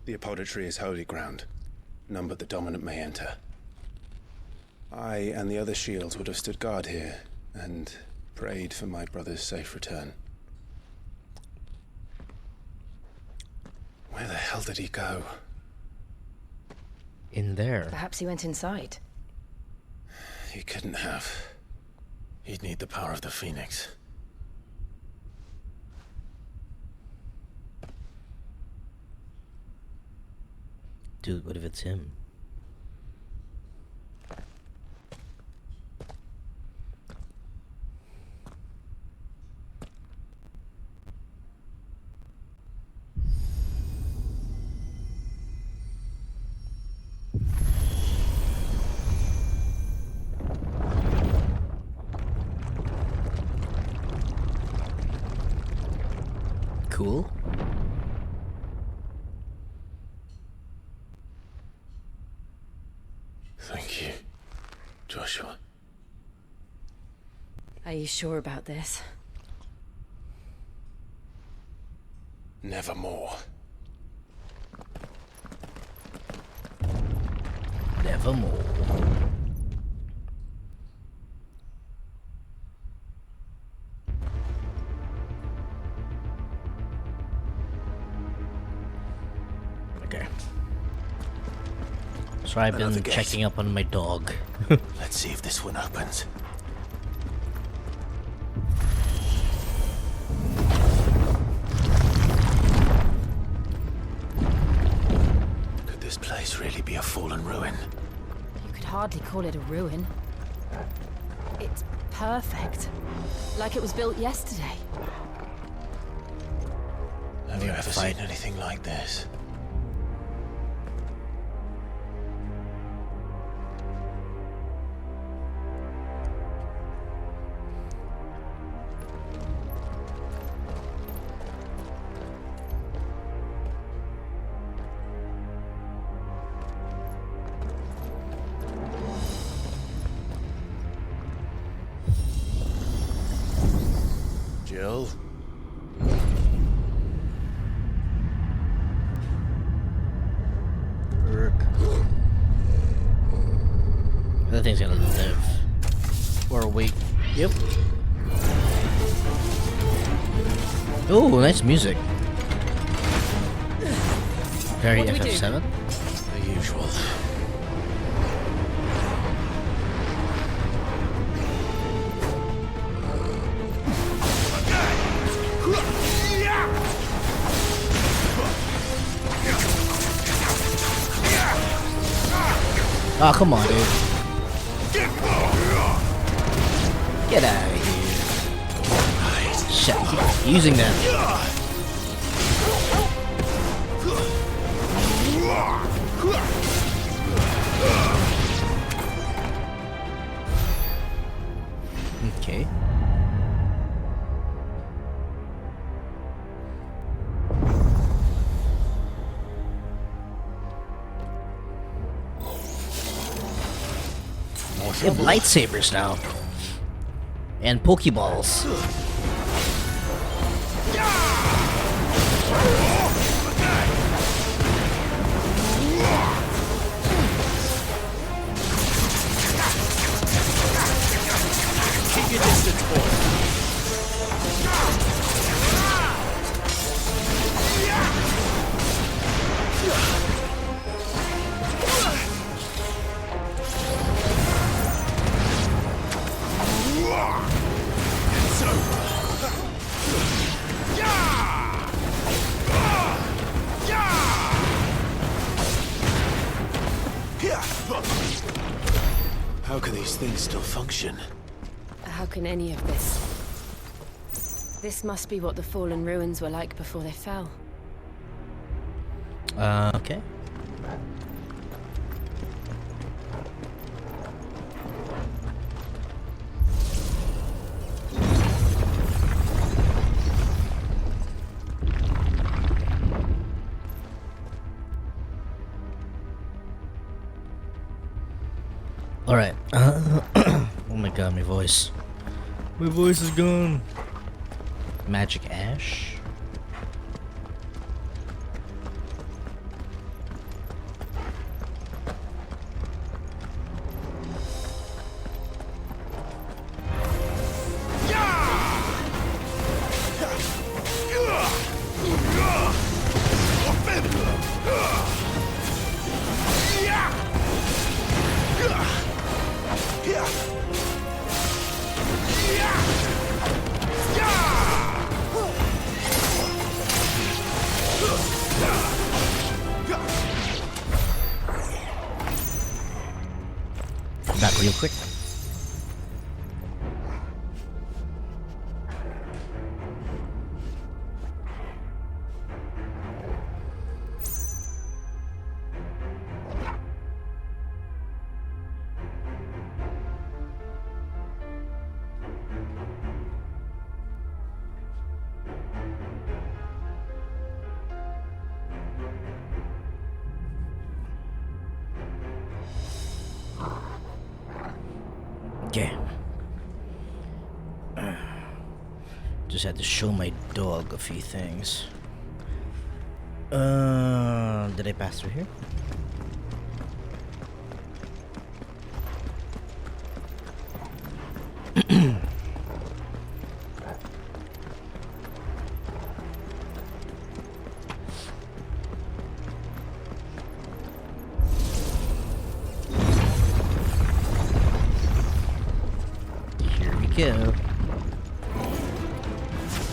The apodatory is holy ground. None but the dominant may enter. I and the other shields would have stood guard here and prayed for my brother's safe return. Where the hell did he go? In there. Perhaps he went inside. He couldn't have. He'd need the power of the Phoenix. Dude, what if it's him? Cool. Thank you, Joshua. Are you sure about this? Nevermore. Nevermore. Okay. So I've Another been gate. checking up on my dog. Let's see if this one opens. Could this place really be a fallen ruin? You could hardly call it a ruin. It's perfect. Like it was built yesterday. Have you ever seen anything like this? Jill? That thing's gonna live. Or wait. Yep. Oh, nice music. Very FF7. The usual. Oh, come on, dude. Get out of here. Shit, keep using that. Okay. They have lightsabers now. And Pokeballs. Keep your distance, boy. How can these things still function? How can any of this? This must be what the fallen ruins were like before they fell. Okay. Alright. Oh my god, my voice. My voice is gone. Magic Ash. Back real quick. Okay. Just had to show my dog a few things. Did I pass through here? go.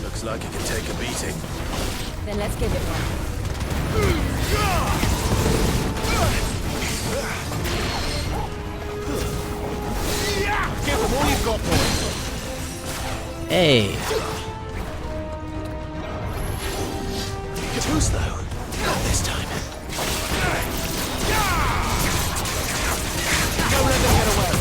Looks like it can take a beating. Then let's give it one. Give them all you've got, boys. Hey. Too slow. Not this time. Don't let them get away.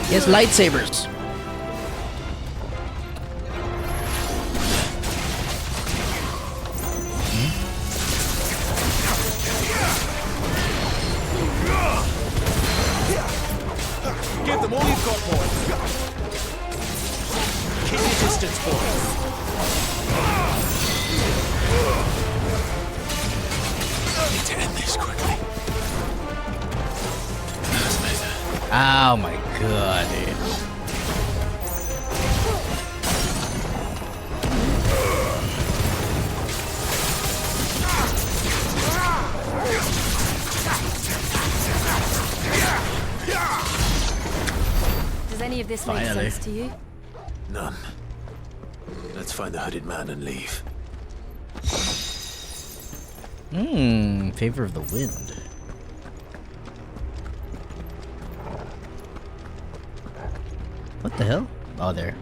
He has lightsabers. Give them all you've got, boys. Keep your distance, boys. I need to end this quickly. That's better. Oh my god, dude. Does any of this make Finally. sense to you? None. Let's find the hooded man and leave. Favor of the wind. What the hell? Oh, there.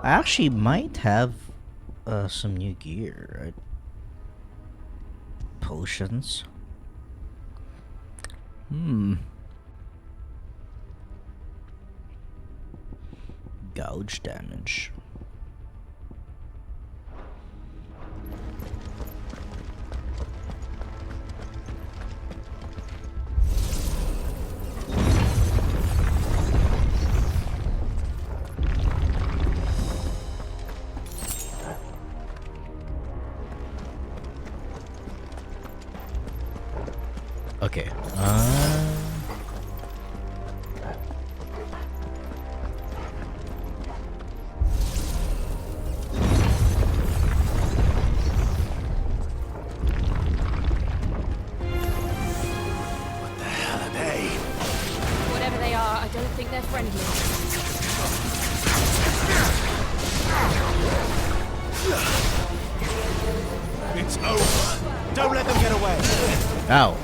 I actually might have some new gear, right? Potions. Gouge damage. Okay. Whatever they are, I don't think they're friendly. It's over. Don't let them get away. Ow.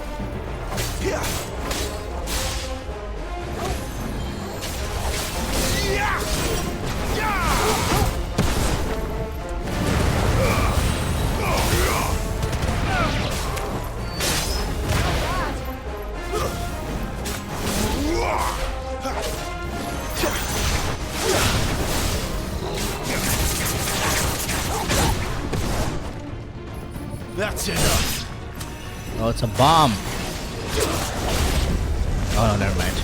That's enough. Oh, it's a bomb. Oh, no, never mind.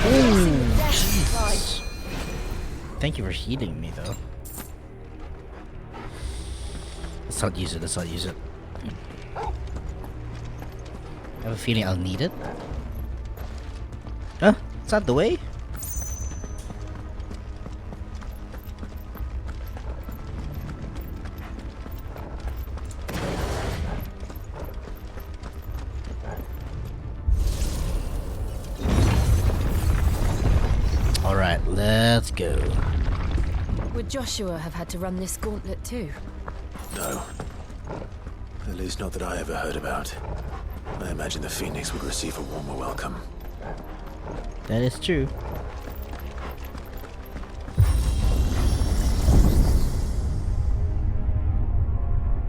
Ooh, jeez. Thank you for healing me, though. Let's not use it. Let's not use it. I have a feeling I'll need it. Huh? It's not the way? Alright, let's go. Would Joshua have had to run this gauntlet too? No. At least not that I ever heard about. I imagine the Phoenix would receive a warmer welcome. That is true.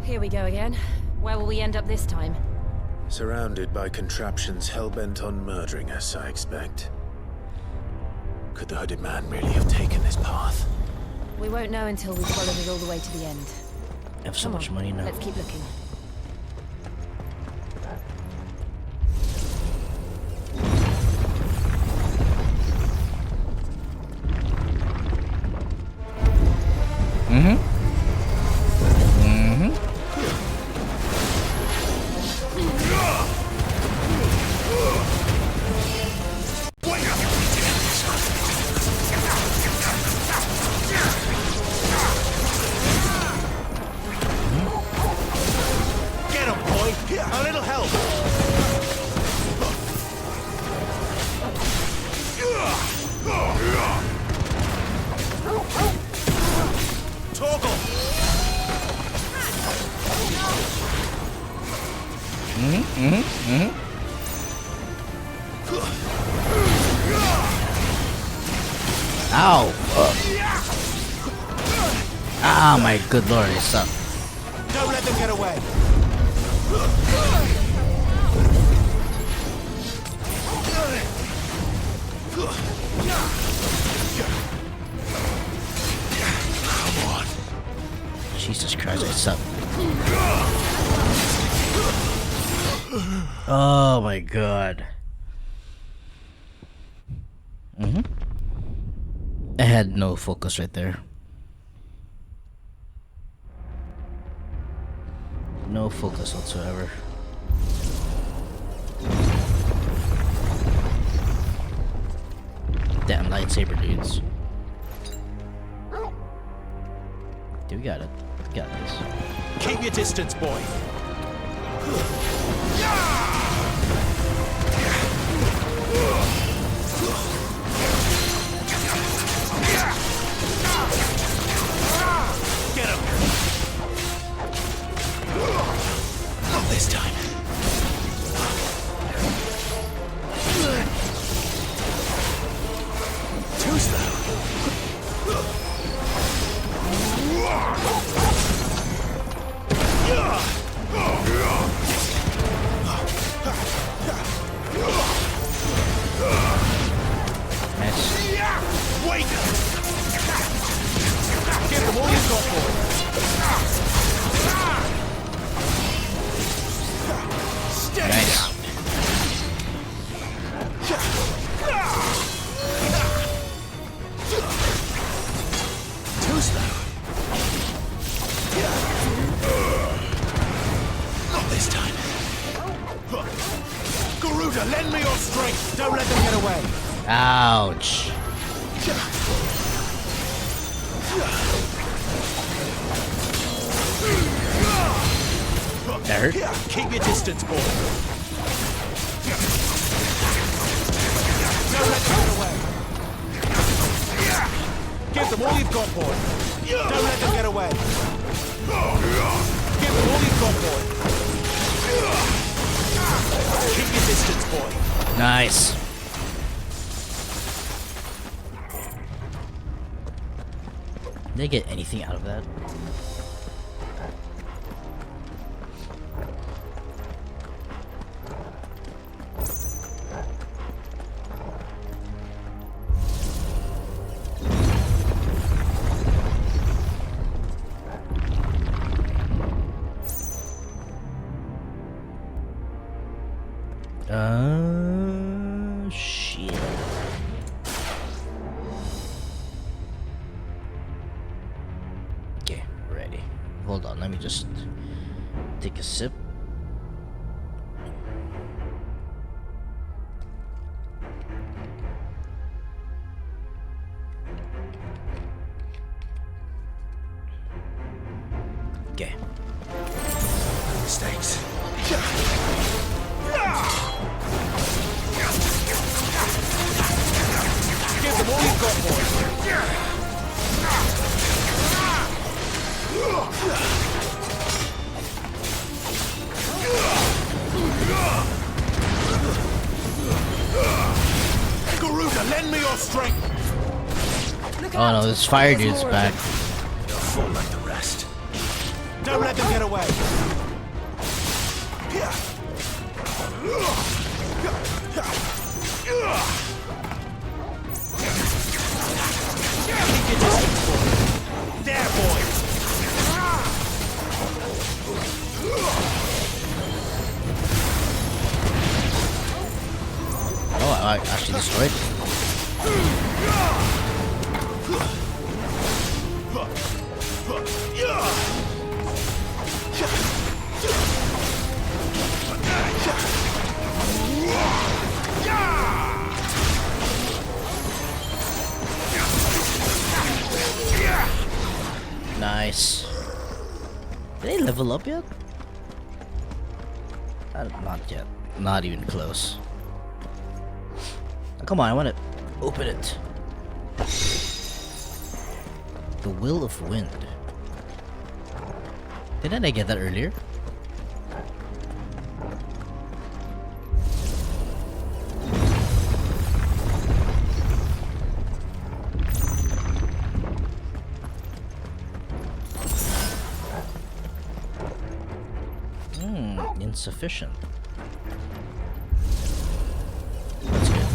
Here we go again. Where will we end up this time? Surrounded by contraptions hell-bent on murdering us, I expect. Could the hooded man really have taken this path? We won't know until we've followed it all the way to the end. I have so Come much on, money now. Let's keep looking. Ow! Ah, my good lord, it sucked. Don't let them get away. Come on. Jesus Christ, it sucked. Oh my god. I had no focus right there. No focus whatsoever. Damn lightsaber dudes. Dude, we got it. We got this. Keep your distance, boy. Get him. Not this time. Too slow. Wait! Give them all you've got, boy. Stay down. Too slow. Not this time. Garuda, lend me your strength. Don't let them get away. Ouch. That hurt? Keep your distance, boy. Don't let them get away. Give them all you've got, boy. Don't let them get away. Give them all you've got, boy. Keep your distance, boy. Nice. Did I get anything out of that? Shit. Okay, ready. Hold on, let me just take a sip. Okay. Mistakes. Give them all you've got, boy. Garuda, lend me your strength. Oh no, this fire dude's back. They'll fall like the rest. Don't let them get away. Keep your distance, boy. There, boy. Oh, I actually destroyed it. Nice. Did they level up yet? Not yet. Not even close. Oh, come on, I want to open it. The Will of Wind. Didn't I get that earlier? sufficient. That's good.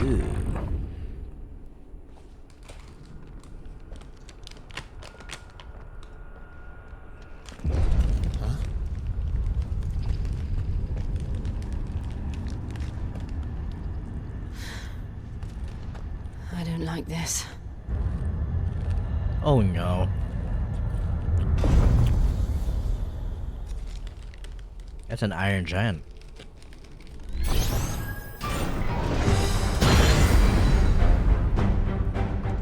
Ooh. I don't like this. Oh no. That's an iron giant.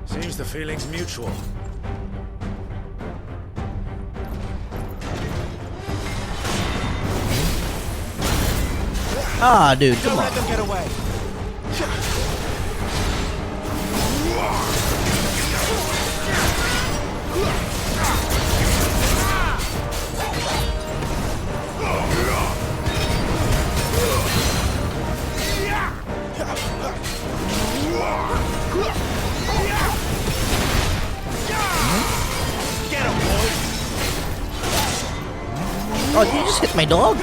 Seems the feeling's mutual. Ah, dude, come Don't on. let them get away. Get him, boys! Oh, did you just hit my dog?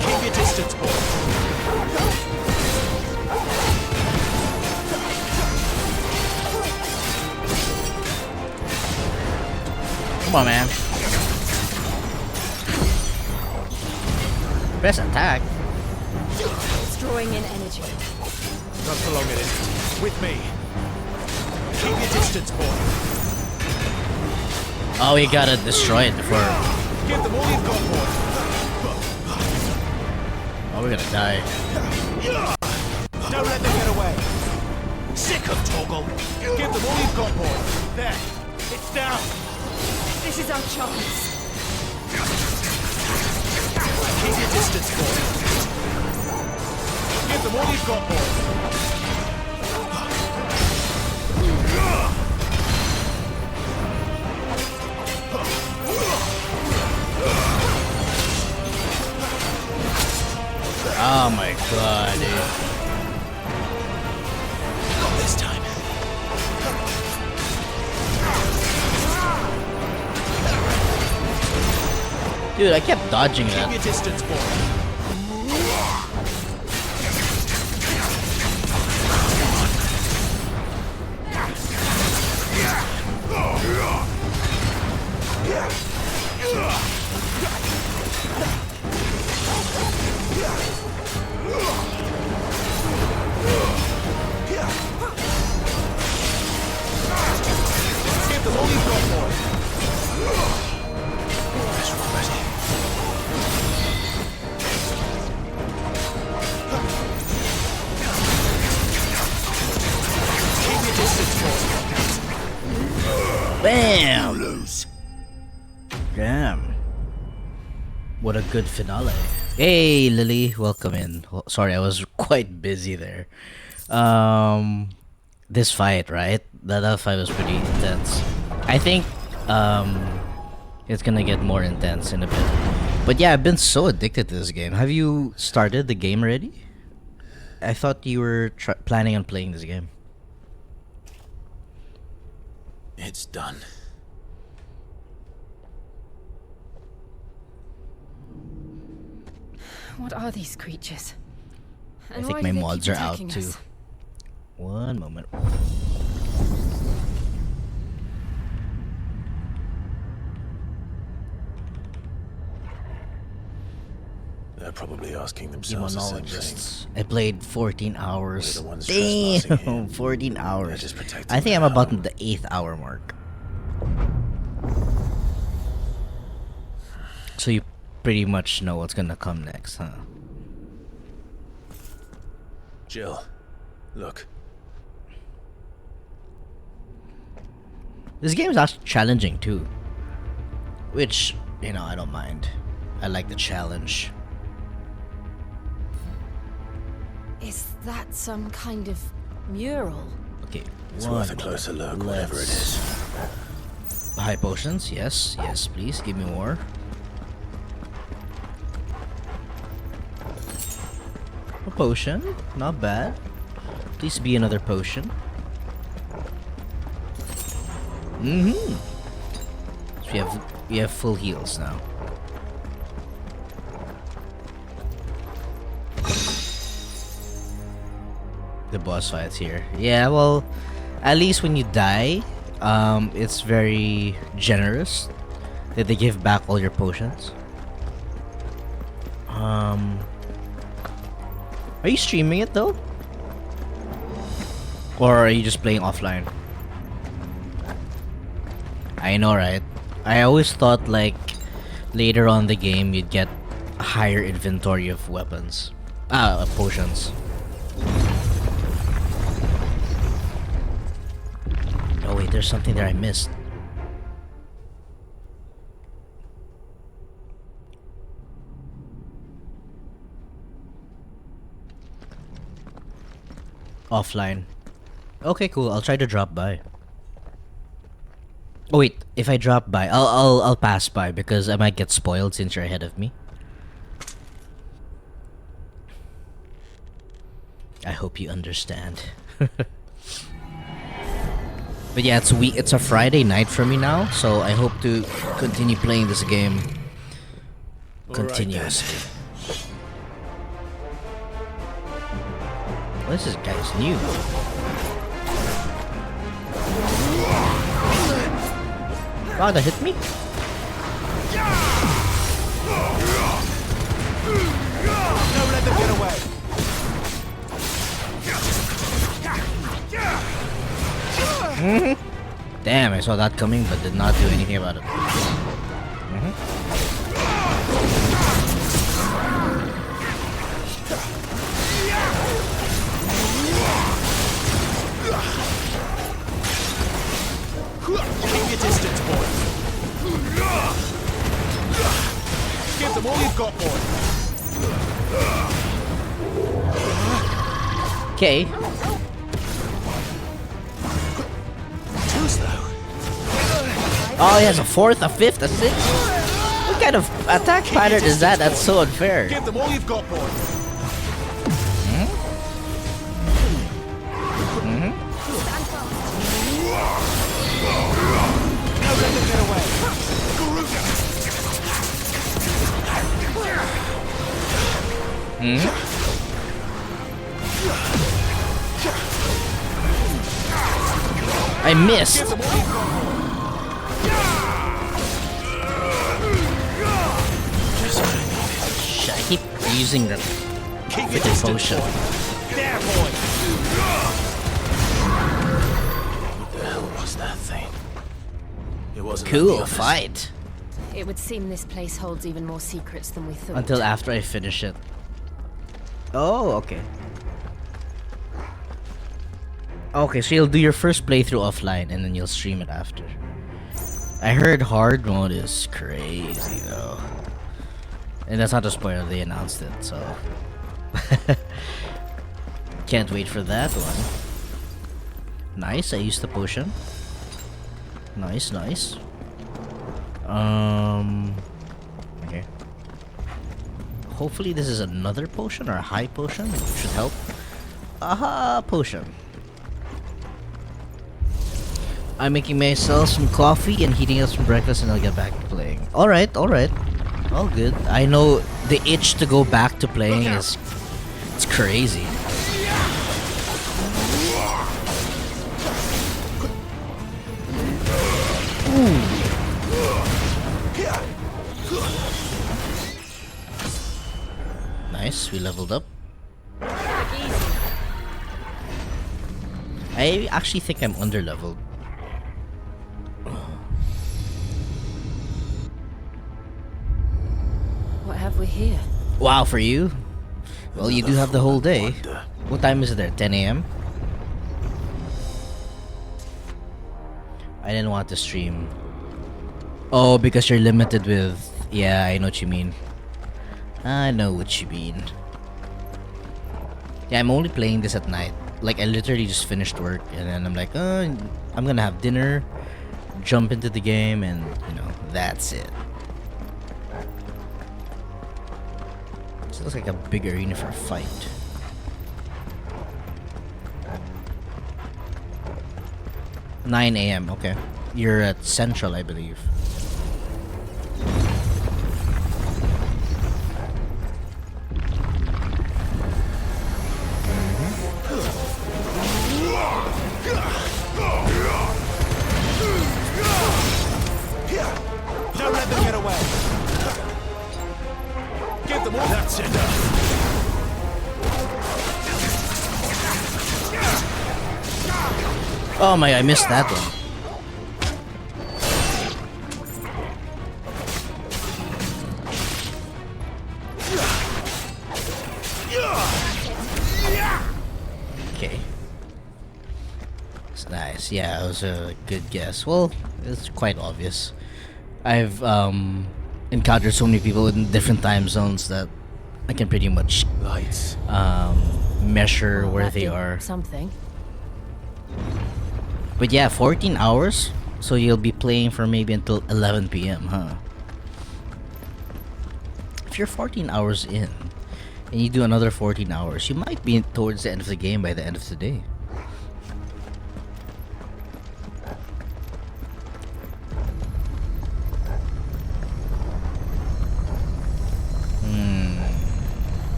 Keep your distance, boys. Come on, man. Press attack. It's drawing in energy. Not for long, it isn't. With me. Keep your distance, boy. Oh, we gotta destroy it before. Give them all you've got, boy. Oh, we're gonna die. Don't let them get away. Sick of Toggle. Give them all you've got, boy. There. It's down. This is our chance. Keep your distance, boy. Give them all you've got, boy. Oh my god, dude. Not this time. Dude, I kept dodging Keep that. your distance, boy. Give them all you've got, boy. That's right. Keep your distance, boy. Bam! Lose. Damn. What a good finale. Hey, Lily, welcome in. Well, sorry, I was quite busy there. This fight, right? That fight was pretty intense. I think it's gonna get more intense in a bit. But yeah, I've been so addicted to this game. Have you started the game already? I thought you were planning on playing this game. It's done. What are these creatures? I And think why my do they mods keep are out attacking too. us? One moment. They're probably asking themselves the same thing. Demonologists. I played 14 hours. We're the ones trespassing Damn, here. 14 hours. They're just protecting I think their I'm about home. the 8th hour mark. So you pretty much know what's gonna come next, huh? Jill, look. This game is actually challenging too. Which, you know, I don't mind. I like the challenge. Is that some kind of mural? Okay, It's worth a closer look, whatever it is. High potions, yes, yes, please, give me more. A potion, not bad. Please be another potion. So we have full heals now. The boss fight's here. Yeah, well, at least when you die, it's very generous that they give back all your potions. Are you streaming it though? Or are you just playing offline? I know, right? I always thought like later on the game you'd get a higher inventory of weapons. Potions. Oh wait, there's something there I missed. Offline. Okay, cool. I'll try to drop by. Oh wait, if I drop by, I'll pass by because I might get spoiled since you're ahead of me. I hope you understand. But yeah, it's a Friday night for me now, so I hope to continue playing this game continuously. Well, this guy's new. Wow, that hit me? Don't let them get away. Damn, I saw that coming but did not do anything about it. Keep your distance, boy. Give them all you've got, boy. Okay. Too slow. Oh, he has a fourth, a fifth, a sixth? What kind of attack pattern is that? That's so unfair. Give them all you've got, boy. Don't let them get away. I missed. Shit, I keep using the freaking potion. There, boy. What the hell was that thing? It wasn't Cool, like the others. fight. It would seem this place holds even more secrets than we thought. Until after I finish it. Oh, okay. Okay, so you'll do your first playthrough offline and then you'll stream it after. I heard hard mode is crazy though. And that's not a spoiler, they announced it, so can't wait for that one. Nice, I used the potion. Nice, nice. Okay. Hopefully this is another potion or a high potion. It should help. Aha, potion. I'm making myself some coffee and heating up some breakfast and I'll get back to playing. Alright, alright. All good. I know the itch to go back to playing is... it's crazy. Ooh. Nice, we leveled up. I actually think I'm under-leveled. What have we here? Wow, for you? Well, you do have the whole day. What time is it there? 10 a.m.? I didn't want to stream. Oh, because you're limited with... yeah, I know what you mean. I know what you mean. Yeah, I'm only playing this at night. Like, I literally just finished work, and then I'm like, I'm gonna have dinner, jump into the game, and, you know, that's it. This looks like a big arena for a fight. "9 a.m. Okay. You're at Central, I believe. Don't let them get away. Give them all. That's enough. Oh my, I missed that one. Okay. It's nice. Yeah, it was a good guess. Well, it's quite obvious. I've encountered so many people in different time zones that I can pretty much measure Well, where that they did are. Something. But yeah, 14 hours? So you'll be playing for maybe until 11 p.m., huh? If you're 14 hours in, and you do another 14 hours, you might be towards the end of the game by the end of the day.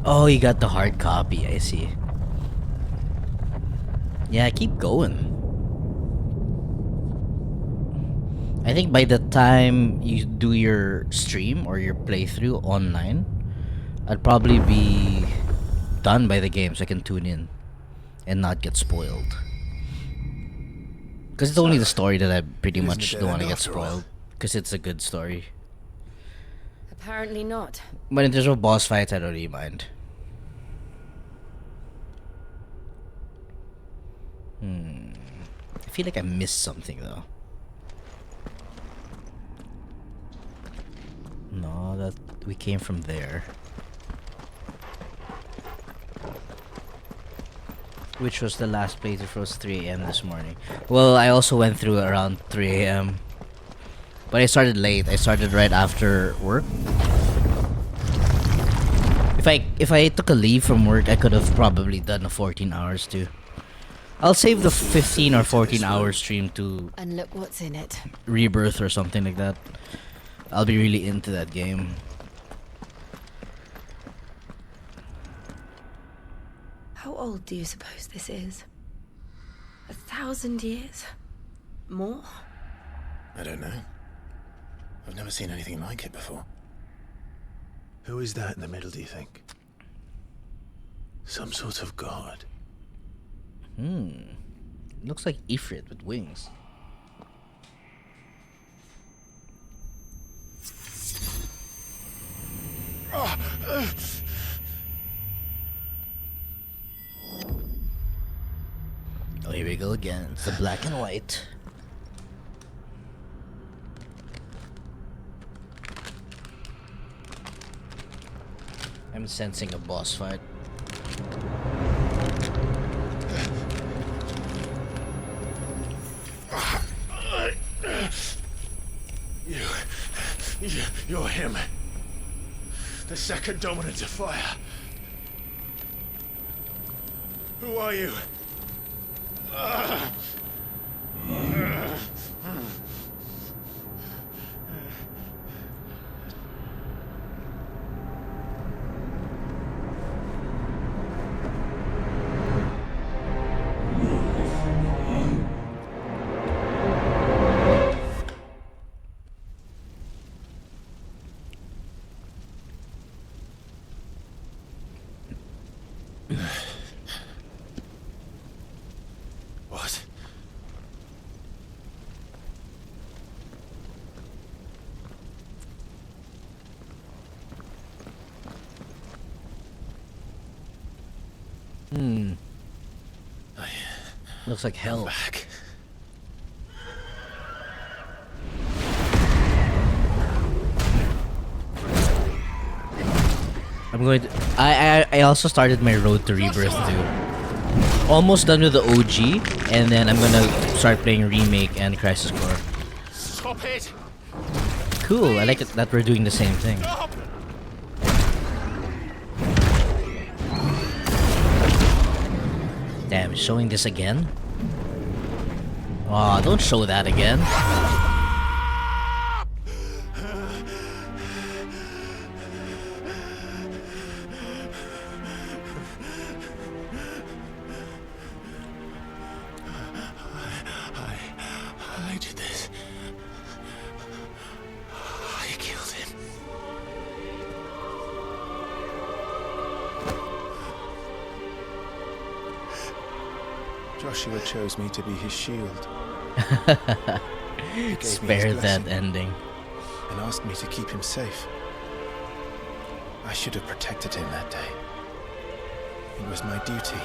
Oh, you got the hard copy, I see. Yeah, keep going. I think by the time you do your stream or your playthrough online, I'd probably be done by the game so I can tune in and not get spoiled. Because it's only the story that I pretty Isn't much it don't want to dead get after all? spoiled. Because it's a good story. Apparently not. But in terms of boss fights, I don't really mind. I feel like I missed something though. No, that we came from there. Which was the last playthrough, was 3 a.m. this morning. Well, I also went through around 3 a.m. But I started late. I started right after work. If I took a leave from work, I could have probably done a 14 hours too. I'll save the 15 or 14 hour stream to And look what's in it. Rebirth or something like that. I'll be really into that game. How old do you suppose this is? 1,000 years? More? I don't know. I've never seen anything like it before. Who is that in the middle, do you think? Some sort of god. Looks like Ifrit with wings. Oh, here we go again. It's the black and white. I'm sensing a boss fight. You're him. The second dominant of fire. Who are you? What? Looks like hell. Back. I'm going to. I also started my road to Rebirth too. Almost done with the OG, and then I'm gonna start playing Remake and Crisis Core. Stop it! Cool. I like it that we're doing the same thing. Stop! Damn, showing this again? Aw, don't show that again. I did this. I killed him. Joshua chose me to be his shield. He gave me Spare his that blessing ending. and asked me to keep him safe. I should have protected him that day. It was my duty.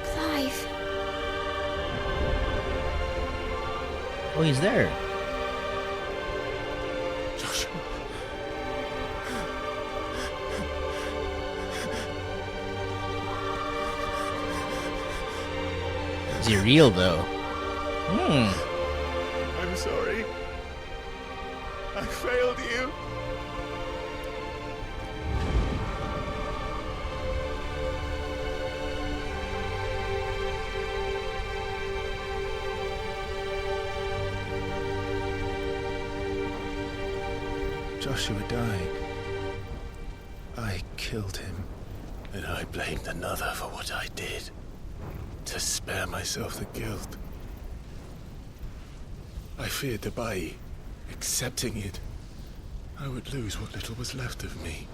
Clive. Oh, he's there. Joshua. Is he real though? I'm sorry. I failed you. Joshua died. I killed him, and I blamed another for what I did, to spare myself the guilt. I feared that by accepting it, I would lose what little was left of me.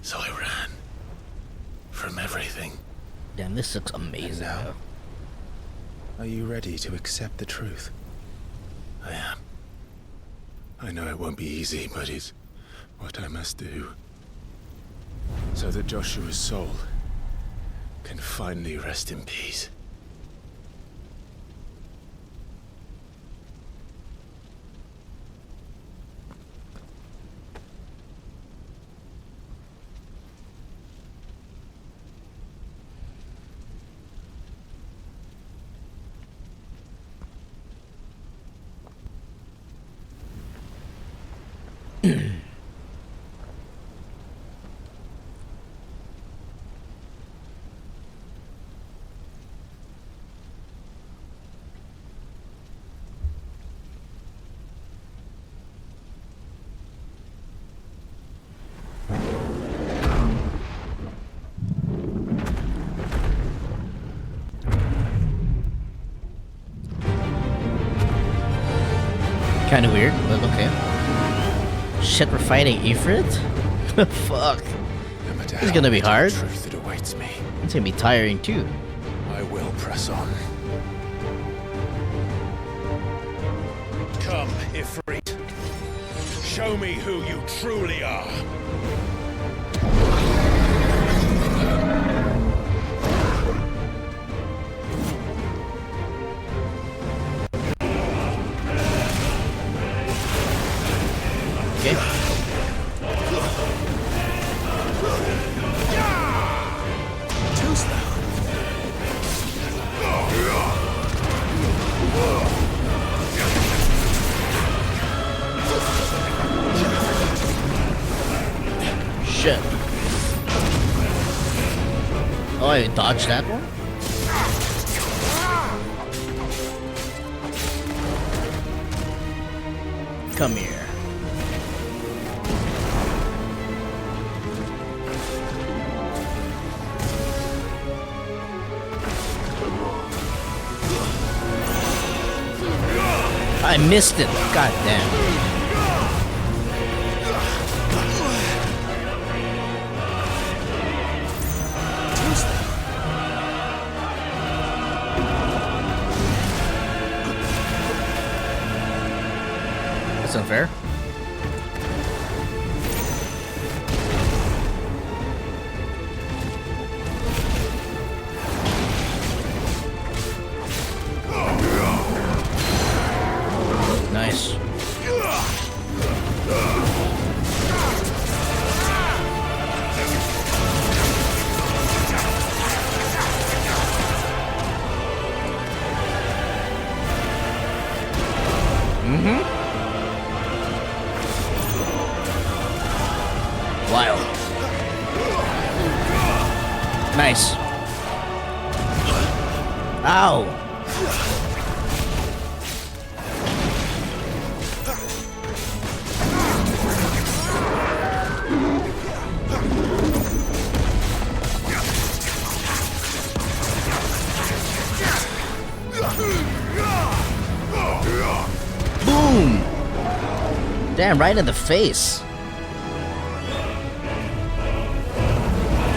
So I ran from everything. Damn, this looks And amazing. now, are you ready to accept the truth? I am. I know it won't be easy, but it's what I must do. So that Joshua's soul can finally rest in peace. Kinda weird, but okay. Shit, we're fighting Ifrit? Fuck. This is gonna be hard. Truth that awaits me. It's gonna be tiring too. I will press on. Come, Ifrit. Show me who you truly are. Okay. Shit. Oh, I dodged that one? Come here. I missed it. God damn. That's unfair. Wild. Nice. Ow. Boom! Damn, right in the face.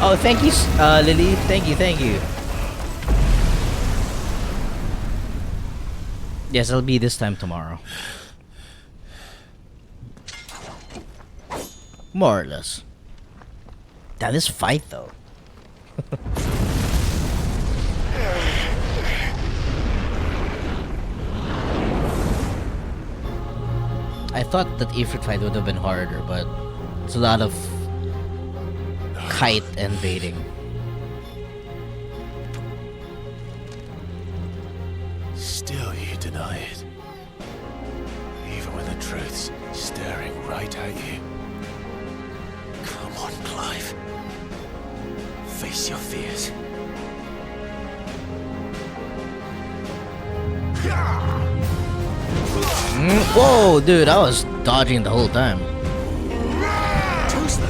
Oh, thank you, Lily. Thank you. Yes, it'll be this time tomorrow. More or less. Damn, this fight though. I thought that Ifrit fight would have been harder, but it's a lot of kite and baiting. Still you deny it. Even when the truth's staring right at you. Come on, Clive. Face your fears. Whoa, dude, I was dodging the whole time. Too slow.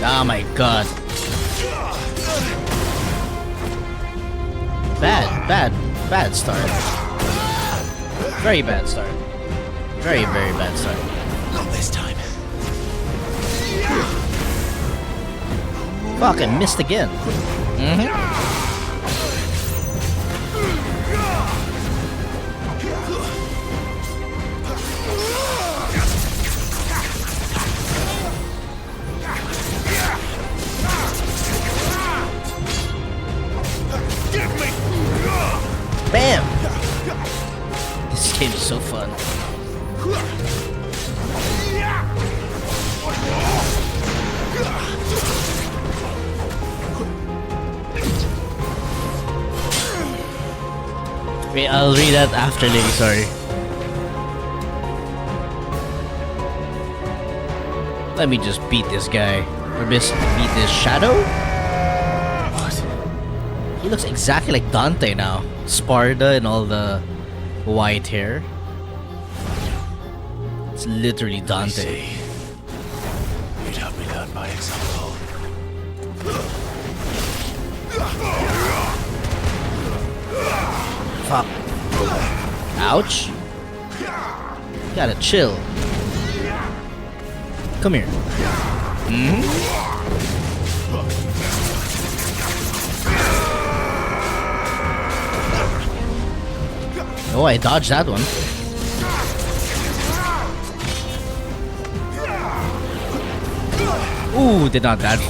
Oh my god. Bad start. Very bad start. Very bad start. Not this time. Fuck, I missed again. Bam! This game is so fun. Wait, I'll read that after, lady, sorry. Let me just beat this guy. Or just beat this shadow? What? He looks exactly like Dante now. Sparda and all the white hair. It's literally Dante. You'd have me learn by example. Fuck. Ouch. Gotta chill. Come here. Oh, I dodged that one. Ooh, did not dodge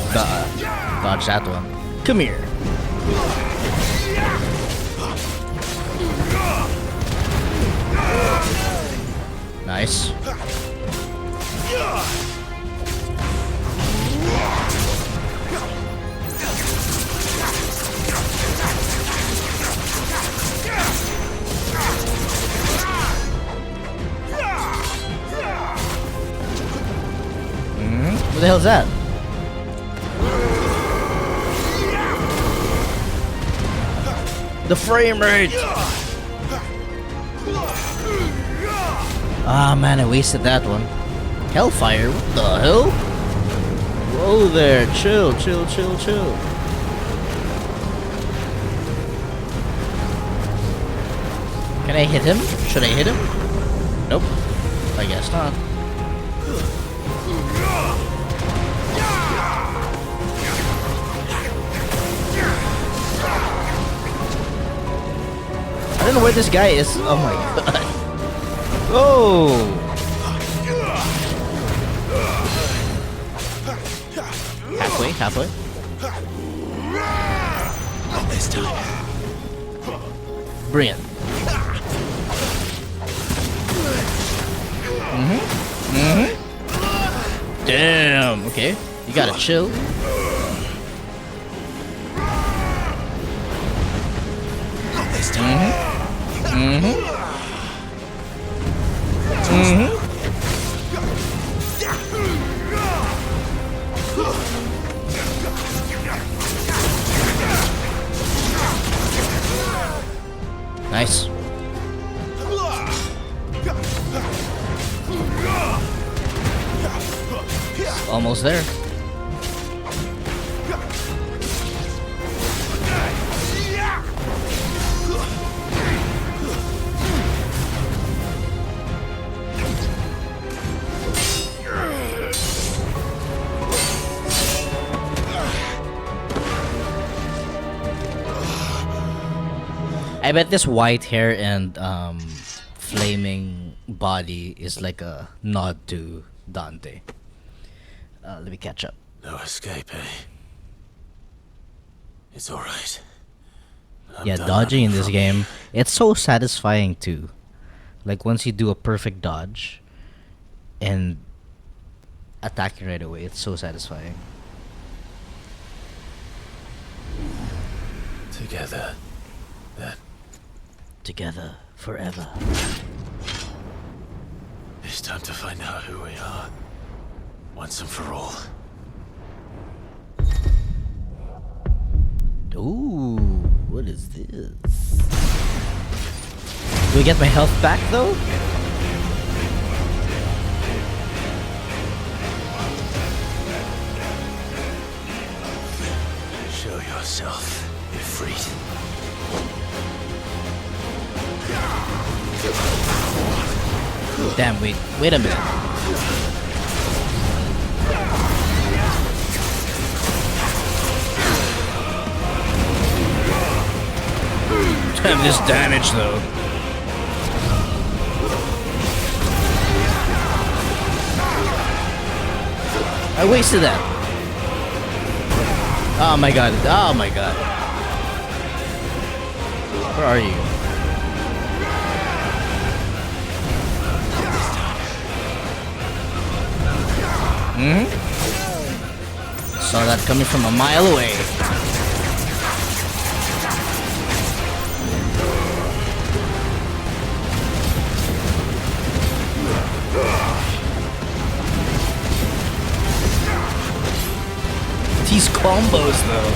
that one. Come here. Nice. What the hell is that? The frame rate! Ah man, I wasted that one. Hellfire? What the hell? Whoa there, chill. Can I hit him? Should I hit him? Nope. I guess not. I don't know where this guy is. Oh my god. Oh! Halfway. Not this time. Brilliant. Damn. Okay. You gotta chill. Nice. Almost there. I bet this white hair and flaming body is like a nod to Dante. Let me catch up. No escape, eh? It's alright. Yeah, dodging in this game, it's so satisfying too. Like once you do a perfect dodge and attacking right away, it's so satisfying. Together, then. Together forever. It's time to find out who we are, once and for all. Ooh, what is this? Do I get my health back though? Show yourself, Ifrit. Damn, wait a minute. Damn, this damage though. I wasted that. Oh my god, oh my god. Where are you? Saw that coming from a mile away. These combos though.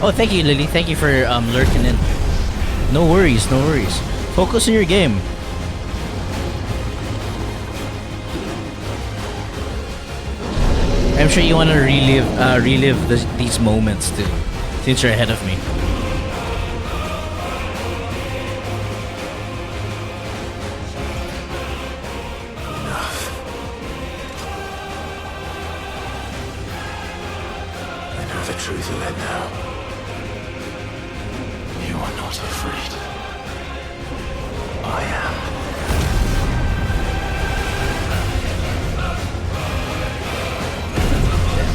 Oh, thank you, Lily. Thank you for lurking in. No worries, no worries. Focus on your game. I'm sure you want to relive these moments too, since you're ahead of me. I know the truth of it now. You are not afraid. I am.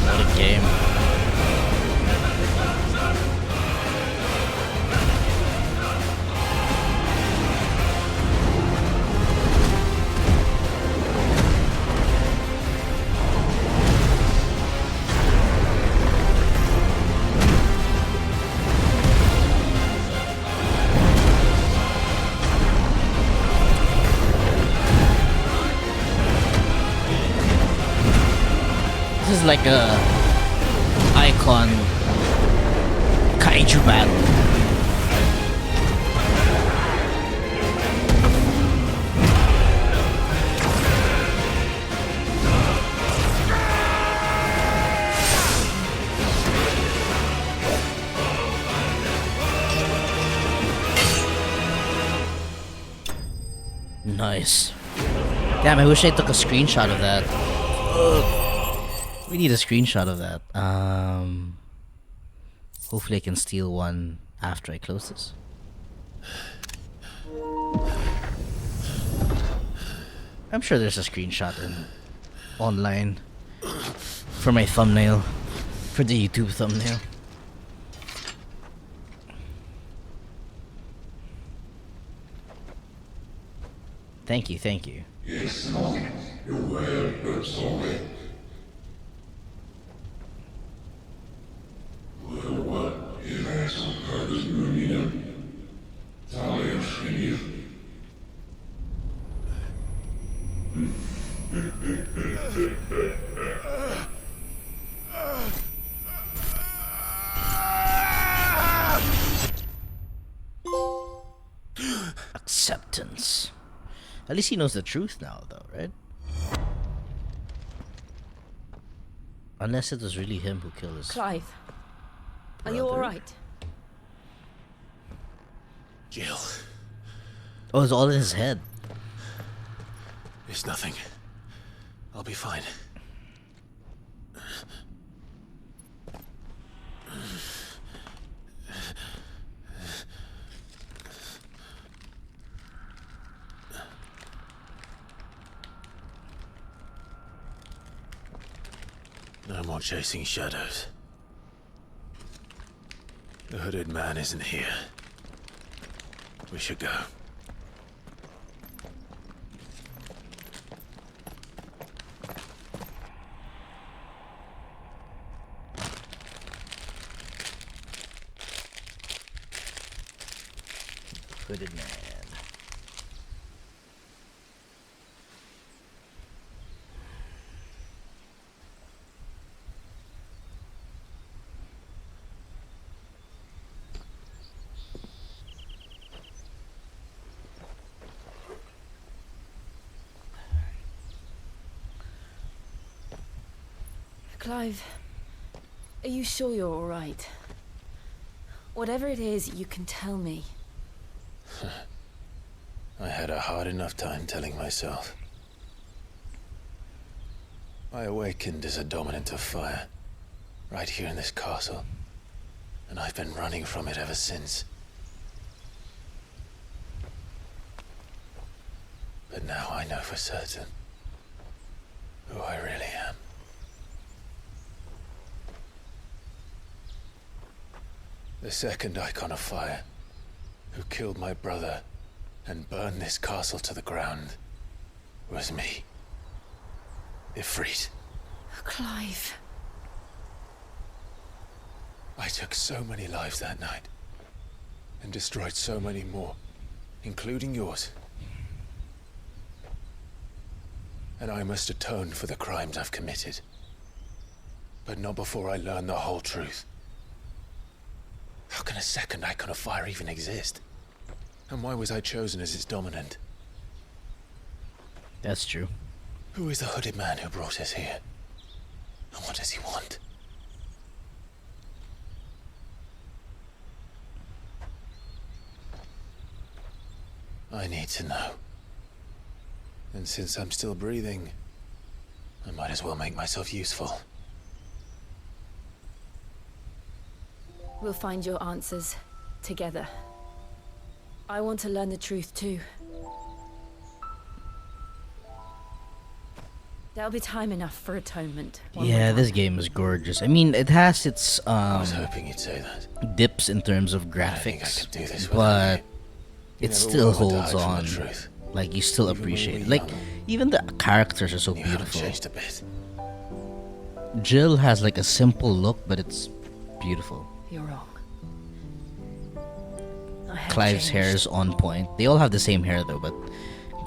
What a game. This is like a icon kaiju battle. Nice. Damn, I wish I took a screenshot of that. Ugh. We need a screenshot of that. Hopefully I can steal one after I close this. I'm sure there's a screenshot online for my thumbnail, for the YouTube thumbnail. Thank you, thank you. Yes, Sony. You're welcome, Sony. What is Asus Carter's Marina? Talia Shiniv. Acceptance. At least he knows the truth now, though, right? Unless it was really him who killed his Clive, are you brother. alright? Jill. Oh, it's all in his head. It's nothing. I'll be fine. No more chasing shadows. The hooded man isn't here. We should go. Hooded man. Clive, are you sure you're alright? Whatever it is, you can tell me. I had a hard enough time telling myself. I awakened as a dominant of fire, right here in this castle, and I've been running from it ever since. But now I know for certain who I really am. The second icon of fire, who killed my brother and burned this castle to the ground, was me. Ifrit. Clive. I took so many lives that night, and destroyed so many more, including yours. And I must atone for the crimes I've committed. But not before I learn the whole truth. How can a second icon of fire even exist? And why was I chosen as its dominant? That's true. Who is the hooded man who brought us here? And what does he want? I need to know. And since I'm still breathing, I might as well make myself useful. We'll find your answers together. I want to learn the truth too. There'll be time enough for atonement. Yeah, this game is gorgeous. I mean, it has its I was hoping you'd say that. dips in terms of graphics, I could do this but You it never still will ever holds hide from on. the truth. Like, you still Even when appreciate we it. were Like, young. even the characters are so You haven't beautiful. changed a bit. Jill has like a simple look, but it's beautiful. You're wrong. I have Clive's hair changed. is on point. They all have the same hair though, but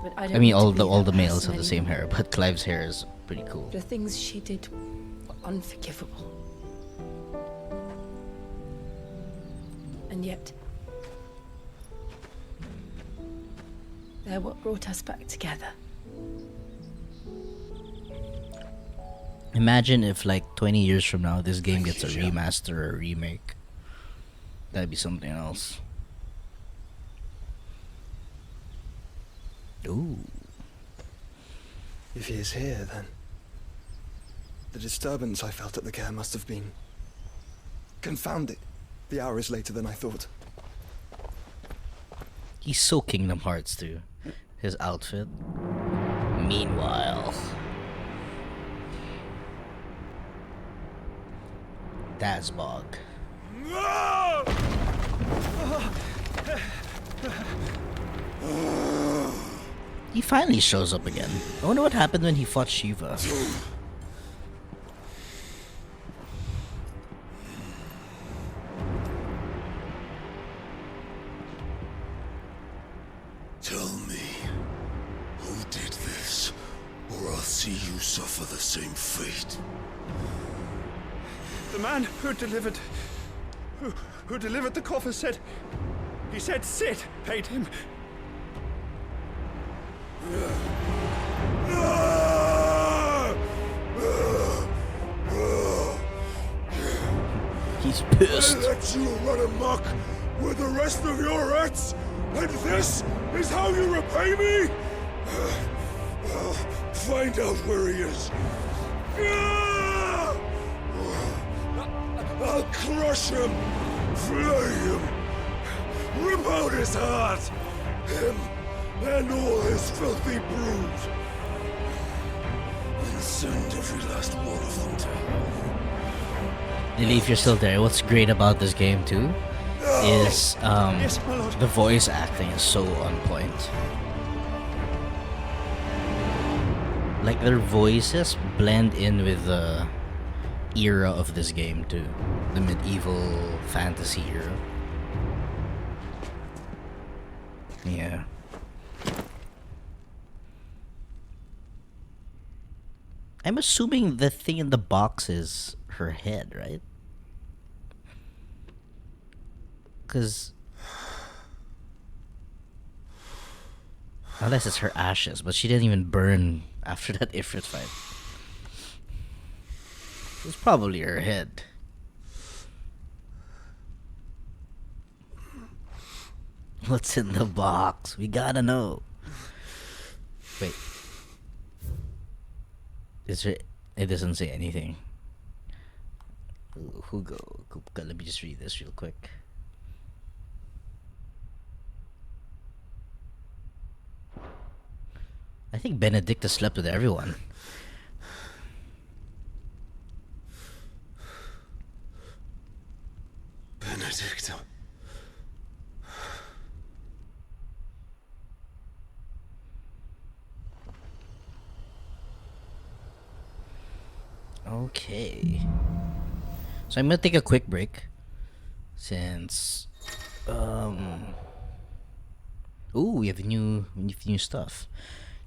But I don't mean need to all be the that males person have the same anymore. hair, but Clive's hair is pretty cool. The things she did were unforgivable. And yet, they're what brought us back together. Imagine if like 20 years from now this game gets a you, Jill. remaster or a remake. That'd be something else. Ooh. If he is here, then the disturbance I felt at the care must have been confounded. The hour is later than I thought. He's so Kingdom Hearts too. His outfit. Meanwhile, Dazbog. He finally shows up again. I wonder what happened when he fought Shiva. Tell me, who did this, or I'll see you suffer the same fate. The man who delivered the coffer said, he said Sid paid him. He's pissed. I let you run amok with the rest of your rats, and this is how you repay me? Well, find out where he is. I'll crush him, flay him, rip out his heart, him and all his filthy brood, and send every last one of them to hell. Lily, if you're still there, what's great about this game too is the voice acting is so on point. Like their voices blend in with the era of this game too, the medieval fantasy era. Yeah. I'm assuming the thing in the box is her head, right? Because unless it's her ashes, but she didn't even burn after that Ifrit fight. It's probably her head. What's in the box? We gotta know. Wait. Is there? It doesn't say anything. Who go? Let me just read this real quick. I think Benedicta slept with everyone. Benedicta. Okay. So I'm gonna take a quick break since we have new stuff.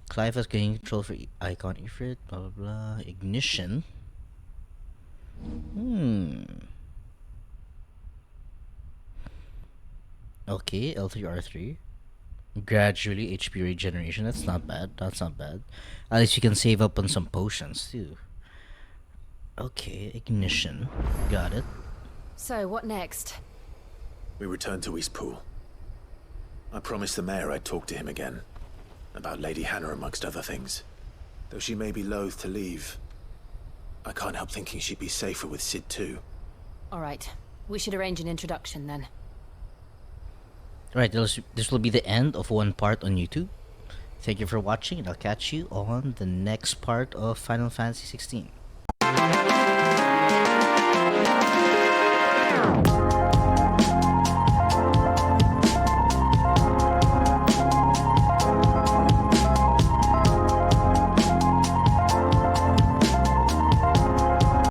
Clive has gained control for icon Ifrit, blah blah blah. Ignition. Okay, L3 R3. Gradually HP regeneration. That's not bad. That's not bad. At least you can save up on some potions too. Okay, ignition. Got it. So, what next? We return to Eastpool. I promised the mayor I'd talk to him again. About Lady Hannah amongst other things. Though she may be loath to leave, I can't help thinking she'd be safer with Sid too. Alright, we should arrange an introduction then. Right, this will be the end of one part on YouTube. Thank you for watching, and I'll catch you on the next part of Final Fantasy XVI.